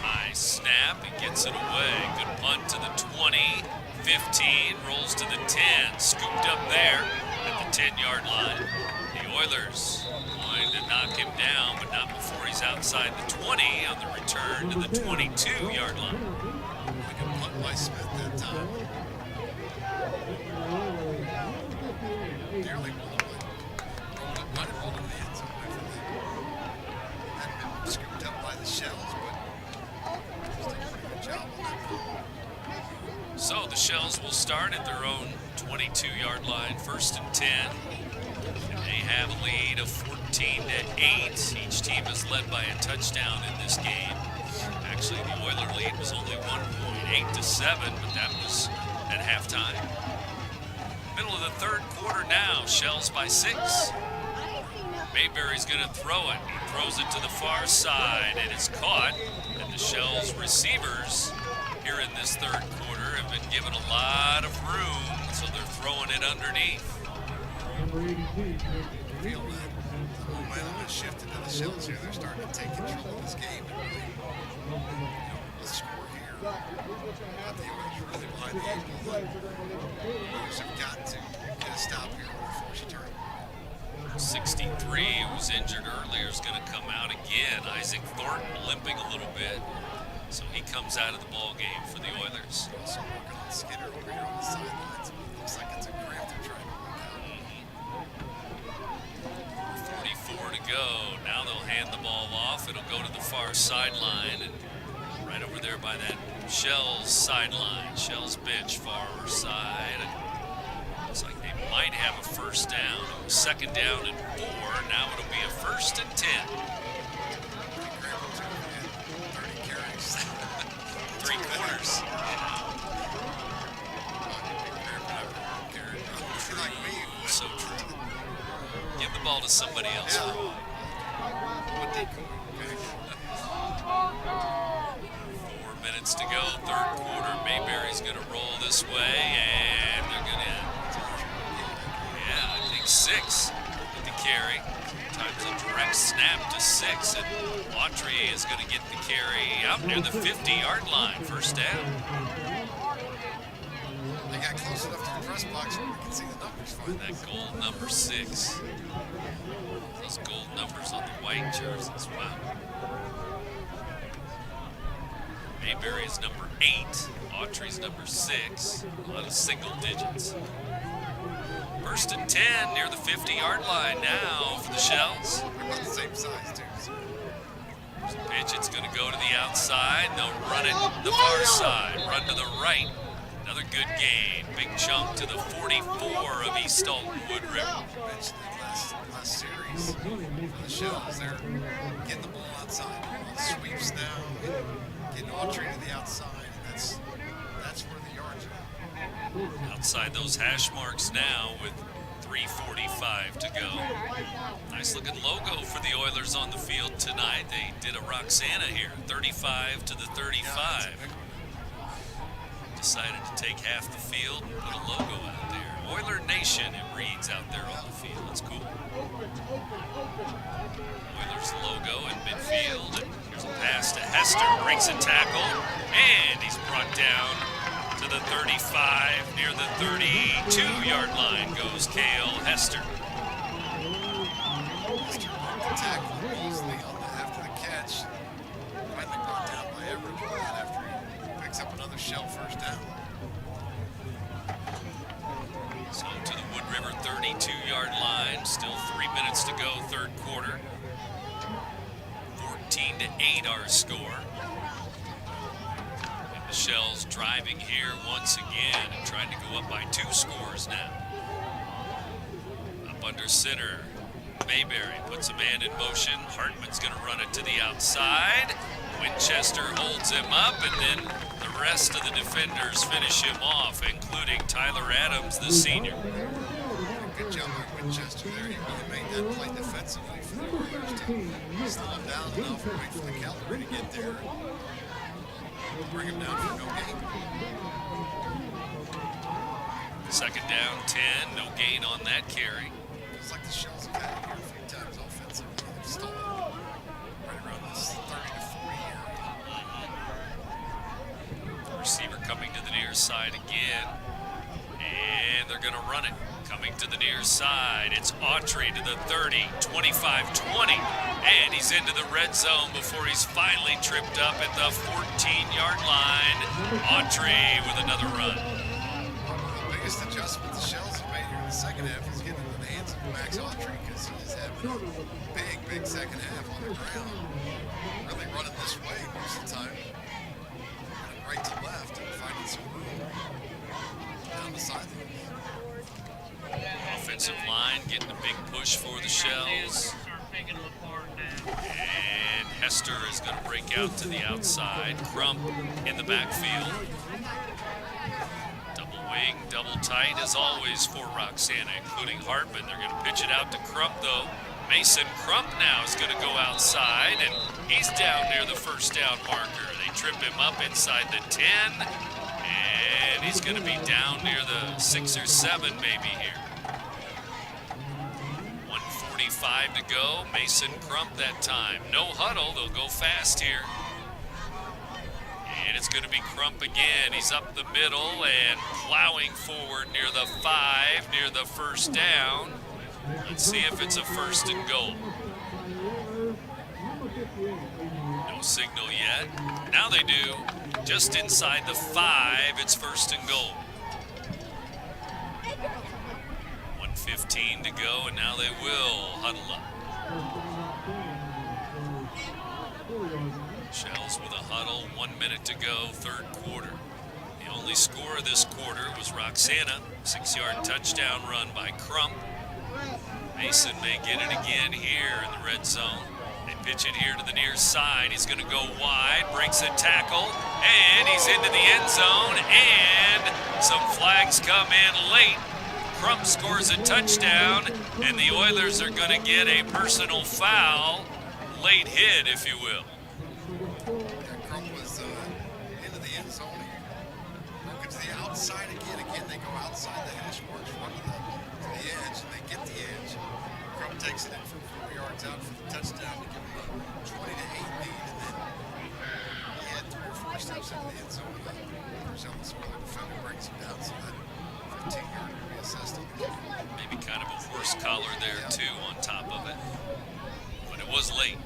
High snap. He gets it away. Good punt to the 20. 15. Rolls to the 10. Scooped up there at the 10-yard line. The Oilers going to knock him down, but not before he's outside the 20 on the return to the 22-yard line. Like a punt by Smith that time. Nearly rolled him in the end zone after that. Hadn't been scooped up by the Shells, but just did a pretty good job on that call. So the Shells will start at their own 22-yard line, 1st and 10. And they have a lead of 14-8. Each team is led by a touchdown in this game. Actually, the Oiler lead was only 1 point, 8-7, but that was at halftime. Middle of the third quarter now, Shells by 6. Mayberry's going to throw it. He throws it to the far side. It is caught, and the Shells receivers here in this third quarter have been given a lot of room, so they're throwing it underneath. Feel that the momentum has shifted to the Shells here. They're starting to take control of this game and really, let's score here. Not the Oilers really behind the 8 ball. The Oilers have got to get a stop here or force a turn. 63, who was injured earlier, is going to come out again. Isaac Thornton limping a little bit, so he comes out of the ball game for the Oilers. Also working on Skinner over here on the sidelines. Looks like it's a cramp they're trying to work out. 44 to go. Now they'll hand the ball off. It'll go to the far sideline, and right over there by that Shells sideline, Shells bench, far side. Looks like they might have a first down. It was 2nd down and 4. Now it'll be a 1st and 10. 30 carries. 3 quarters. So true. Give the ball to somebody else. Yeah. 4 minutes to go, third quarter. Mayberry's going to roll this way, and they're going to, I think 6 with the carry. Times a direct snap to 6, and Autry is going to get the carry out near the 50-yard line. First down. They got close enough to the press box where we can see the numbers fine. That gold number 6. Those gold numbers on the white jerseys. Wow. Mayberry is number 8. Autry's number 6. A lot of single digits. 1st and 10 near the 50-yard line now for the Shells. They're about the same size, too. There's a pitch. It's going to go to the outside. They'll run it the far side. Run to the right. Another good gain. Big chunk to the 44 of East Alton Wood River. Last series for the Shells, they're getting the ball outside. Sweeps now, getting Autry to the outside, and that's where the yards are. Outside those hash marks now with 3:45 to go. Nice looking logo for the Oilers on the field tonight. They did a Roxana here, 35 to the 35. Decided to take half the field and put a logo out there. Oiler Nation, it reads out there on the field. It's cool. Oilers logo in midfield, and here's a pass to Hester. Breaks a tackle, and he's brought down to the 35. Near the 32-yard line goes Cale Hester. Hester broke the tackle easily after the catch. Finally brought down by Everett after he picks up another Shell first down. So to the Wood River 32-yard line. Still 3 minutes to go, third quarter. 14-8 our score. And the Shells driving here once again and trying to go up by 2 scores now. Up under center. Mayberry puts a man in motion. Hartman's going to run it to the outside. Winchester holds him up, and then the rest of the defenders finish him off, including Tyler Adams, the senior. Good job by Winchester there. He really made that play defensively for the Oilers to slow him down enough and wait for the cavalry to get there. Bring him down for no gain. Second down, 10. No gain on that carry. It's like the Shells have had it here a few times offensively. They've stolen right around this 30 to 40 area. Receiver coming to the near side again. And they're going to run it. Coming to the near side, it's Autry to the 30, 25-20. And he's into the red zone before he's finally tripped up at the 14-yard line. Autry with another run. The biggest adjustment the Shells have made here in the second half is getting into the hands of Max Autry, because he's having a big second half on the ground. Really running this way most of the time. Running right to left and finding some room down the sideline. Offensive line getting a big push for the Shells. And Hester is going to break out to the outside. Crump in the backfield. Double wing, double tight as always for Roxana, including Hartman. They're going to pitch it out to Crump, though. Mason Crump now is going to go outside, and he's down near the first down marker. They trip him up inside the 10, and he's going to be down near the 6 or 7 maybe here. 1:45 to go. Mason Crump that time. No huddle. They'll go fast here. And it's going to be Crump again. He's up the middle and plowing forward near the 5, near the first down. Let's see if it's a first and goal. No signal yet. Now they do. Just inside the 5, it's first and goal. 1:15 to go, and now they will huddle up. Shells with a huddle, 1 minute to go, third quarter. The only score of this quarter was Roxana, 6-yard touchdown run by Crump. Mason may get it again here in the red zone. They pitch it here to the near side. He's going to go wide, breaks a tackle, and he's into the end zone, and some flags come in late. Crump scores a touchdown, and the Oilers are going to get a personal foul. Late hit, if you will. Crump was into the end zone. Broke it to the outside again. Again, they go outside the hash marks, run to the edge, and they get the edge. Crump takes it in from 4 yards out for the touchdown to give him a 20-8 lead, and then he had 3 or 4 steps into the end zone. The Oilers defender brings him down, so that 15-yard will be assessed on the kick. Maybe kind of a horse collar there, too, on top of it. But it was late.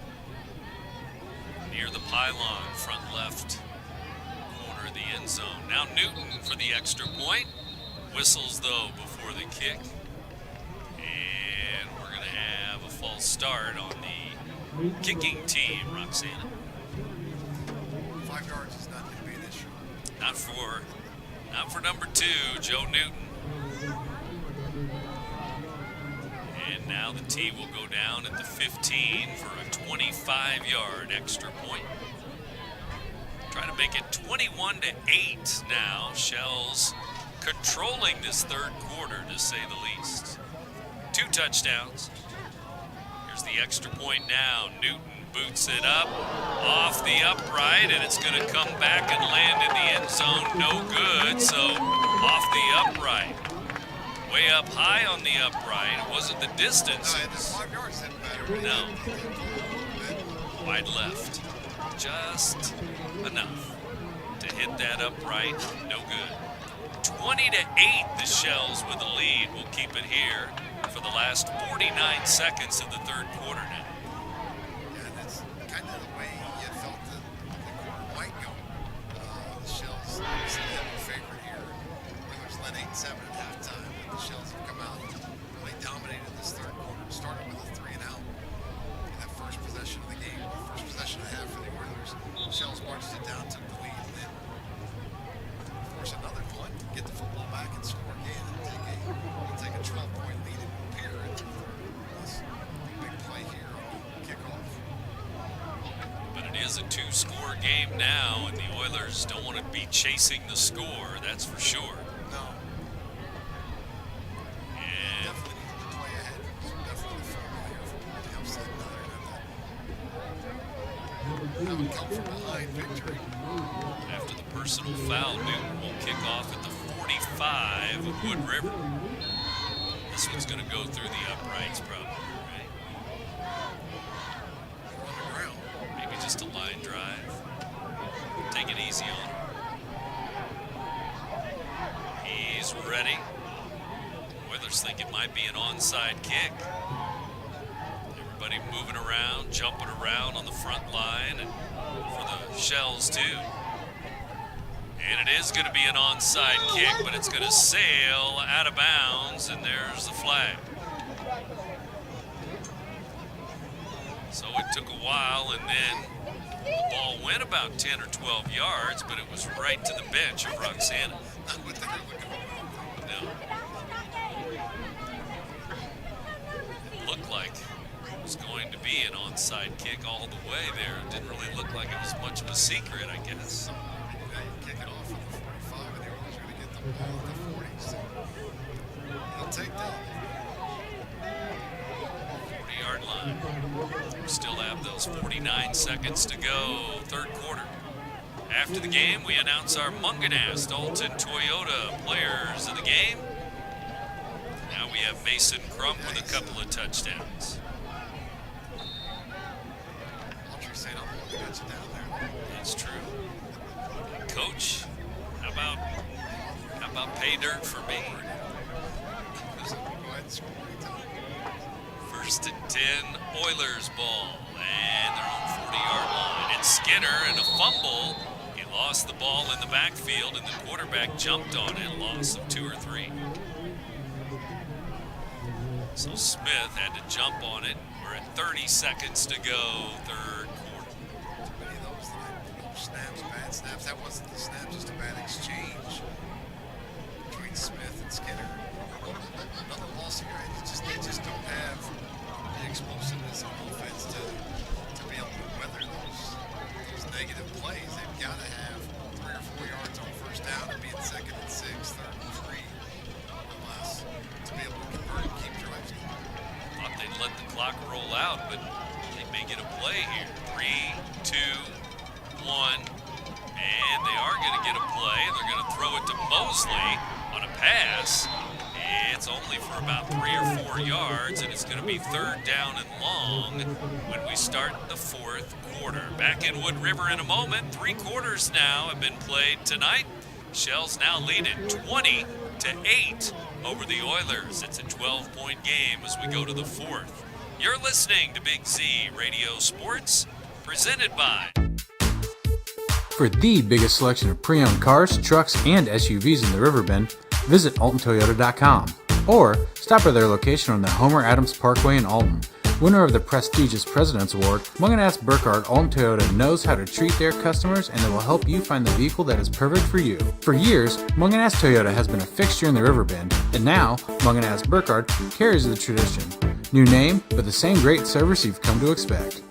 Near the pylon, front left corner of the end zone. Now Newton for the extra point. Whistles, though, before the kick. And we're going to have a false start on the kicking team, Roxana. 5 yards is not going to be an issue. Not for number 2, Joe Newton. And now the tee will go down at the 15 for a 25-yard extra point. Trying to make it 21-8 now. Shells controlling this third quarter, to say the least. 2 touchdowns. Here's the extra point now. Newton boots it up off the upright, and it's going to come back and land in the end zone. No good, so off the upright. Way up high on the upright. It wasn't the distance. No, the 5 yards didn't matter. No. Wide left. Just enough to hit that upright. No good. 20-8, the Shells with the lead. We'll keep it here for the last 49 seconds of the third quarter now. Yeah, that's kind of the way you felt the quarter might go. The Shells obviously have a favorite here. Oilers led 8-7 at halftime. The Shells have come out and really dominated this third quarter. Started with a 3 and out in that first possession of the game. First possession of the half for the Oilers. The Shells marched it down, took the lead, and then is a two-score game now, and the Oilers don't want to be chasing the score, that's for sure. No. And Definitely need to play ahead. Definitely the formula here from the upset have a come from behind victory. after the personal foul, Newton will kick off at the 45 of Wood River. This one's going to go through the uprights probably, right? Maybe just a line drive. Take it easy on him. He's ready. Oilers think it might be an onside kick. Everybody moving around, jumping around on the front line, and for the Shells too. And it is going to be an onside kick, but it's going to sail out of bounds, and there's the flag. So it took a while, and then the ball went about 10 or 12 yards, but it was right to the bench of Roxana. No. It looked like it was going to be an onside kick all the way there. It didn't really look like it was much of a secret, I guess. Kick it off at the 45, and the Oilers are going to get the ball at the 40. So he'll take that. 40-yard line. We still have those 49 seconds to go, third quarter. After the game, we announce our Munganast Dalton Toyota players of the game. Now we have Mason Crump with a couple of touchdowns. That's true. Coach, how about pay dirt for me? First and 10, Oilers ball, and they're on 40-yard line. It's Skinner and a fumble. He lost the ball in the backfield, and the quarterback jumped on it, loss of 2 or 3. So Smith had to jump on it. We're at 30 seconds to go, third quarter. Too many of those snaps, bad snaps. That wasn't the snap, just a bad exchange between Smith and Skinner. Another loss here. They just don't have the explosiveness on offense to be able to weather those negative plays. They've got to have 3 or 4 yards on first down and be in second and 6, third and 3, unless to be able to convert and keep drives going. Thought they'd let the clock roll out, but they may get a play here. 3, 2, 1, and they are going to get a play. They're going to throw it to Mosley on a pass. It's only for about 3 or 4 yards, and it's going to be third down and long when we start the fourth quarter. Back in Wood River in a moment. 3 quarters now have been played tonight. Shells now lead it 20-8 over the Oilers. It's a 12-point game as we go to the fourth. You're listening to Big Z Radio Sports, presented by... For the biggest selection of pre-owned cars, trucks, and SUVs in the Riverbend, visit AltonToyota.com or stop by their location on the Homer Adams Parkway in Alton. Winner of the prestigious President's Award, Munganast Burkhardt Alton Toyota knows how to treat their customers, and they will help you find the vehicle that is perfect for you. For years, Munganast Toyota has been a fixture in the Riverbend, and now Munganast Burkhardt carries the tradition. New name, but the same great service you've come to expect.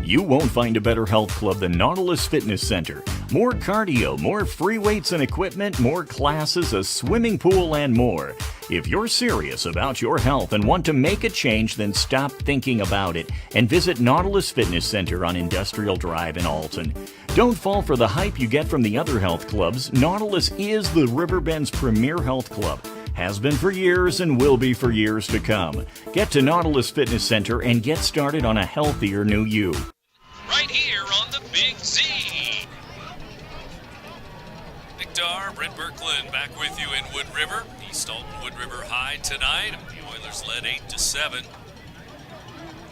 You won't find a better health club than Nautilus Fitness Center. More cardio, more free weights and equipment, more classes, a swimming pool, and more. If you're serious about your health and want to make a change, then stop thinking about it and visit Nautilus Fitness Center on Industrial Drive in Alton. Don't fall for the hype you get from the other health clubs. Nautilus is the Riverbend's premier health club. Has been for years and will be for years to come. Get to Nautilus Fitness Center and get started on a healthier new you. Right here on the Big Z. Victor, Brent Birkeland back with you in Wood River. East Alton Wood River High tonight. The Oilers led 8-7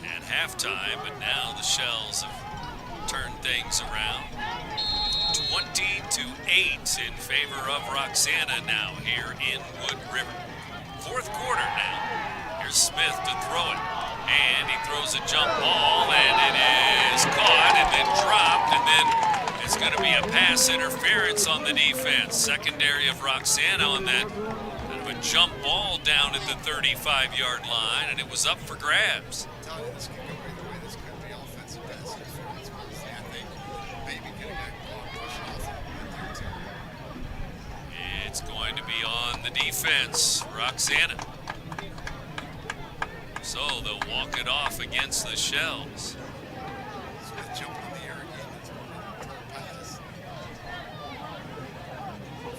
at halftime, but now the Shells have turned things around. 20-8 in favor of Roxana now here in Wood River. Fourth quarter now. Here's Smith to throw it. And he throws a jump ball, and it is caught and then dropped, and then it's going to be a pass interference on the defense. Secondary of Roxana on that kind of a jump ball down at the 35-yard line, and it was up for grabs. I'm telling you, this could go either way. This could be offensive pass It's going to be on the defense, Roxana. So they'll walk it off against the Shells. Smith jumping in the air again. That's a pass.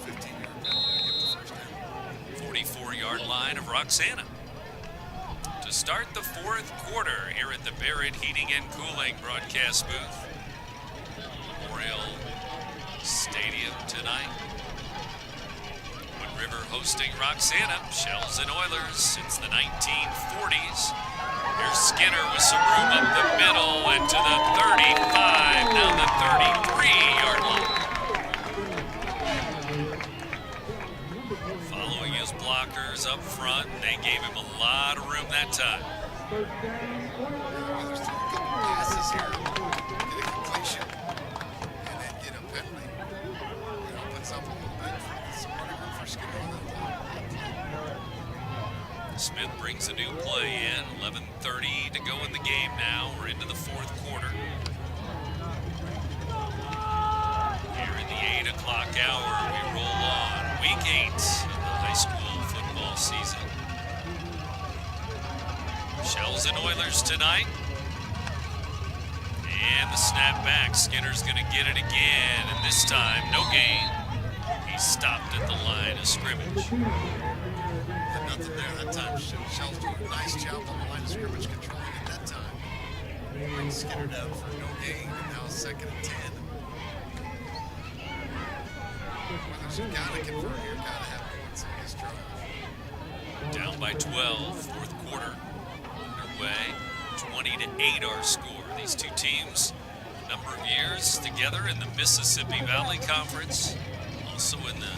15-yard penalty to get the first down. 44-yard line of Roxana. To start the fourth quarter here at the Barrett Heating and Cooling broadcast booth. Memorial Stadium tonight. Wood River hosting Roxana, Shells and Oilers since the 1940s. Here's Skinner with some room up the middle and to the 35, now the 33-yard line. Following his blockers up front, they gave him a lot of room that time. Oilers threw a couple passes here, get a completion, and then get a penalty. It opens up a little bit for some running room for Skinner on that play. Smith brings a new play in. 11:30 to go in the game now. We're into the fourth quarter. Here in the 8 o'clock hour, we roll on. Week 8 of the high school football season. Shells and Oilers tonight. And the snap back. Skinner's going to get it again. And this time, no gain. He stopped at the line of scrimmage. Nothing there that time. Shells doing a nice job on the line of scrimmage, controlling it that time. Brings Skinner down for no gain, and now it's 2nd and 10. Oilers have got to convert here, got to have points in this drive. Down by 12, fourth quarter underway. 20-8 our score. These two teams, a number of years together in the Mississippi Valley Conference, also in the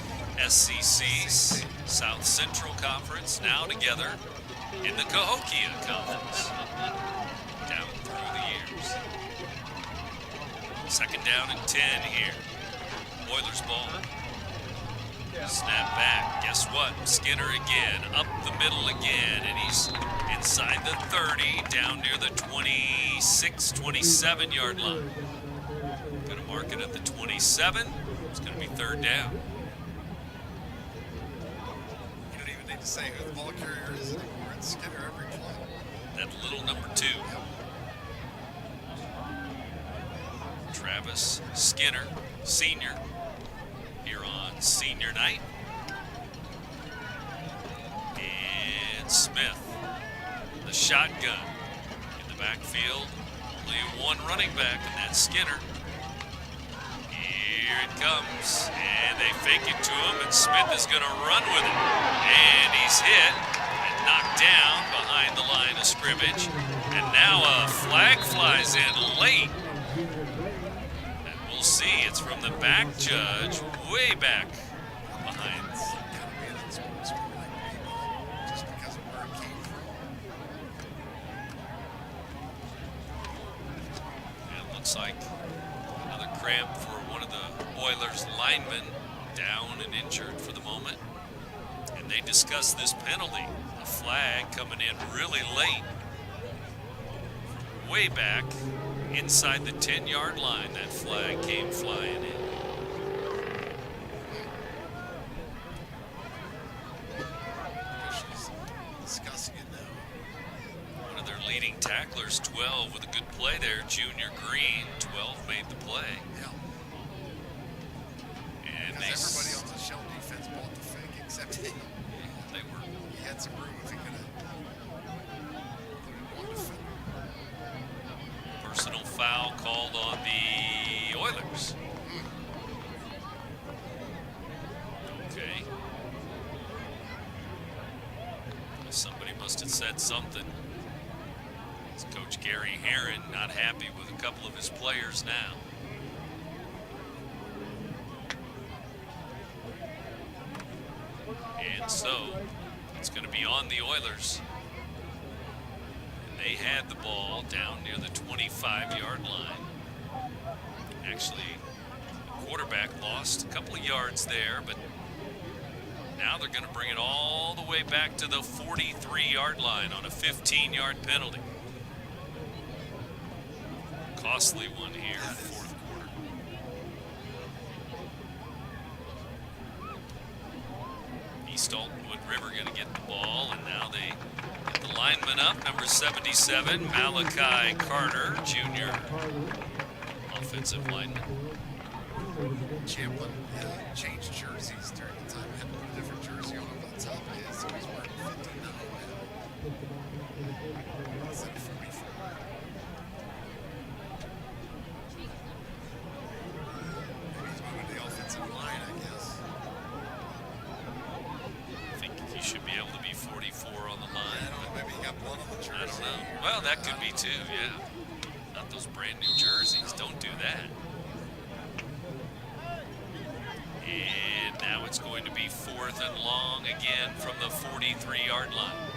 SEC's South Central Conference, now together in the Cahokia Conference, down through the years. 2nd down and 10 here. Oilers ball. Snap back. Guess what? Skinner again, up the middle again, and he's inside the 30, down near the 26, 27-yard line. Going to mark it at the 27. It's going to be 3rd down. You don't even need to say who the ball carrier is anymore. It's Skinner every play. That little number 2. Travis Skinner, senior, here on senior night. And Smith, the shotgun in the backfield. Only one running back, and that's Skinner. Here it comes, and they fake it to him, and Smith is going to run with it. And he's hit and knocked down behind the line of scrimmage. And now a flag flies in late. And we'll see, it's from the back judge, way back behind. Just because of where it came from. And it looks like another cramp for one of the Oilers linemen, down and injured for the moment. And they discuss this penalty, a flag coming in really late, way back inside the 10-yard line. That flag came flying in. Officials discussing it now. One of their leading tacklers, 12, with a good play there. Junior Green, 12, made the play. Yeah. And Because everybody on the Shell defense bought the fake except him. They were. He had some room if he could have included one defender. Personal foul called on the Oilers. Okay. Somebody must have said something. It's Coach Gary Herron not happy with a couple of his players now. And so, it's going to be on the Oilers. And they had the ball down near the 25-yard line. Actually, the quarterback lost a couple of yards there, but now they're going to bring it all the way back to the 43-yard line on a 15-yard penalty. Costly one here in the fourth quarter. East Alton Wood River going to get the ball, and now they get the lineman up, number 77, Malachi Carter, junior offensive lineman. Champlin changed jerseys during the time. Had to put a different jersey on over the top of his, so he's wearing 50 now. Instead of 44. Maybe he's moving to the offensive line, I guess. I think he should be able to be 44 on the line. I don't know, maybe he got blood on the jersey. I don't know. Well, that could be too, yeah. Not those brand new jerseys. Don't do that. And now it's going to be 4th and long again from the 43-yard line.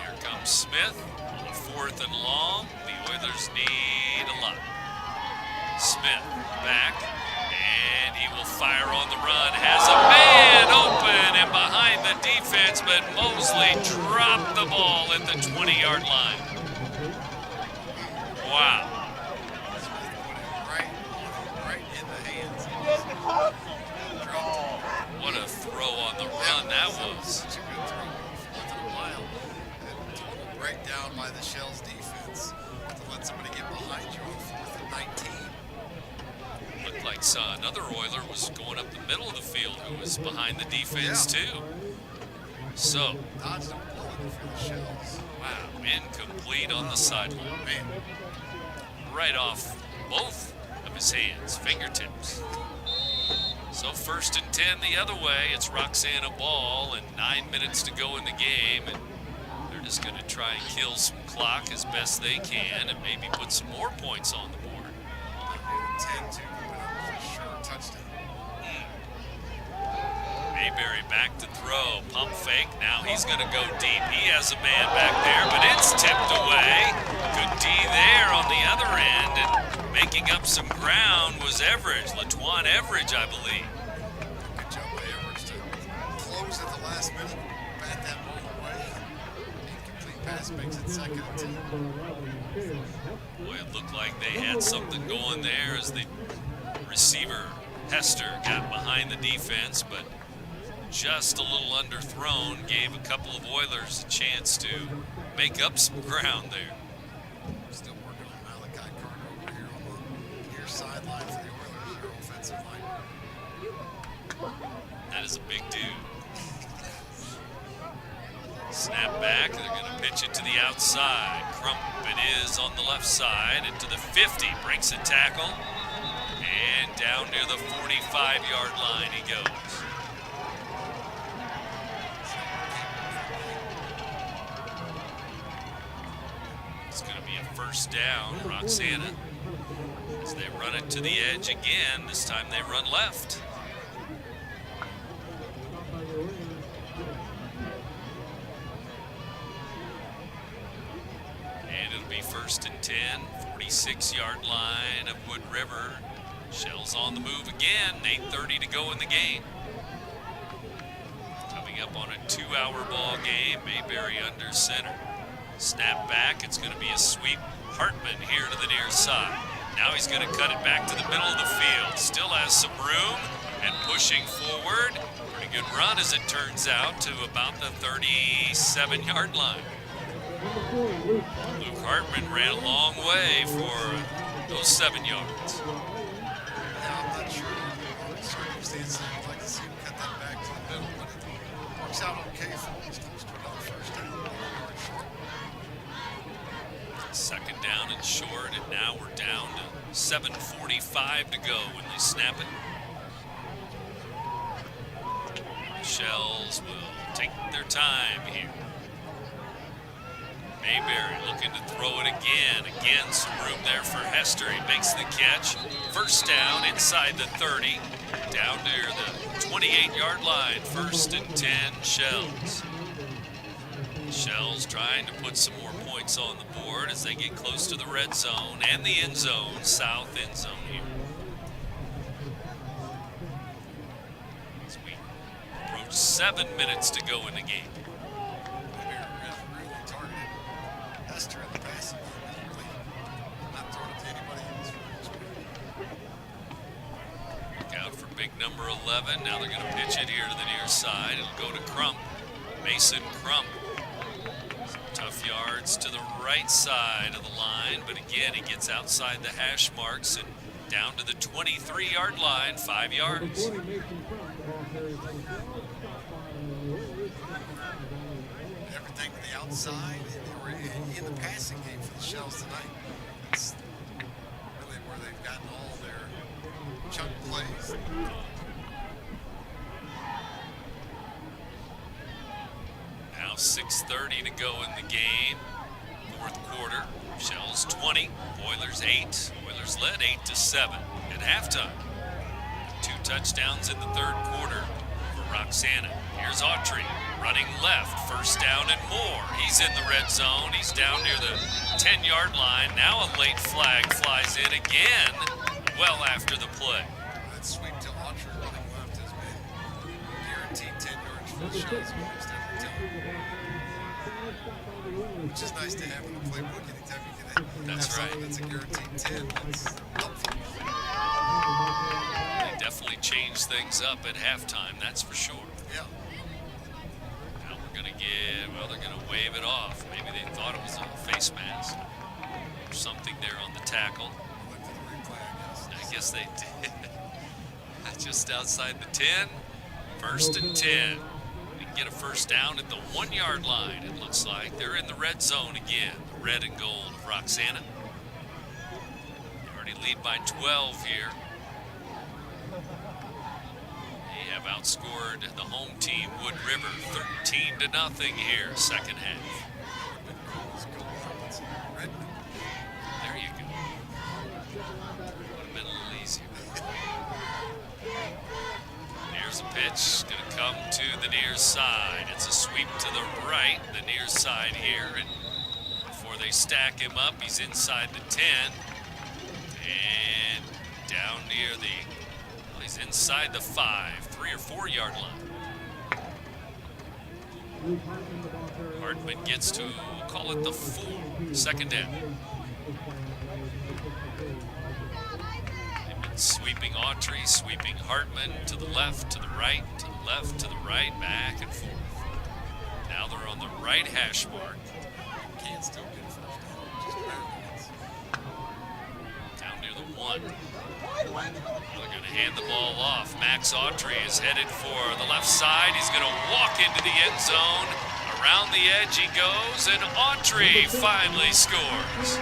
Here comes Smith on 4th and long. The Oilers need a lot. Smith back, and he will fire on the run. Has a man open and behind the defense, but Mosley dropped the ball at the 20-yard line. Wow. What a throw on the run that was. Such a good throw. 4th and a mile. And total breakdown by the Shells defense to let somebody get behind you on 4th and 19. Looked like another Oiler was going up the middle of the field who was behind the defense too. So, dodged a bullet for the Shells. Wow, incomplete on the sideline. Man, right off both of his hands, fingertips. So 1st and 10 the other way. It's Roxana ball and 9 minutes to go in the game. And they're just going to try and kill some clock as best they can and maybe put some more points on the board. 10 to for sure touchdown. Mayberry back to throw. Pump fake. Now he's going to go deep. He has a man back there, but it's tipped away. Good D there on the other end. And making up some ground was Everidge. Latuan Everidge, I believe. Good job by Everidge to close at the last minute. Bat that ball away. Incomplete pass makes it 2nd and 10. Boy, it looked like they had something going there as the receiver, Hester, got behind the defense, but just a little underthrown, gave a couple of Oilers a chance to make up some ground there. Still working on Malachi Carter over here on the near sideline for the Oilers, your offensive line. That is a big dude. Snap back, they're going to pitch it to the outside. Crump, it is on the left side, into the 50, breaks a tackle, and down near the 45-yard line he goes. It's going to be a 1st down, Roxana, as they run it to the edge again. This time they run left. And it'll be 1st and 10, 46-yard line of Wood River. Shells on the move again, 8:30 to go in the game. Coming up on a 2-hour ball game, Mayberry under center. Snap back, it's going to be a sweep. Hartman here to the near side. Now he's going to cut it back to the middle of the field. Still has some room and pushing forward. Pretty good run as it turns out to about the 37-yard line. Luke Hartman ran a long way for those 7 yards. Yeah, I'm not sure under the circumstances I'd like to see him cut that back to the middle, but it works out okay for him. It's close to another 1st down. 2nd down and short, and now we're down to 7:45 to go when they snap it. Shells will take their time here. Mayberry looking to throw it again. Again, some room there for Hester. He makes the catch. 1st down inside the 30. Down near the 28-yard line. 1st and 10, Shells. Shells trying to put some more points on the board as they get close to the red zone and the end zone, south end zone here. As we approach 7 minutes to go in the game. Really targeted Hester in the passing game. Really not throwing it to anybody else. big number 11. Now they're going to pitch it here to the near side. It'll go to Crump. Mason Crump. Some tough yards to the right side of the line, but again, he gets outside the hash marks and down to the 23-yard line, 5 yards. Everything to the outside, and they were in the passing game for the Shells tonight. That's really where they've gotten all their chunk plays. Now 6:30 to go in the game. Fourth quarter. Shells 20, Oilers 8. Oilers led 8-7 at halftime. 2 touchdowns in the third quarter for Roxana. Here's Autry running left, first down and more. He's in the red zone. He's down near the 10-yard line. Now a late flag flies in again, well after the play. That sweep to Autry running left has been guaranteed 10 yards for the Shells almost every time. Which is nice to have in the playbook anytime you can have something that's a guaranteed 10. That's helpful. They definitely changed things up at halftime, that's for sure. Yeah. Now we're going to they're going to wave it off. Maybe they thought it was a face mask or something there on the tackle. I guess they did. Just outside the 10, 1st and 10. Get a first down at the 1-yard line, it looks like. They're in the red zone again, the red and gold of Roxana. They already lead by 12 here. They have outscored the home team, Wood River, 13-0 here, second half. There you go. Would have been a little easier. Here's a pitch, going to come to the near side. It's a sweep to the right, the near side here. And before they stack him up, he's inside the 10. And down near he's inside the 5, 3 or 4 yard line. Hartman gets to, we'll call it the 4, second down. Sweeping Autry, sweeping Hartman to the left, to the right, to the left, to the right, back and forth. Now they're on the right hash mark. Can still get a first down. Just down near the 1. They're going to hand the ball off. Max Autry is headed for the left side. He's going to walk into the end zone. Around the edge he goes, and Autry finally scores.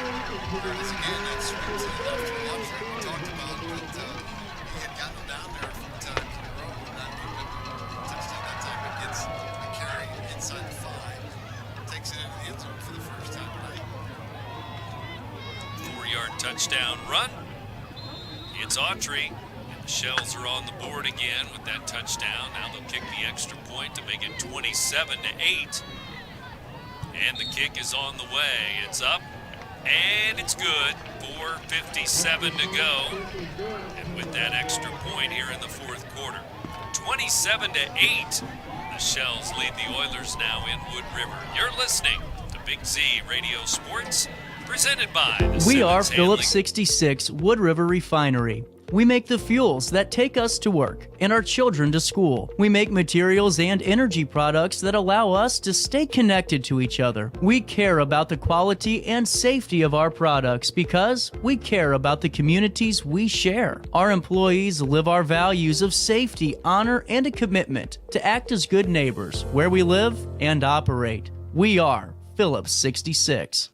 Touchdown run. It's Autry. And the Shells are on the board again with that touchdown. Now they'll kick the extra point to make it 27-8. And the kick is on the way. It's up and it's good. 4:57 to go. And with that extra point here in the fourth quarter, 27-8. The Shells lead the Oilers now in Wood River. You're listening to Big Z Radio Sports. Presented by the We are Simmons Phillips Handling. 66 Wood River Refinery. We make the fuels that take us to work and our children to school. We make materials and energy products that allow us to stay connected to each other. We care about the quality and safety of our products because we care about the communities we share. Our employees live our values of safety, honor, and a commitment to act as good neighbors where we live and operate. We are Phillips 66.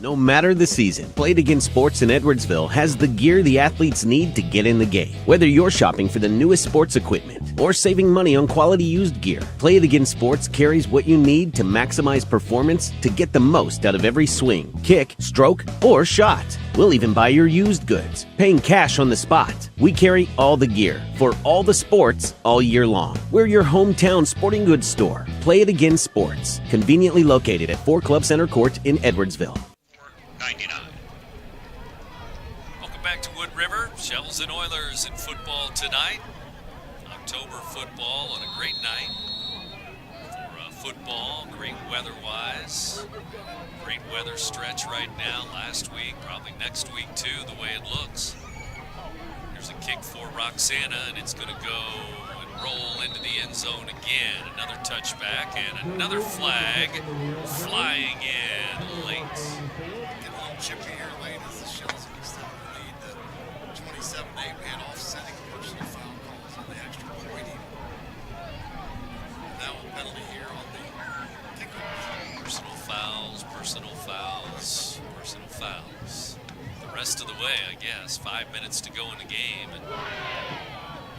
No matter the season, Play It Again Sports in Edwardsville has the gear the athletes need to get in the game. Whether you're shopping for the newest sports equipment or saving money on quality used gear, Play It Again Sports carries what you need to maximize performance to get the most out of every swing, kick, stroke, or shot. We'll even buy your used goods, paying cash on the spot. We carry all the gear for all the sports all year long. We're your hometown sporting goods store. Play It Again Sports, conveniently located at 4 Club Center Court in Edwardsville. 99. Welcome back to Wood River. Shells and Oilers in football tonight. October football on a great night for football. Great weather-wise. Great weather stretch right now. Last week, probably next week too, the way it looks. Here's a kick for Roxana, and it's going to go and roll into the end zone again. Another touchback and another flag flying in late. Getting a little chippy here late as the Shells extend the lead to 27-8. We had offsetting personal foul calls on the extra point even. Now a penalty here on the kickoff. Personal fouls, personal fouls, personal fouls. The rest of the way, I guess. 5 minutes to go in the game, and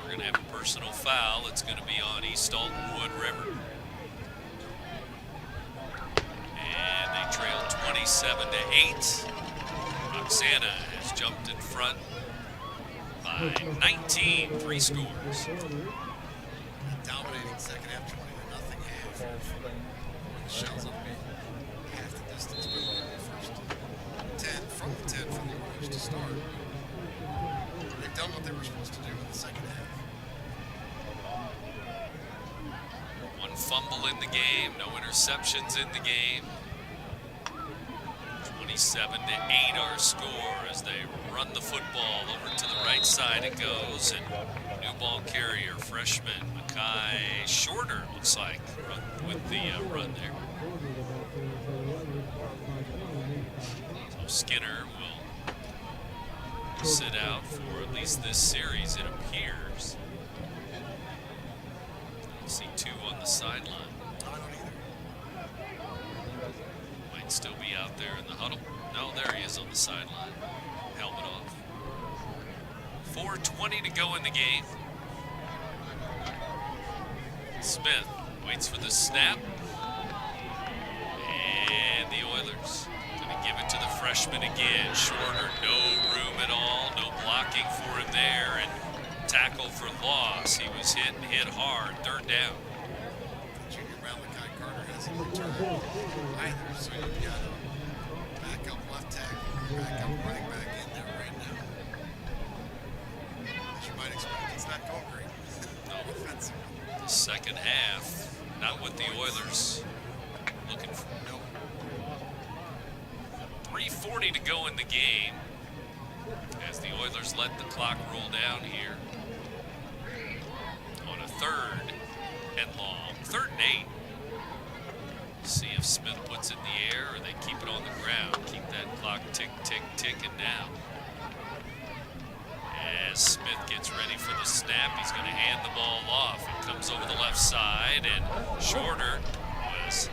we're going to have a personal foul. It's going to be on East Alton Wood River. And they trail 27-8. Roxana has jumped in front by 19, 3 scores. Dominating second half, 20-0 half. The Shells will be half the distance below the first 10 from the 10 for the Oilers to start. They've done what they were supposed to do in the second half. One fumble in the game, no interceptions in the game. 27-8 our score as they run the football over to the right side. It goes, and new ball carrier, freshman Mackay Shorter, looks like, with the run there. So Skinner will sit out for at least this series, it appears. I don't see 2 on the sideline. Might still be out there in the huddle. No, there he is on the sideline. Helmet off. 4:20 to go in the game. Smith waits for the snap. And the Oilers going to give it to the freshman again. Shorter, no room at all. No blocking for him there. And tackle for loss. He was hit and hit hard. 3rd down. Junior Malachi Carter hasn't returned either, so you've got a backup left tackle, backup running back in there right now. As you might expect, it's not going great. No offensive. The second half, not what the Oilers looking for. No. 3:40 to go in the game as the Oilers let the clock roll down here on a 3rd and long. 3rd and 8. See if Smith puts it in the air or they keep it on the ground. Keep that clock ticking down. As Smith gets ready for the snap, he's going to hand the ball off. It comes over the left side, and Shorter was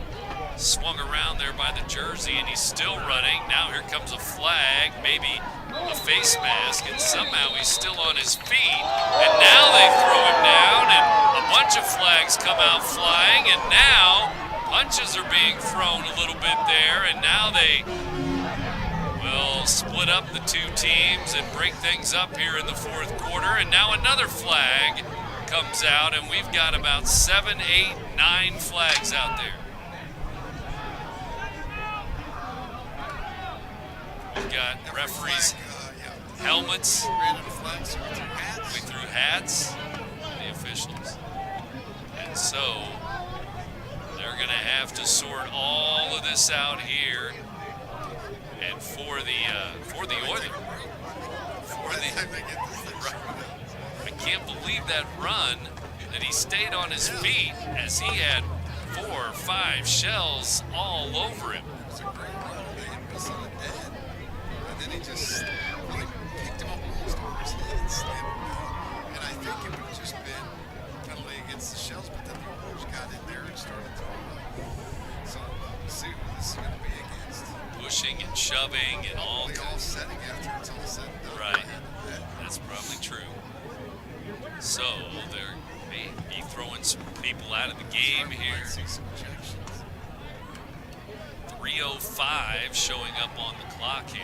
swung around there by the jersey, and he's still running. Now here comes a flag, maybe a face mask, and somehow he's still on his feet. And now they throw him down, and a bunch of flags come out flying, and now punches are being thrown a little bit there, and now they will split up the 2 teams and break things up here in the 4th quarter. And now another flag comes out, and we've got about 7, 8, 9 flags out there. We've got referees' helmets. We threw hats. The officials. And so they're going to have to sort all of this out here. And for the Oilers, I can't believe that run that he stayed on his feet as he had 4 or 5 shells all over him. It was a great run. They hit him on the dead. And then he just picked him up almost over his head and slammed him down. And I think it would have just been a penalty against the Shells, but then the Oilers got in there and started throwing up. So we'll see who this is going to be against. Pushing and shoving and all. All setting after it's all said and done. Right. That's probably true. So they're maybe throwing some people out of the game here. 3:05 showing up on the clock here.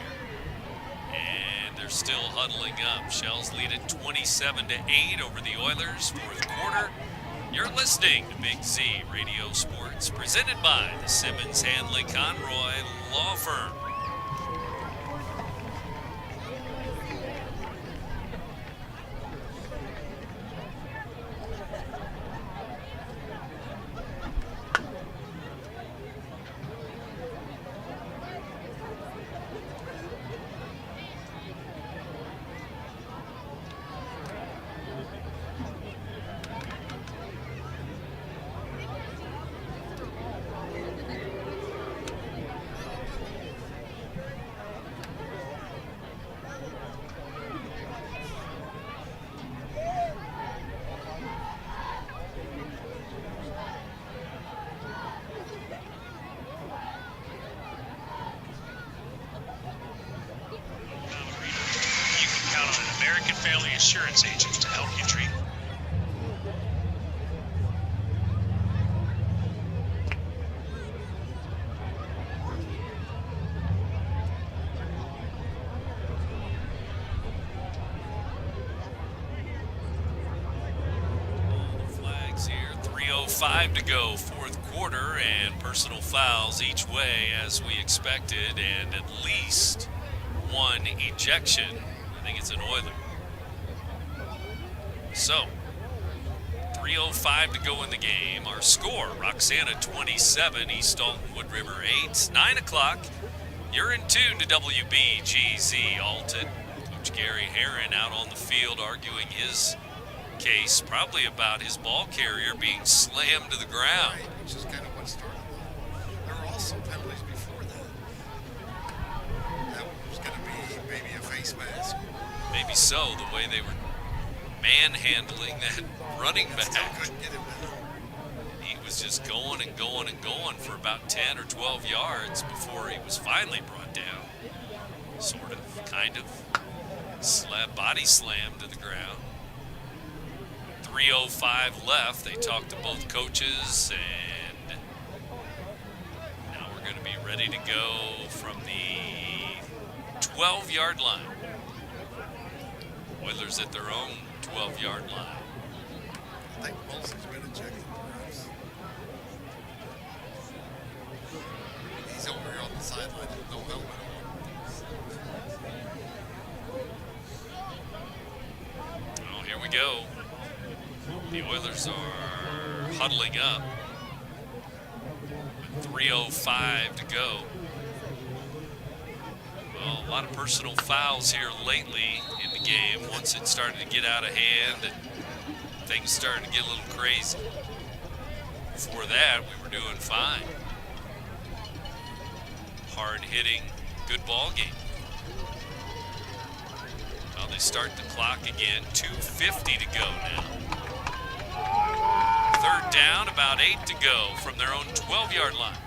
And they're still huddling up. Shells lead at 27-8 over the Oilers, 4th quarter. You're listening to Big Z Radio Sports, presented by the Simmons Hanley Conroy Law Firm. American Family Insurance agents to help you treat. Flags here, 3:05 to go, fourth quarter, and personal fouls each way as we expected, and at least one ejection. I think it's an Oiler. So, 3:05 to go in the game. Our score, Roxana 27, East Alton, Wood River 8. 9 o'clock, you're in tune to WBGZ Alton. Coach Gary Herron out on the field arguing his case, probably about his ball carrier being slammed to the ground. Right, which is kind of what started that. There were also penalties before that. That was going to be maybe a face mask. Maybe so, the way they were manhandling that running back. Still couldn't get him down. He was just going and going and going for about 10 or 12 yards before he was finally brought down. Sort of, kind of, body slammed to the ground. 3:05 left. They talked to both coaches, and now we're going to be ready to go from the 12-yard line. Oilers at their own 12-yard line. I think Molson's been ejected, perhaps. He's over here on the sideline with no helmet on. Oh, here we go. The Oilers are huddling up with 3:05 to go. Well, a lot of personal fouls here lately in the game. Once it started to get out of hand and things started to get a little crazy. Before that, we were doing fine. Hard hitting, good ball game. Well, they start the clock again. 2:50 to go now. Third down, about 8 to go from their own 12-yard line.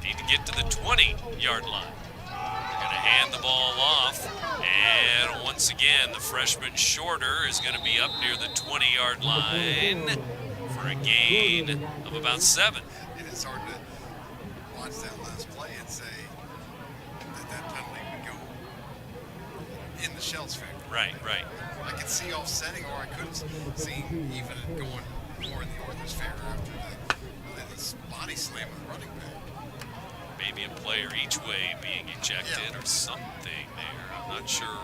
Need to get to the 20-yard line. They're going to hand the ball off. And once again, the freshman Shorter is going to be up near the 20-yard line for a gain of about 7. It is hard to watch that last play and say that penalty would go in the Shells favor. Right, right. I could see offsetting, or I could see even it going more in the Oilers' favor after the body slam of the running back. Maybe a player each way being ejected or something there. I'm not sure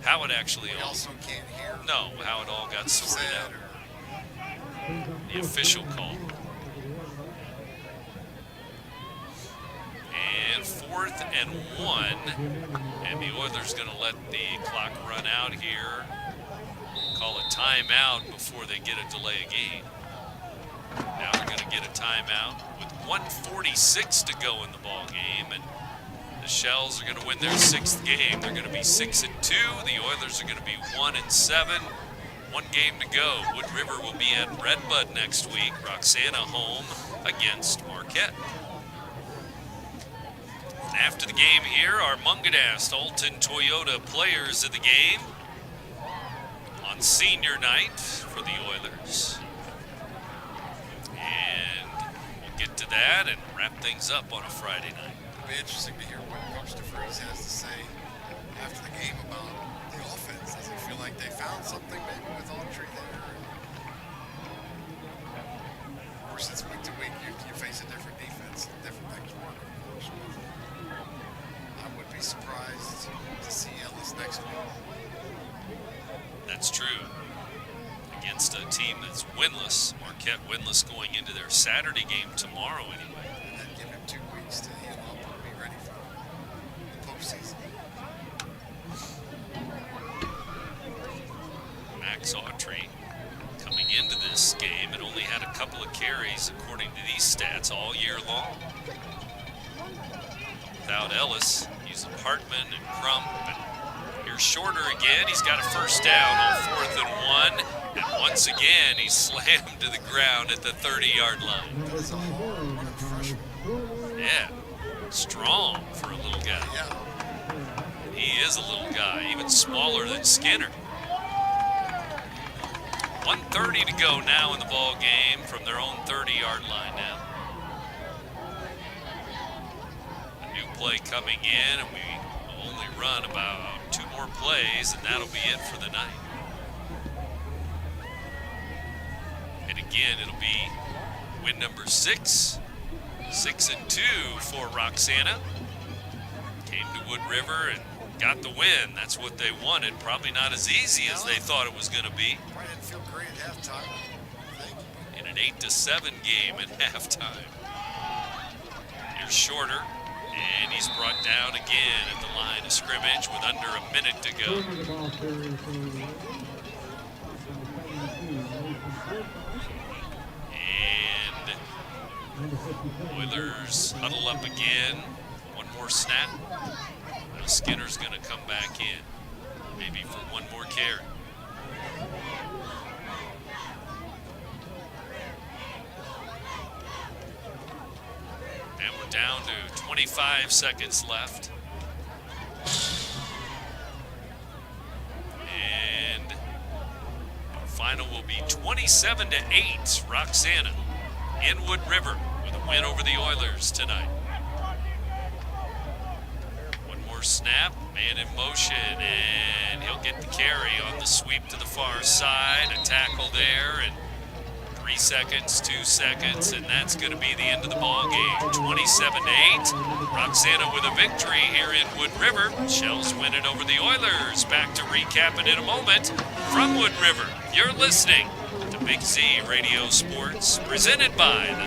how it actually We all. also can't hear. No, how it all got sorted out. The official call. And 4th and 1, and the Oilers going to let the clock run out here. Call a timeout before they get a delay of game. Now they're going to get a timeout with 1:46 to go in the ball game, and the Shells are going to win their 6th game. They're going to be 6-2. The Oilers are going to be 1-7. 1 game to go. Wood River will be at Redbud next week. Roxana home against Marquette. After the game here, our Mungadast Alton Toyota players of the game on senior night for the Oilers. And we'll get to that and wrap things up on a Friday night. It'll be interesting to hear what Coach DeFries has to say after the game about the offense. Does he feel like they found something maybe with Autry there? Of course, it's week to week. You face a different defense, different things work, of course. I would be surprised to see Ellis next week. That's true. Against a team that's winless. Marquette winless going into their Saturday game tomorrow anyway. And then give him 2 weeks to heal up and be ready for the postseason. Max Autry coming into this game and only had a couple of carries according to these stats all year long. Without Ellis, he's Hartman and Crump. And here's Shorter again. He's got a first down on 4th and 1. And once again, he's slammed to the ground at the 30-yard line. That is a hard freshman. Yeah, strong for a little guy. Yeah. He is a little guy, even smaller than Skinner. 1:30 to go now in the ball game from their own 30-yard line now. A new play coming in, and we only run about 2 more plays, and that'll be it for the night. And again, it'll be win number 6, 6-2 for Roxana. Came to Wood River and got the win. That's what they wanted. Probably not as easy as they thought it was going to be. Probably didn't feel great at halftime. In an 8-7 game at halftime. Here's Shorter, and he's brought down again at the line of scrimmage with under a minute to go. And Oilers huddle up again. One more snap. Now Skinner's going to come back in, maybe for one more carry. And we're down to 25 seconds left. And our final will be 27-8, Roxana in Wood River with a win over the Oilers tonight. One more snap, man in motion, and he'll get the carry on the sweep to the far side. A tackle there, and 3 seconds, 2 seconds, and that's going to be the end of the ball game. 27-8. Roxana with a victory here in Wood River. Shells win it over the Oilers. Back to recap it in a moment from Wood River. You're listening to Big Z Radio Sports, presented by the